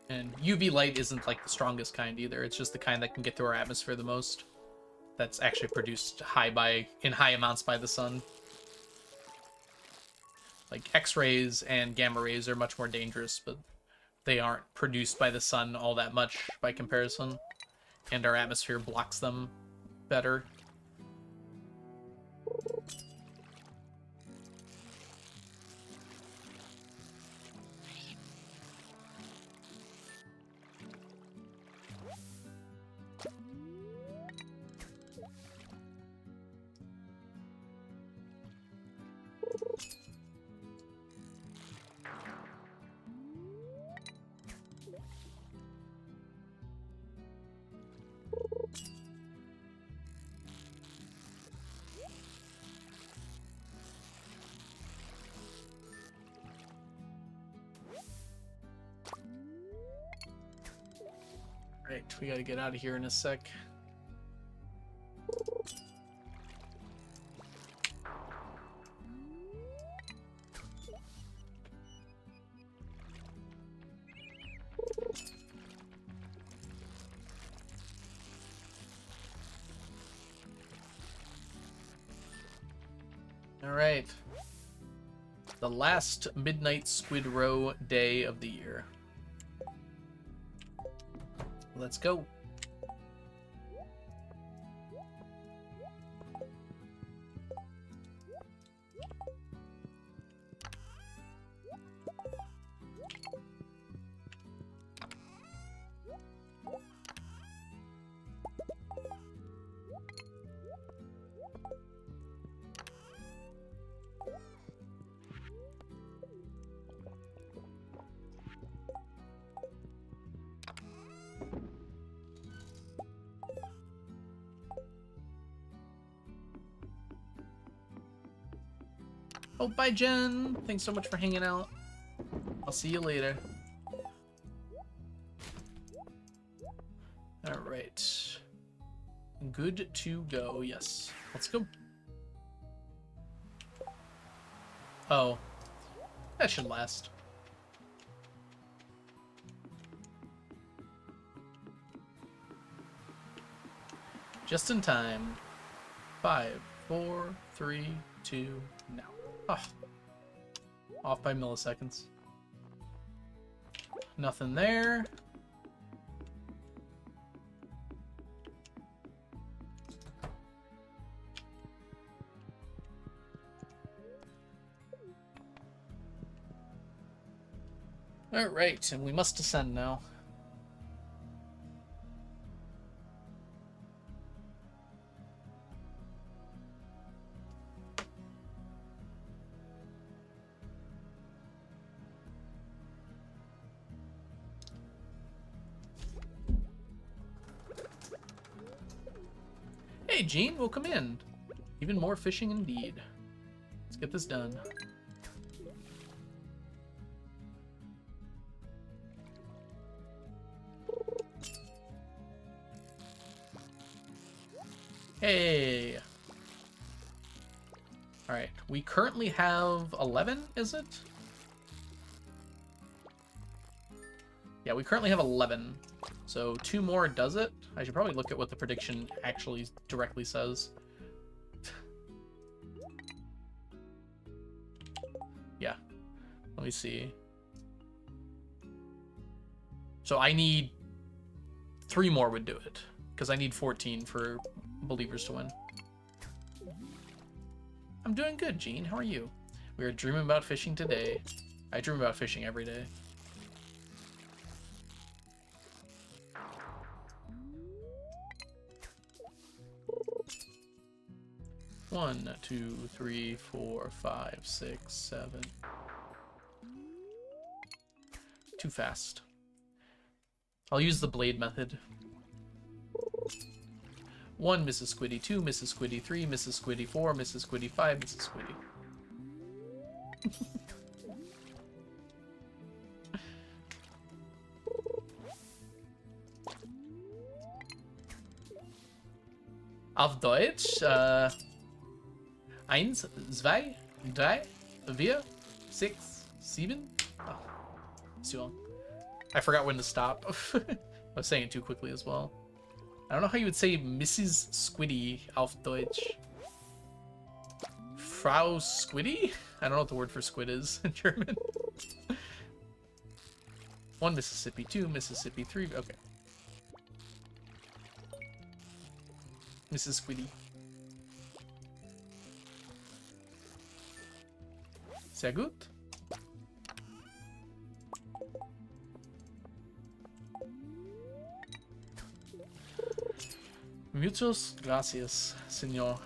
And UV light isn't, like, the strongest kind either. It's just the kind that can get through our atmosphere the most. That's actually produced in high amounts by the sun. Like, X-rays and gamma rays are much more dangerous, but they aren't produced by the sun all that much by comparison. And our atmosphere blocks them better. Right, we gotta get out of here in a sec. Alright. The last midnight squid row day of the year. Let's go. Oh, bye, Jen. Thanks so much for hanging out. I'll see you later. All right. Good to go. Yes. Let's go. Oh. That should last. Just in time. 5, 4, 3, 2, now. Oh. Off by milliseconds. Nothing there. Alright, and we must descend now. Hey, Gene, welcome in. Even more fishing indeed. Let's get this done. Hey. Alright, we currently have 11, is it? Yeah, we currently have 11. So 2 more does it. I should probably look at what the prediction actually directly says. Yeah. Let me see. So I need 3 more would do it. Because I need 14 for believers to win. I'm doing good, Gene. How are you? We are dreaming about fishing today. I dream about fishing every day. One, 2, 3, 4, 5, 6, 7. Too fast. I'll use the blade method. 1, Mrs. Squiddy. 2, Mrs. Squiddy. 3, Mrs. Squiddy. 4, Mrs. Squiddy. 5, Mrs. Squiddy. Auf Deutsch, 1, 2, 3, 4, 6, 7. Oh, it's too long. I forgot when to stop. I was saying it too quickly as well. I don't know how you would say Mrs. Squiddy auf Deutsch. Frau Squiddy? I don't know what the word for squid is in German. 1 Mississippi, 2 Mississippi, 3. Okay. Mrs. Squiddy. Sehr gut. Muchos gracias, señor.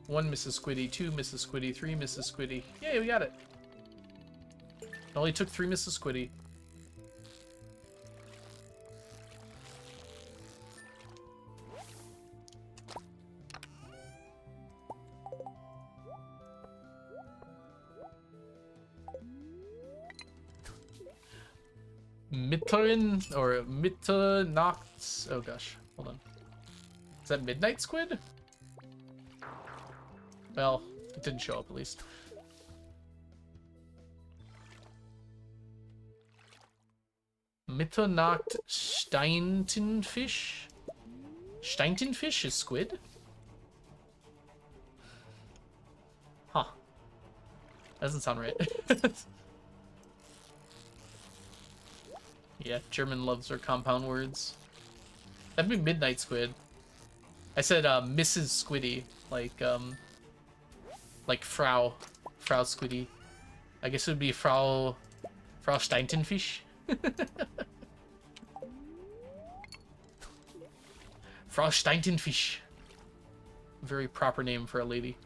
One Mrs. Squiddy, 2 Mrs. Squiddy, 3 Mrs. Squiddy. Yay, we got it. It only took 3 Mrs. Squiddy. Mitterin or Mitternachts. Oh gosh, hold on. Is that midnight squid? Well, it didn't show up at least. Mitternacht Steintenfisch? Steintenfisch is squid? Huh. Doesn't sound right. Yeah, German loves their compound words. That'd be midnight squid. I said Mrs. Squiddy, like Frau Squiddy. I guess it would be Frau Steintenfisch. Frau Steintenfisch. Very proper name for a lady.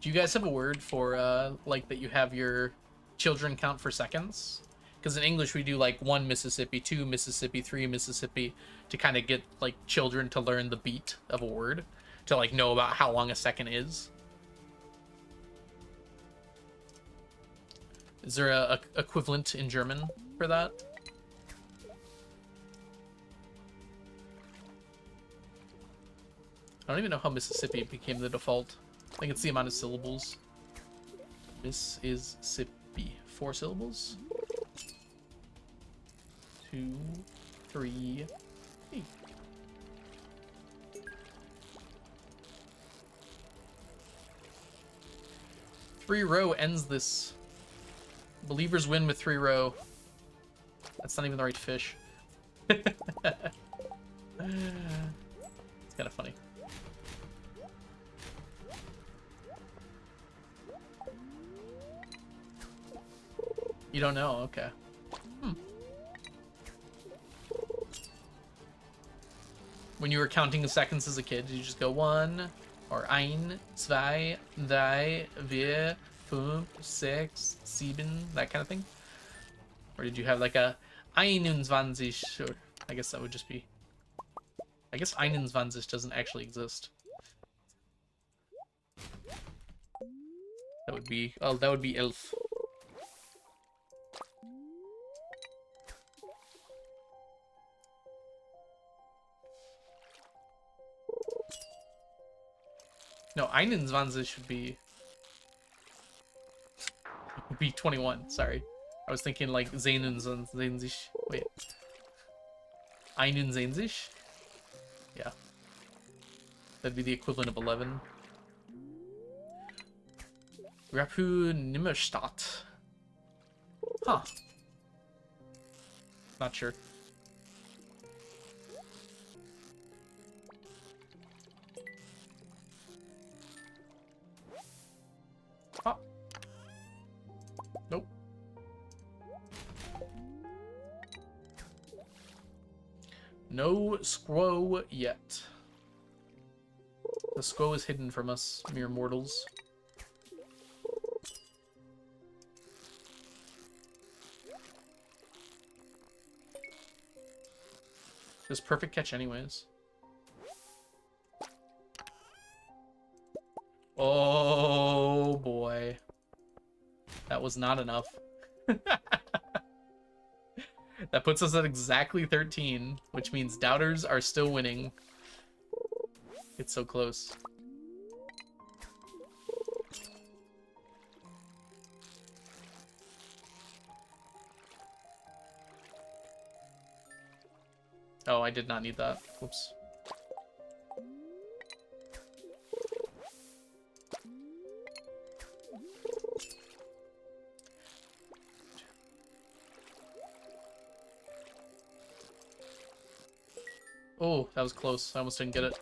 Do you guys have a word for, like, that you have your children count for seconds? Because in English we do, like, 1 Mississippi, 2 Mississippi, 3 Mississippi, to kind of get, like, children to learn the beat of a word, to, like, know about how long a second is. Is there a equivalent in German for that? I don't even know how Mississippi became the default. I think it's the amount of syllables. Mississippi. 4 syllables? 2, 3, 8. Three row ends this. Believers win with 3 row. That's not even the right fish. It's kind of funny. You don't know? Okay. When you were counting the seconds as a kid, did you just go 1 or 1, 2, 3, 4, 5, 6, 7, that kind of thing? Or did you have like a 21, or I guess that would just be... I guess 21 doesn't actually exist. That would be... Oh, that would be elf. No, 21 should be... Would be 21, sorry. I was thinking like 21. Wait. 21? Yeah. That'd be the equivalent of 11. Rapu Nimmerstadt. Huh. Not sure. Oh. Nope. No squow yet. The squow is hidden from us, mere mortals. This perfect catch anyways. Oh boy. That was not enough. That puts us at exactly 13, which means doubters are still winning. It's so close. Oh, I did not need that. Whoops. Oh, that was close. I almost didn't get it.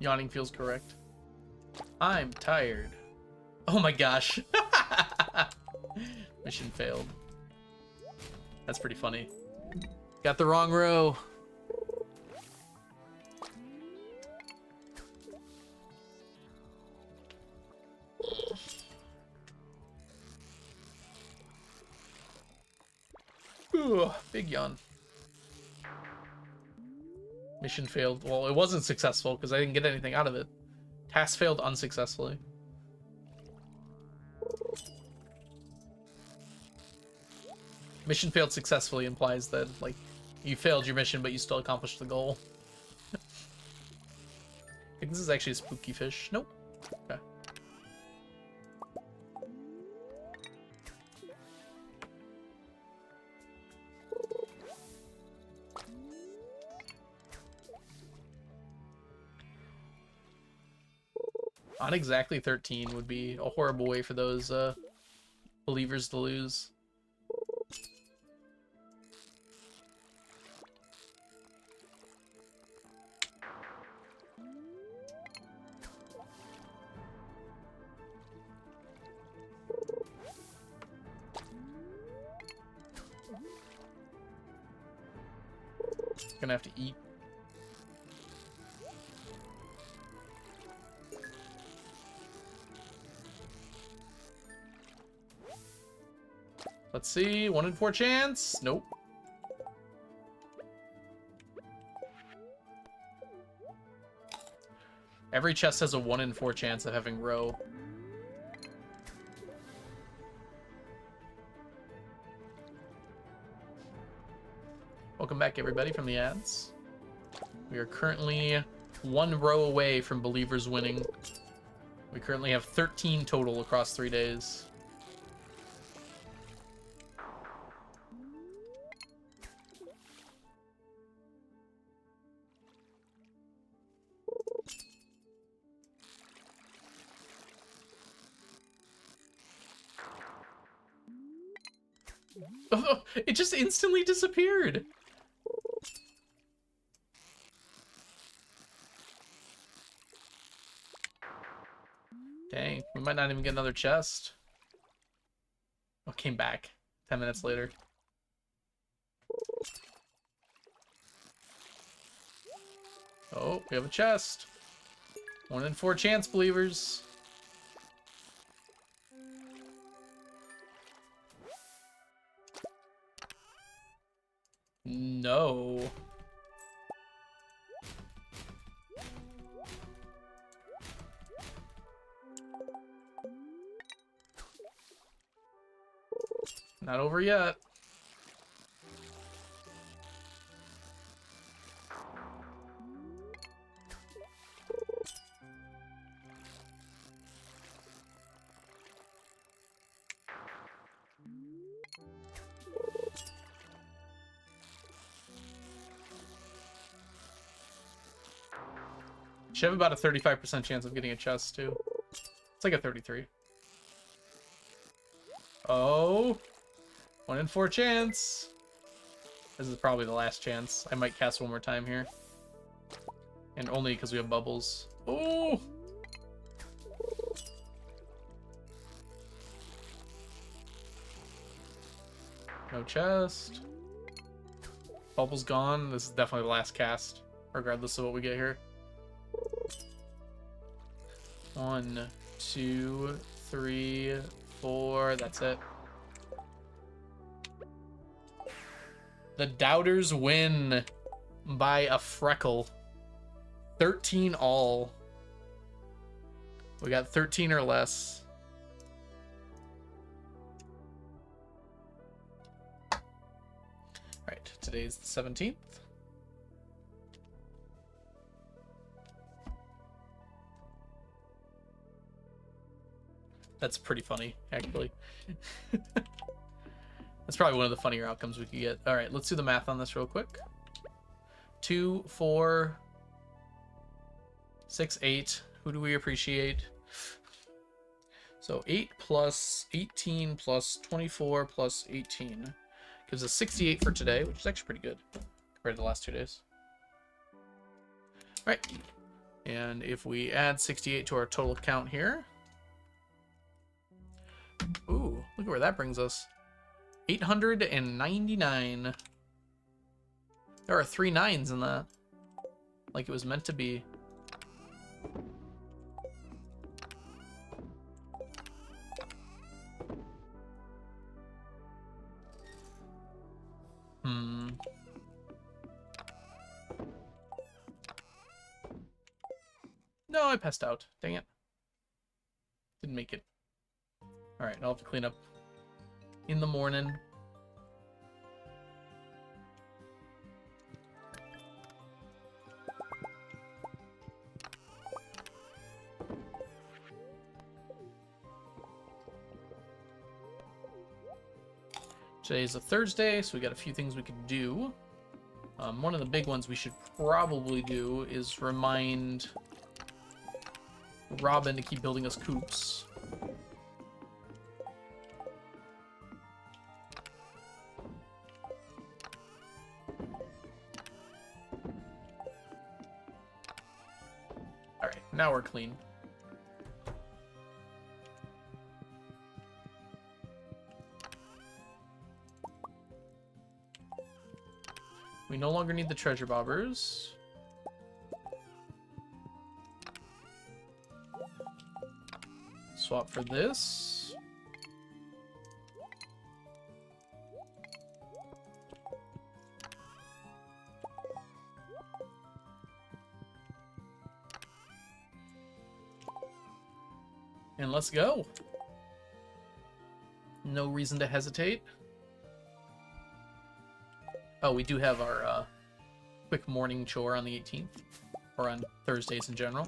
Yawning feels correct. I'm tired. Oh my gosh. Mission failed. That's pretty funny. Got the wrong row. Ooh, big yawn. Mission failed. Well, it wasn't successful because I didn't get anything out of it. Task failed unsuccessfully. Mission failed successfully implies that, like, you failed your mission, but you still accomplished the goal. I think this is actually a spooky fish. Nope. Okay. Not exactly 13 would be a horrible way for those believers to lose. Gonna have to eat. Let's see, 1 in 4 chance. Nope. Every chest has a 1 in 4 chance of having row. Welcome back, everybody, from the ads. We are currently 1 row away from believers winning. We currently have 13 total across 3 days. Oh, it just instantly disappeared. Dang, we might not even get another chest. Oh, came back 10 minutes later. Oh, we have a chest. 1 in 4 chance, believers. No. Not over yet. Should have about a 35% chance of getting a chest, too. It's like a 33. Oh. 1 in 4 chance. This is probably the last chance. I might cast one more time here. And only because we have bubbles. Oh! No chest. Bubbles gone. This is definitely the last cast, regardless of what we get here. 1, 2, 3, 4. That's it. The Doubters win by a freckle. 13 all. We got 13 or less. Alright, today's the 17th. That's pretty funny, actually. That's probably one of the funnier outcomes we could get. All right, let's do the math on this real quick. 2, 4, 6, 8. Who do we appreciate? So 8 plus 18 plus 24 plus 18 gives us 68 for today, which is actually pretty good compared to the last 2 days. All right, and if we add 68 to our total count here, ooh, look at where that brings us. 899. There are 3 9s in that. Like it was meant to be. No, I passed out. Dang it. Didn't make it. Alright, I'll have to clean up in the morning. Today's a Thursday, so we got a few things we could do. One of the big ones we should probably do is remind Robin to keep building us coops. Alright, now we're clean. We no longer need the treasure bobbers. Swap for this. And let's go. No reason to hesitate. Oh, we do have our quick morning chore on the 18th, or on Thursdays in general.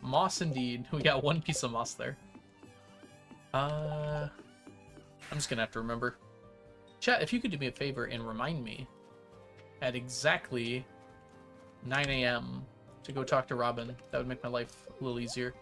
Moss indeed. We got one piece of moss there. I'm just gonna have to remember. Chat, if you could do me a favor and remind me at exactly 9 a.m. to go talk to Robin, that would make my life a little easier.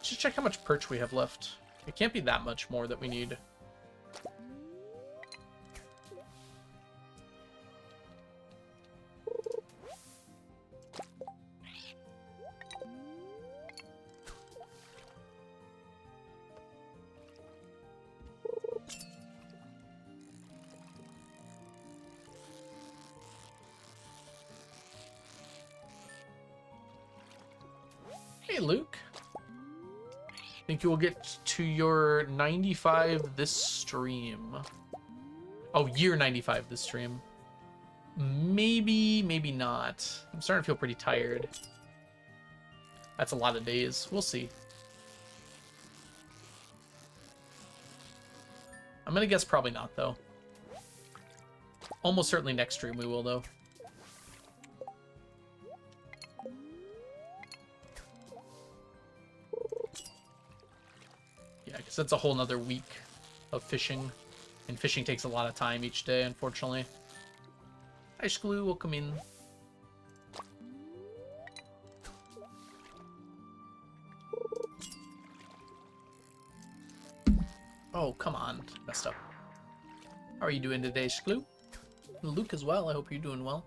Just check how much perch we have left. It can't be that much more that we need. Hey, Luke. Think you will get to your 95 this stream. Oh, year 95 this stream. Maybe, maybe not. I'm starting to feel pretty tired. That's a lot of days. We'll see. I'm gonna guess probably not, though. Almost certainly next stream we will, though. Yeah, because that's a whole nother week of fishing. And fishing takes a lot of time each day, unfortunately. Hi, Shkloo, welcome in. Oh, come on. Messed up. How are you doing today, Shkloo? Luke as well, I hope you're doing well.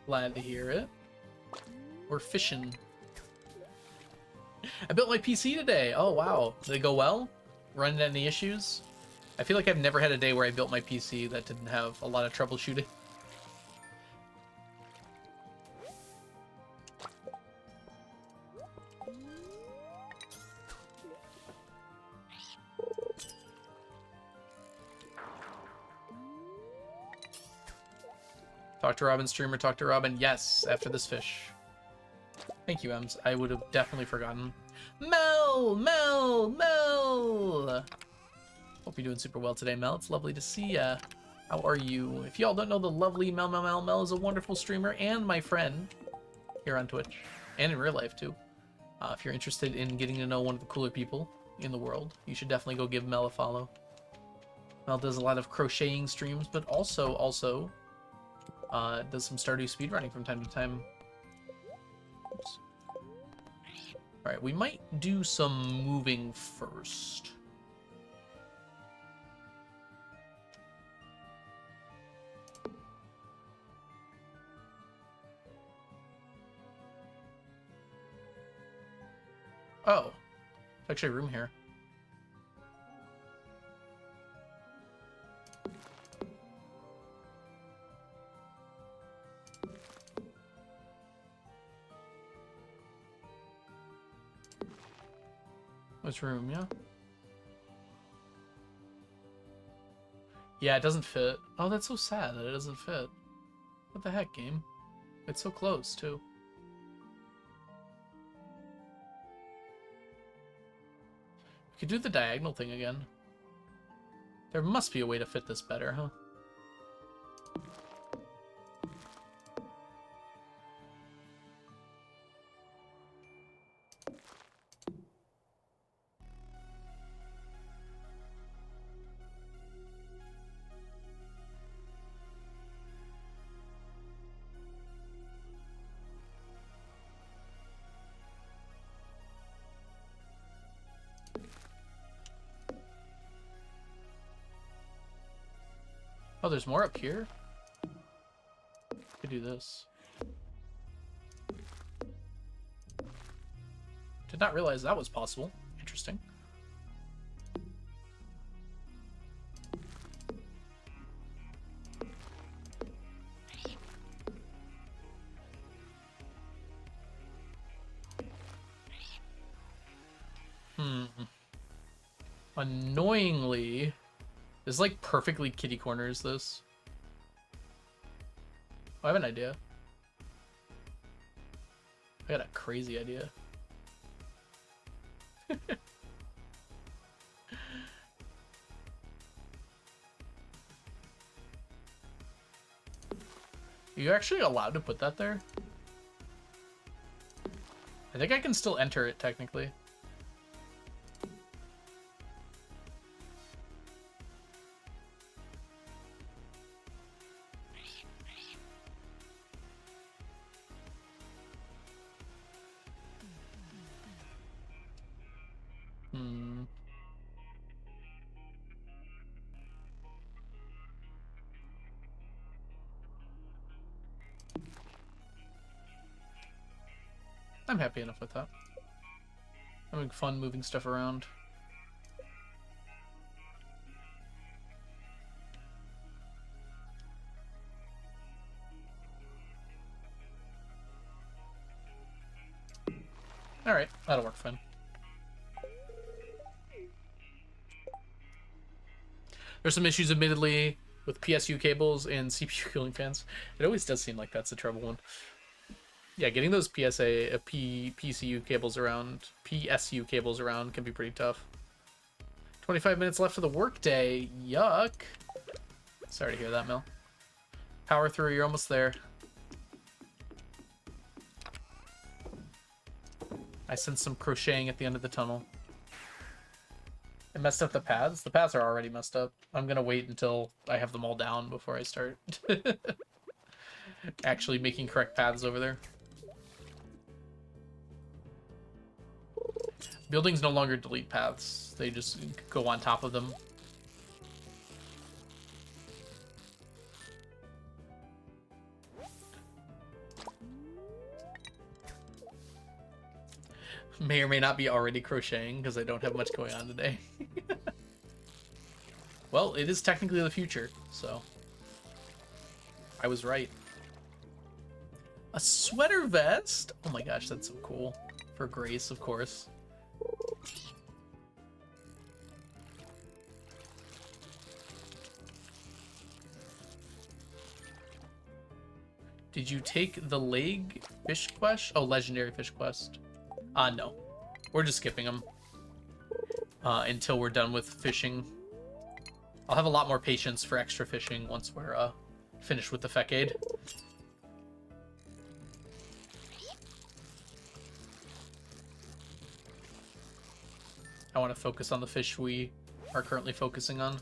Glad to hear it. We're fishing. I built my PC today. Oh, wow. Did it go well? Run into any issues? I feel like I've never had a day where I built my PC that didn't have a lot of troubleshooting. Talk to Robin, streamer, talk to Robin. Yes, after this fish. Thank you, Ems. I would have definitely forgotten. Mel! Mel! Mel! Hope you're doing super well today, Mel. It's lovely to see ya. How are you? If y'all don't know the lovely Mel, Mel is a wonderful streamer and my friend here on Twitch. And in real life, too. If you're interested in getting to know one of the cooler people in the world, you should definitely go give Mel a follow. Mel does a lot of crocheting streams, but also does some Stardew speedrunning from time to time. Oops. Alright, we might do some moving first. Oh, there's actually room here. There's room, yeah. Yeah, it doesn't fit. Oh, that's so sad that it doesn't fit. What the heck, game? It's so close, too. We could do the diagonal thing again. There must be a way to fit this better, huh? Oh, there's more up here? Could do this. Did not realize that was possible. Interesting. Annoyingly, this like perfectly kitty corners this. Oh, I have an idea. I got a crazy idea. You're actually allowed to put that there? I think I can still enter it technically. I'm happy enough with that. Having fun moving stuff around. Alright, that'll work fine. There's some issues, admittedly, with PSU cables and CPU cooling fans. It always does seem like that's the trouble one. Yeah, getting those PCU cables around, PSU cables around can be pretty tough. 25 minutes left of the workday. Yuck. Sorry to hear that, Mel. Power through, you're almost there. I sense some crocheting at the end of the tunnel. It messed up the paths. The paths are already messed up. I'm gonna wait until I have them all down before I start actually making correct paths over there. Buildings no longer delete paths. They just go on top of them. May or may not be already crocheting because I don't have much going on today. Well, it is technically the future, so I was right. A sweater vest? Oh my gosh, that's so cool. For Grace, of course. Did you take the leg fish quest? Oh, legendary fish quest. No. We're just skipping them until we're done with fishing. I'll have a lot more patience for extra fishing once we're finished with the Fecade. I want to focus on the fish we are currently focusing on.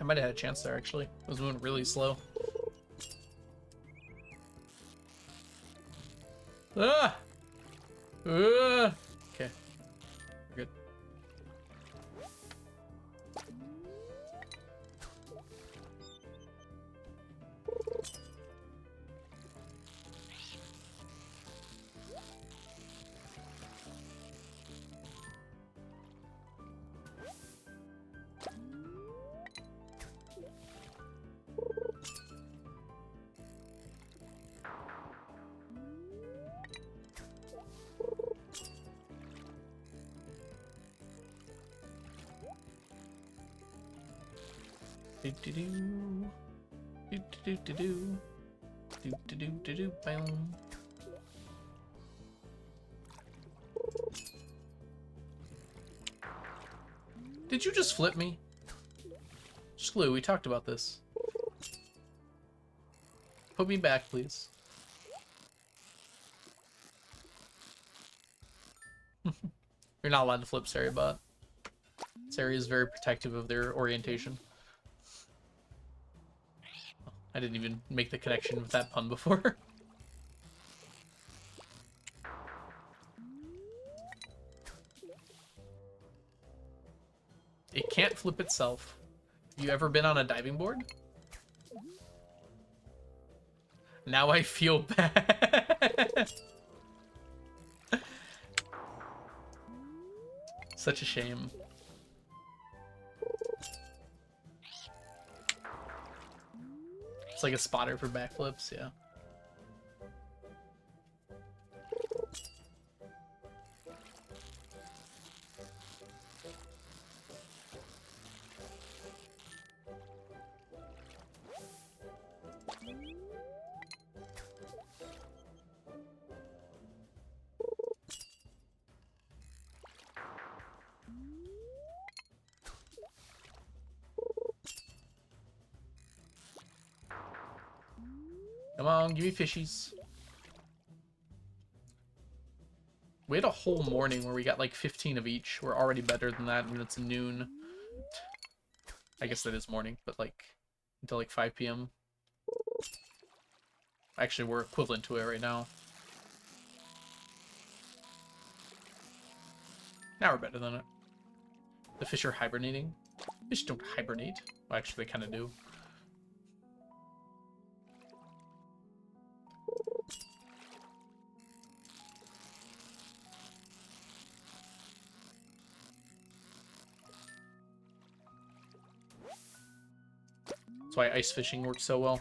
I might have had a chance there, actually. I was moving really slow. Ah! Okay. We're good. Do do do. Do do do do. Do do do do do. Boom. Did you just flip me? Screw, we talked about this. Put me back, please. You're not allowed to flip Sari, but Sari is very protective of their orientation. I didn't even make the connection with that pun before. It can't flip itself. Have you ever been on a diving board? Now I feel bad. Such a shame. It's like a spotter for backflips, yeah. Come on, give me fishies. We had a whole morning where we got like 15 of each. We're already better than that when it's noon. I guess that is morning, but like until like 5 p.m. Actually, we're equivalent to it right now. Now we're better than it. The fish are hibernating. Fish don't hibernate. Well, actually, they kind of do. That's why ice fishing works so well.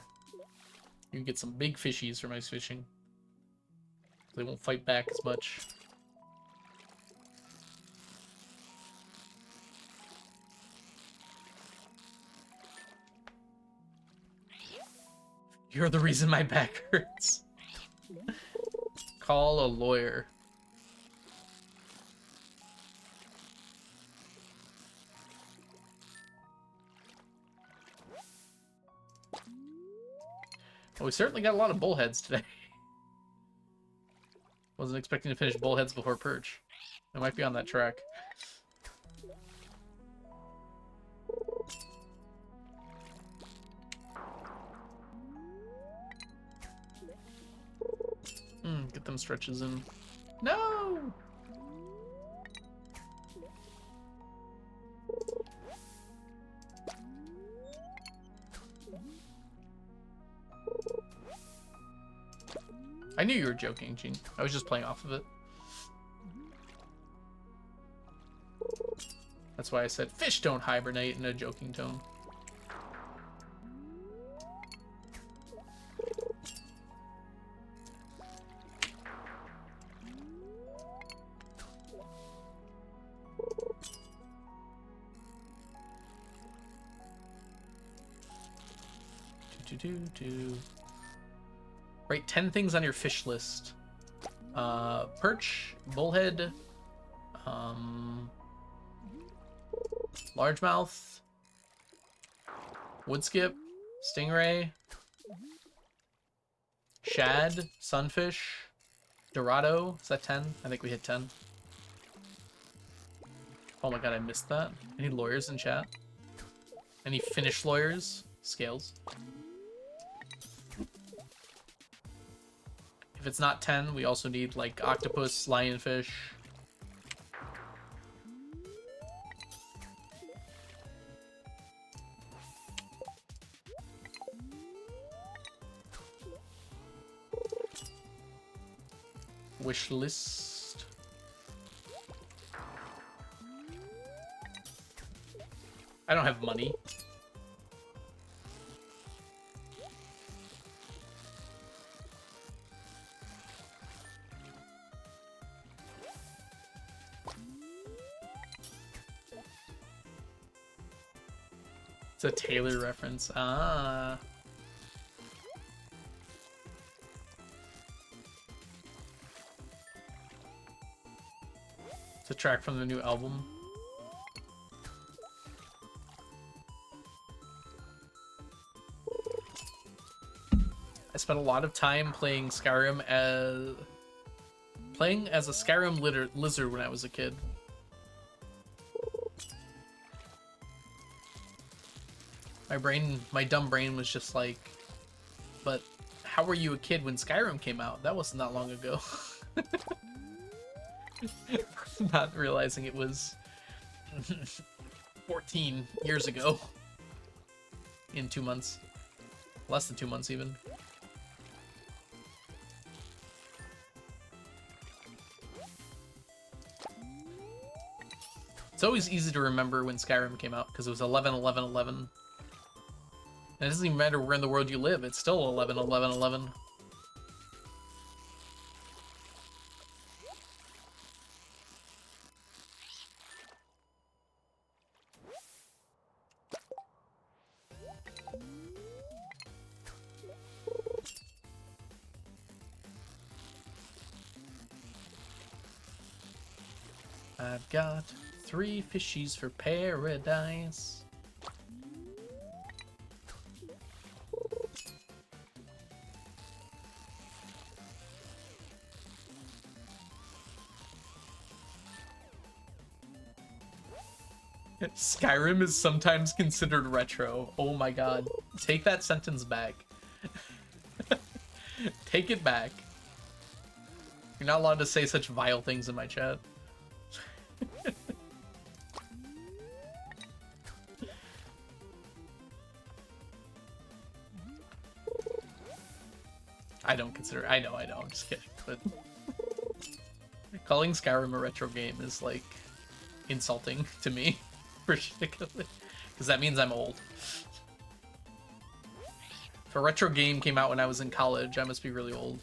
You can get some big fishies from ice fishing. They won't fight back as much. You're the reason my back hurts. Call a lawyer. Well, we certainly got a lot of bullheads today. Wasn't expecting to finish bullheads before Perch. I might be on that track. Get them stretches in. No! I knew you were joking, Gene. I was just playing off of it. That's why I said fish don't hibernate in a joking tone. Write 10 things on your fish list. Perch, bullhead, largemouth, woodskip, stingray, shad, sunfish, dorado. Is that 10? I think we hit 10. Oh my god, I missed that. Any lawyers in chat? Any Finnish lawyers? Scales. If it's not 10, we also need like octopus, lionfish. Wish list. I don't have money. It's a Taylor reference. Ah. It's a track from the new album. I spent a lot of time playing Skyrim as a Skyrim lizard when I was a kid. My dumb brain was just like, but how were you a kid when Skyrim came out? That wasn't that long ago. Not realizing it was 14 years ago. In 2 months. Less than 2 months even. It's always easy to remember when Skyrim came out, because it was 11/11/11. And it doesn't even matter where in the world you live, it's still 11/11/11. I've got 3 fishies for paradise. Skyrim is sometimes considered retro. Oh my god. Take that sentence back. Take it back. You're not allowed to say such vile things in my chat. I know, I'm just kidding, but calling Skyrim a retro game is, like, insulting to me, particularly, because that means I'm old. If a retro game came out when I was in college, I must be really old.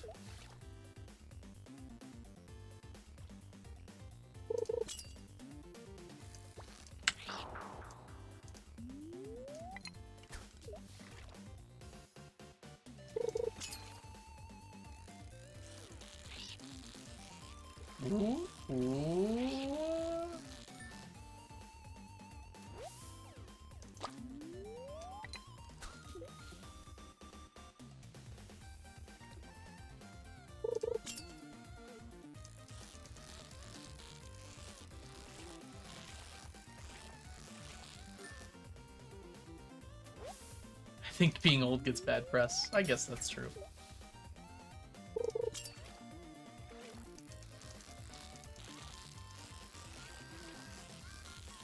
I think being old gets bad press. I guess that's true.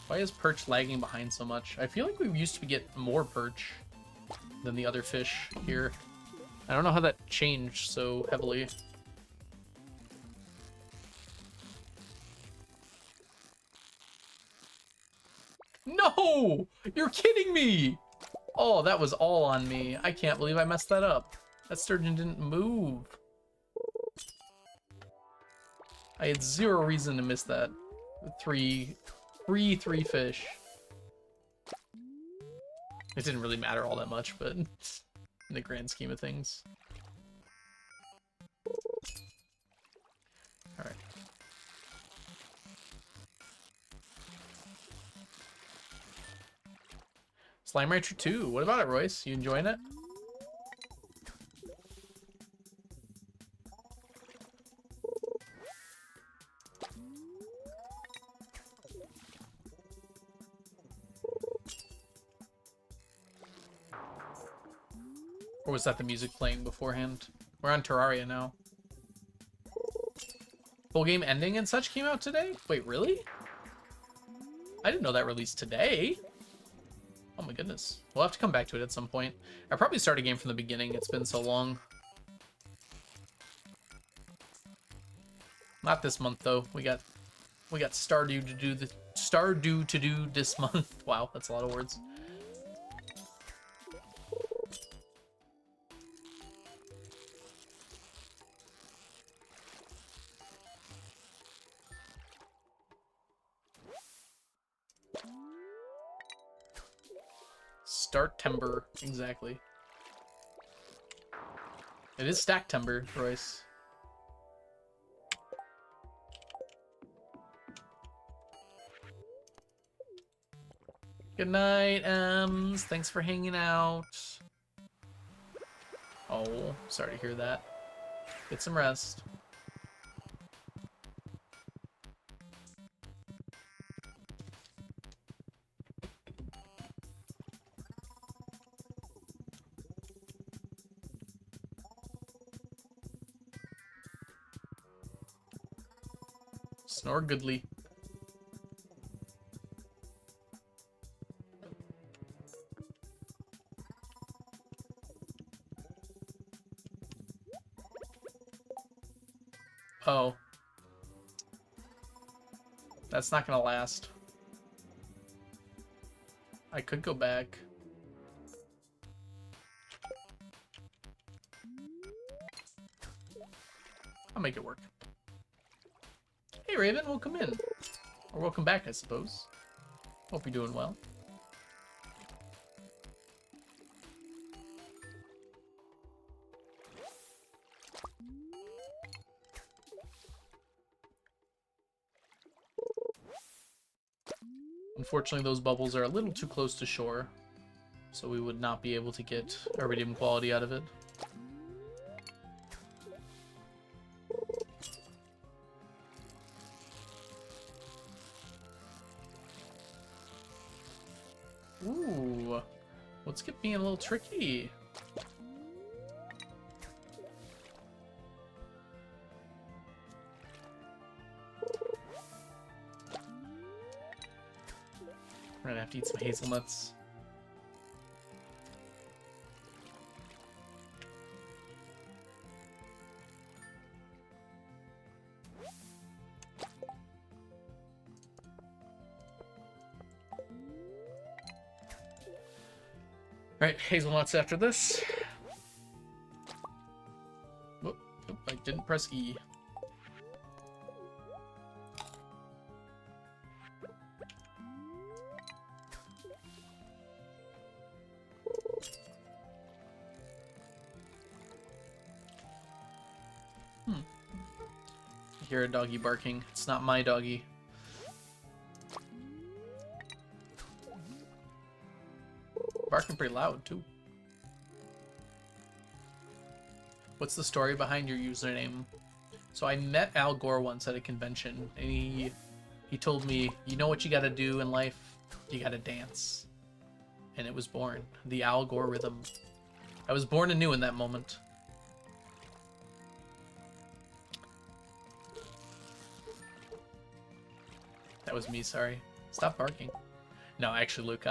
Why is Perch lagging behind so much? I feel like we used to get more Perch than the other fish here. I don't know how that changed so heavily. No! You're kidding me! Oh, that was all on me. I can't believe I messed that up. That sturgeon didn't move. I had zero reason to miss that. Three fish. It didn't really matter all that much, but in the grand scheme of things. Alright. Slime Rancher 2. What about it, Royce? You enjoying it? Or was that the music playing beforehand? We're on Terraria now. Full game ending and such came out today? Wait, really? I didn't know that released today. Oh my goodness. We'll have to come back to it at some point. I'll probably start a game from the beginning. It's been so long. Not this month though. We got Stardew to do this month. Wow, that's a lot of words. Start timber, exactly. It is stacked timber, Royce. Good night, Ems. Thanks for hanging out. Oh, sorry to hear that. Get some rest. Snore goodly. Oh. That's not gonna last. I could go back. I'll make it work. Hey Raven, welcome in. Or welcome back, I suppose. Hope you're doing well. Unfortunately, those bubbles are a little too close to shore, so we would not be able to get iridium quality out of it. Ooh, Woodskip being a little tricky. We're gonna have to eat some hazelnuts. Right, hazelnuts after this. Whoop, nope, I didn't press E. I hear a doggy barking. It's not my doggy. Barking pretty loud, too. What's the story behind your username? So I met Al Gore once at a convention, and he told me, you know what you gotta do in life? You gotta dance. And it was born. The Al Gore rhythm. I was born anew in that moment. That was me, sorry. Stop barking. No, actually, Luke,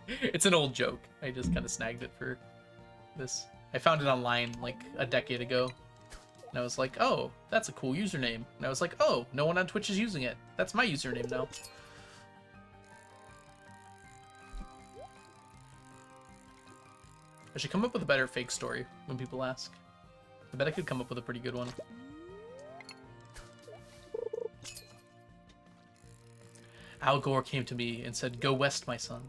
it's an old joke. I just kind of snagged it for this. I found it online like a decade ago. And I was like, oh, that's a cool username. And I was like, oh, no one on Twitch is using it. That's my username now. I should come up with a better fake story when people ask. I bet I could come up with a pretty good one. Al Gore came to me and said, go west, my son.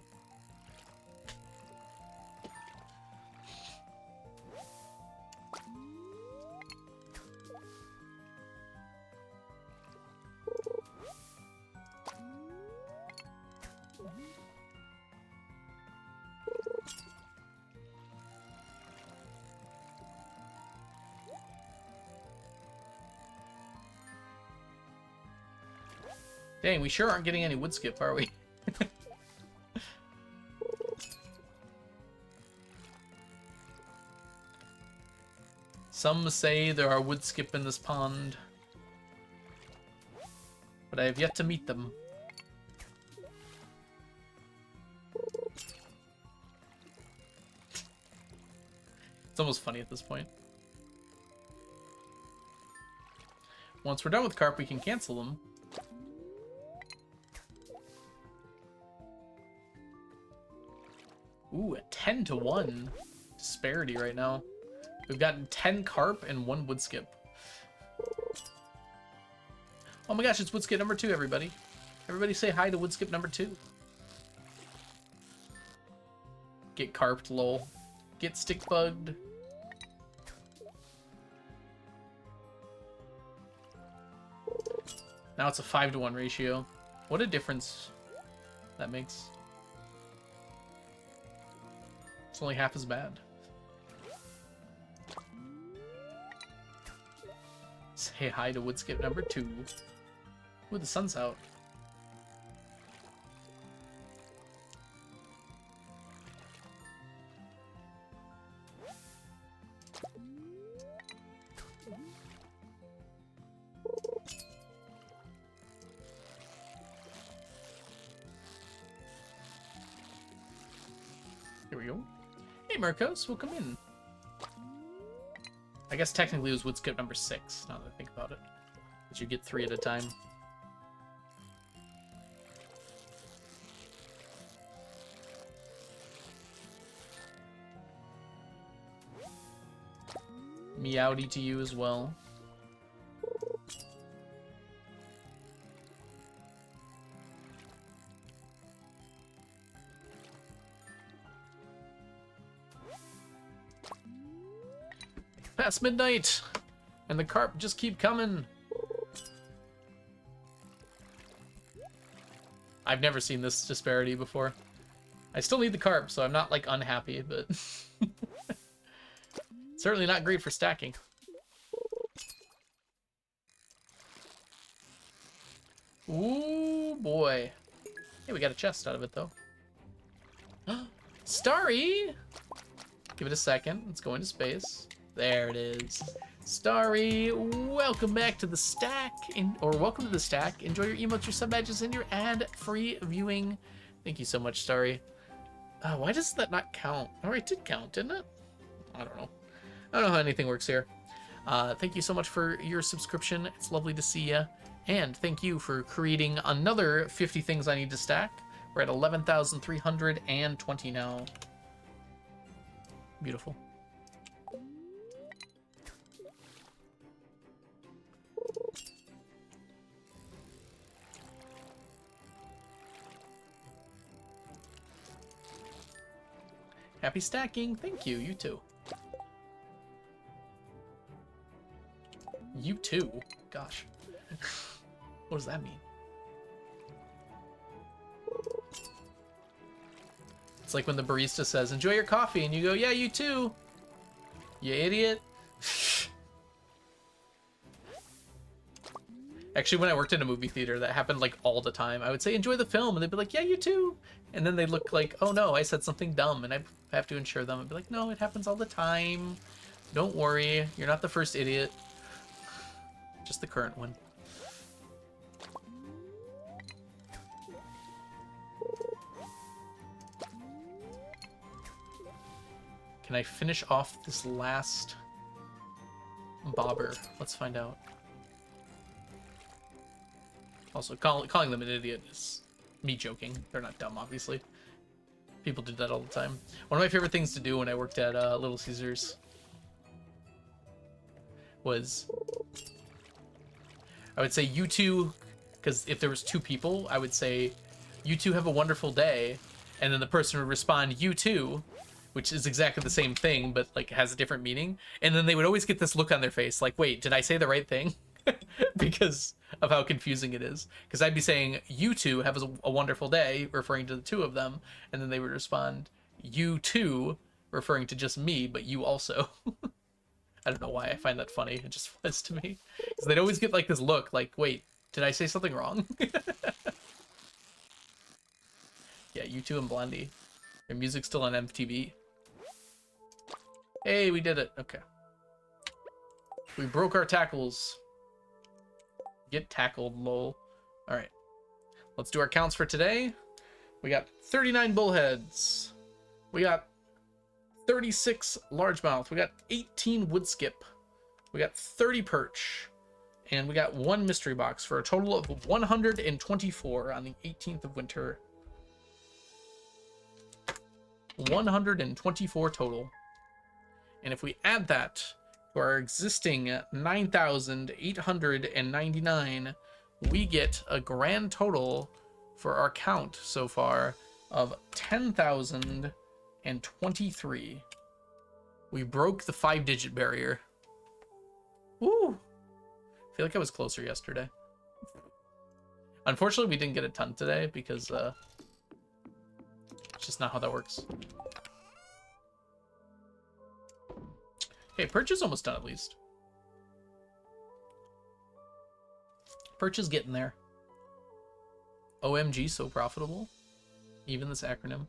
Dang, we sure aren't getting any woodskip, are we? Some say there are woodskip in this pond, but I have yet to meet them. It's almost funny at this point. Once we're done with carp, we can cancel them. Ooh, a 10-to-1 disparity right now. We've gotten 10 carp and 1 woodskip. Oh my gosh, it's woodskip number 2, everybody. Everybody say hi to woodskip number 2. Get carped, lol. Get stick bugged. Now it's a 5-to-1 ratio. What a difference that makes. It's only half as bad. Say hi to Woodskip number 2. Ooh, the sun's out. Here we go. Hey, Marcos, welcome in. I guess technically it was Woodskip number 6, now that I think about it. But you get 3 at a time. Meowdy to you as well. Past midnight, and the carp just keep coming. I've never seen this disparity before. I still need the carp, so I'm not like unhappy, but certainly not great for stacking. Ooh boy. Hey, we got a chest out of it though. Starry! Give it a second. Let's go into space. There it is. Starry, welcome back to the stack, or welcome to the stack. Enjoy your emotes, your sub badges, and your ad-free viewing. Thank you so much, Starry. Why does that not count? Oh, it did count, didn't it? I don't know. I don't know how anything works here. Thank you so much for your subscription. It's lovely to see you. And thank you for creating another 50 things I need to stack. We're at 11,320 now. Beautiful. Happy stacking. Thank you. You too. You too? Gosh. What does that mean? It's like when the barista says, enjoy your coffee, and you go, yeah, you too. You idiot. Actually, when I worked in a movie theater, that happened like all the time. I would say, enjoy the film, and they'd be like, yeah, you too. And then they'd look like, oh no, I said something dumb, and I'd have to ensure them. I'd be like, no, it happens all the time. Don't worry, you're not the first idiot. Just the current one. Can I finish off this last bobber? Let's find out. Also, calling them an idiot is me joking. They're not dumb, obviously. People do that all the time. One of my favorite things to do when I worked at Little Caesars was I would say, you two, because if there was 2 people, I would say, you two have a wonderful day, and then the person would respond, you too, which is exactly the same thing, but like has a different meaning. And then they would always get this look on their face, like, wait, did I say the right thing? Because of how confusing it is. Because I'd be saying, you two have a wonderful day, referring to the 2 of them, and then they would respond, you too, referring to just me, but you also. I don't know why I find that funny. It just was to me. Because they'd always get like this look, like, wait, did I say something wrong? Yeah, you two and Blondie. Your music's still on MTV. Hey, we did it. Okay. We broke our tackles. Get tackled, lol. Alright. Let's do our counts for today. We got 39 bullheads. We got 36 largemouth. We got 18 woodskip. We got 30 perch. And we got 1 mystery box for a total of 124 on the 18th of winter. 124 total. And if we add that to our existing 9,899, we get a grand total for our count so far of 10,000 and 23. We broke the 5-digit barrier. Woo! I feel like I was closer yesterday. Unfortunately, we didn't get a ton today because it's just not how that works. Okay, Perch is almost done at least. Perch is getting there. OMG, so profitable. Even this acronym.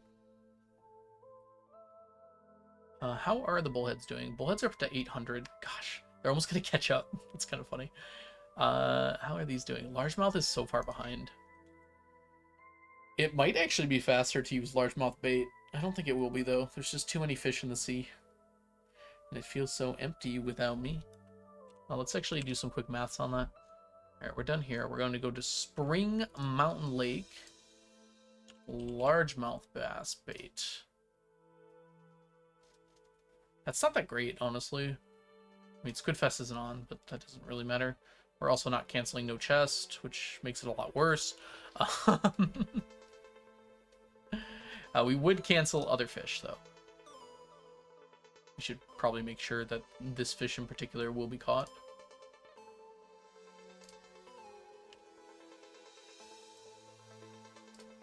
How are the Bullheads doing? Bullheads are up to 800. Gosh, they're almost going to catch up. That's kind of funny. How are these doing? Largemouth is so far behind. It might actually be faster to use largemouth bait. I don't think it will be, though. There's just too many fish in the sea. And it feels so empty without me. Well, let's actually do some quick maths on that. Alright, we're done here. We're going to go to Spring Mountain Lake. Largemouth bass bait. That's not that great, honestly. I mean, Squidfest isn't on, but that doesn't really matter. We're also not canceling no chest, which makes it a lot worse. We would cancel other fish, though. We should probably make sure that this fish in particular will be caught.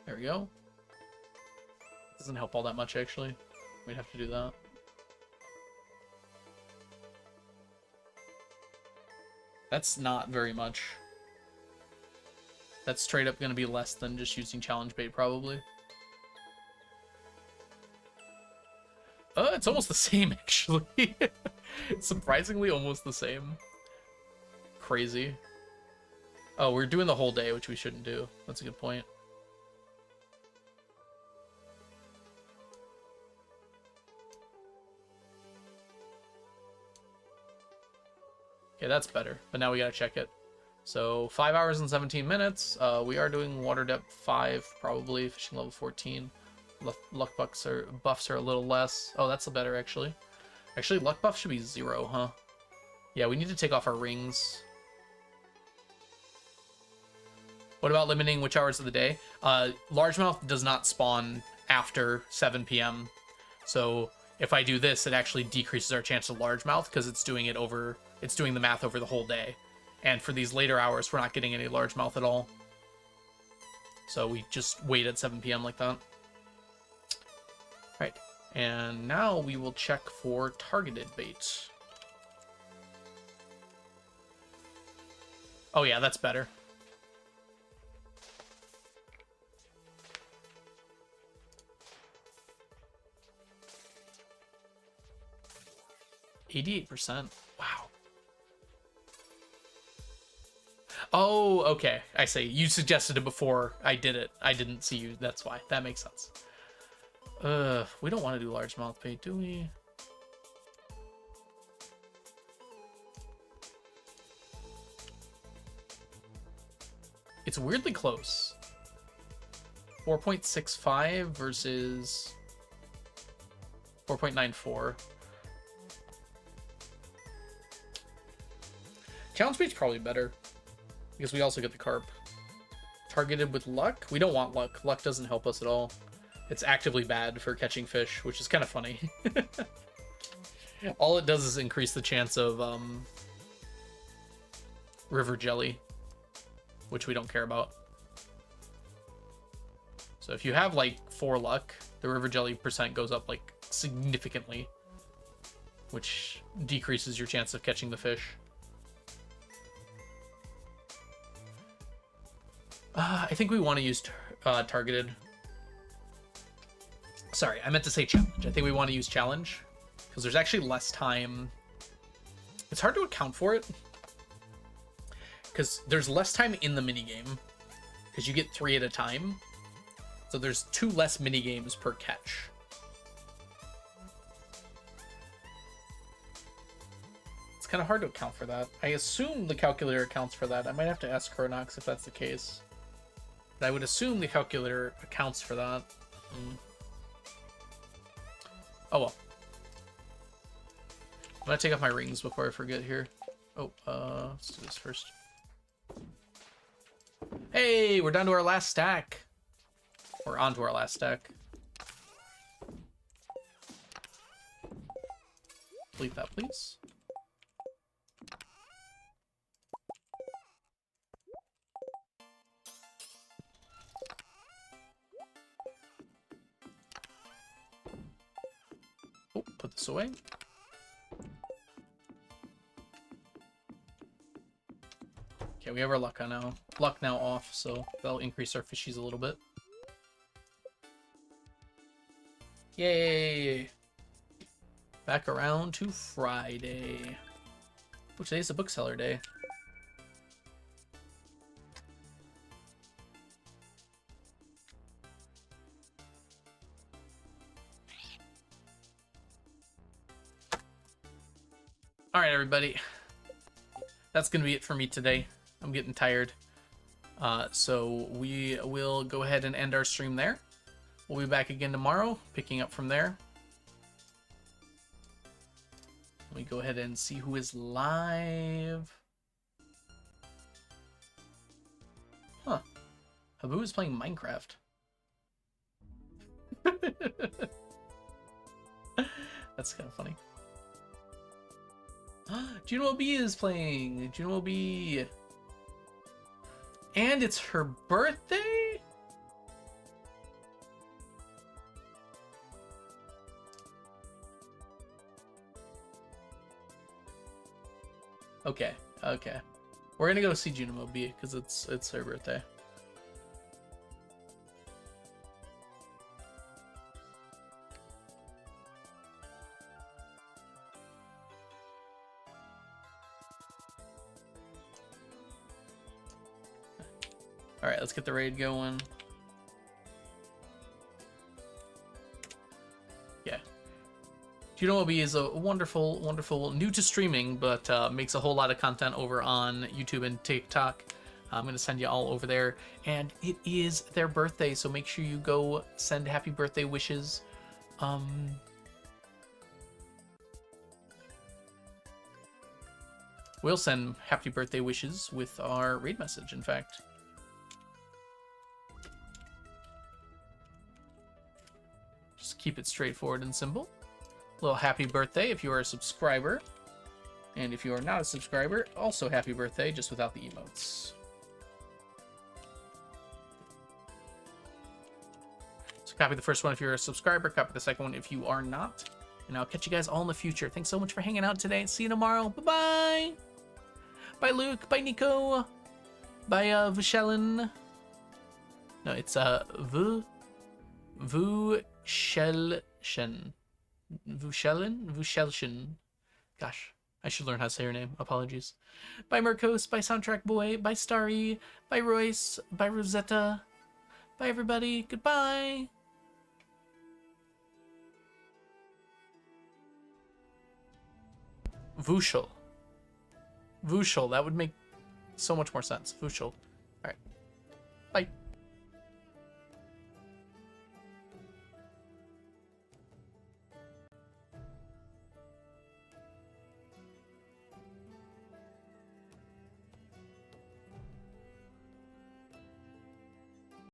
There we go. Doesn't help all that much, actually. We'd have to do that. That's not very much. That's straight up going to be less than just using challenge bait, probably. It's almost the same, actually. Surprisingly, almost the same. Crazy. Oh, we're doing the whole day, which we shouldn't do. That's a good point. Okay, that's better, but now we gotta check it. So 5 hours and 17 minutes. We are doing water depth 5, probably fishing level 14. Luck buffs are a little less. Oh, that's a better actually. Actually, luck buff should be 0, huh? Yeah, we need to take off our rings. What about limiting which hours of the day? Largemouth does not spawn after 7 p.m. So if I do this, it actually decreases our chance of largemouth because it's doing it over. It's doing the math over the whole day. And for these later hours, we're not getting any largemouth at all. So we just wait at 7 p.m. like that. Right. And now we will check for targeted baits. Oh yeah, that's better. %. Wow. Oh, okay. I see. You suggested it before I did it. I didn't see you. That's why. That makes sense. We don't want to do largemouth bait, do we? It's weirdly close. 4.65 versus 4.94. Challenge bait's probably better because we also get the carp. Targeted with luck? We don't want luck. Luck doesn't help us at all. It's actively bad for catching fish, which is kind of funny. All it does is increase the chance of river jelly, which we don't care about. So if you have like 4 luck, the river jelly percent goes up like significantly, which decreases your chance of catching the fish. I think we want to use targeted. Sorry, I meant to say challenge. I think we want to use challenge because there's actually less time. It's hard to account for it because there's less time in the minigame because you get 3 at a time. So there's 2 less minigames per catch. It's kind of hard to account for that. I assume the calculator accounts for that. I might have to ask Chronox if that's the case. But I would assume the calculator accounts for that. Oh well. I'm gonna take off my rings before I forget here. Oh, let's do this first. Hey, we're down to our last stack. Or onto our last stack. Delete that, please. Oh, put this away. Okay, we have our luck now off, so that'll increase our fishies a little bit. Yay! Back around to Friday. Oh, today's the bookseller day. Alright, everybody. That's going to be it for me today. I'm getting tired. So we will go ahead and end our stream there. We'll be back again tomorrow, picking up from there. Let me go ahead and see who is live. Huh. Habu is playing Minecraft. That's kind of funny. Juno B is playing. Juno B. And it's her birthday? Okay, okay. We're gonna go see Juno B because it's her birthday. Alright, let's get the raid going. Yeah. Juno B is a wonderful, wonderful, new to streaming, but makes a whole lot of content over on YouTube and TikTok. I'm going to send you all over there. And it is their birthday, so make sure you go send happy birthday wishes. We'll send happy birthday wishes with our raid message, in fact. Just keep it straightforward and simple. A little happy birthday if you are a subscriber. And if you are not a subscriber, also happy birthday, just without the emotes. So copy the first one if you're a subscriber, copy the second one if you are not. And I'll catch you guys all in the future. Thanks so much for hanging out today. See you tomorrow. Bye-bye! Bye, Luke. Bye, Nico. Bye, Vushelin. No, it's, Vushelchen. Vushelchen. Gosh, I should learn how to say her name. Apologies. Bye, Marcos. Bye, Soundtrack Boy. Bye, Starry. Bye, Royce. Bye, Rosetta. Bye, everybody. Goodbye. Vushel. Vushel. That would make so much more sense. Vushel. All right.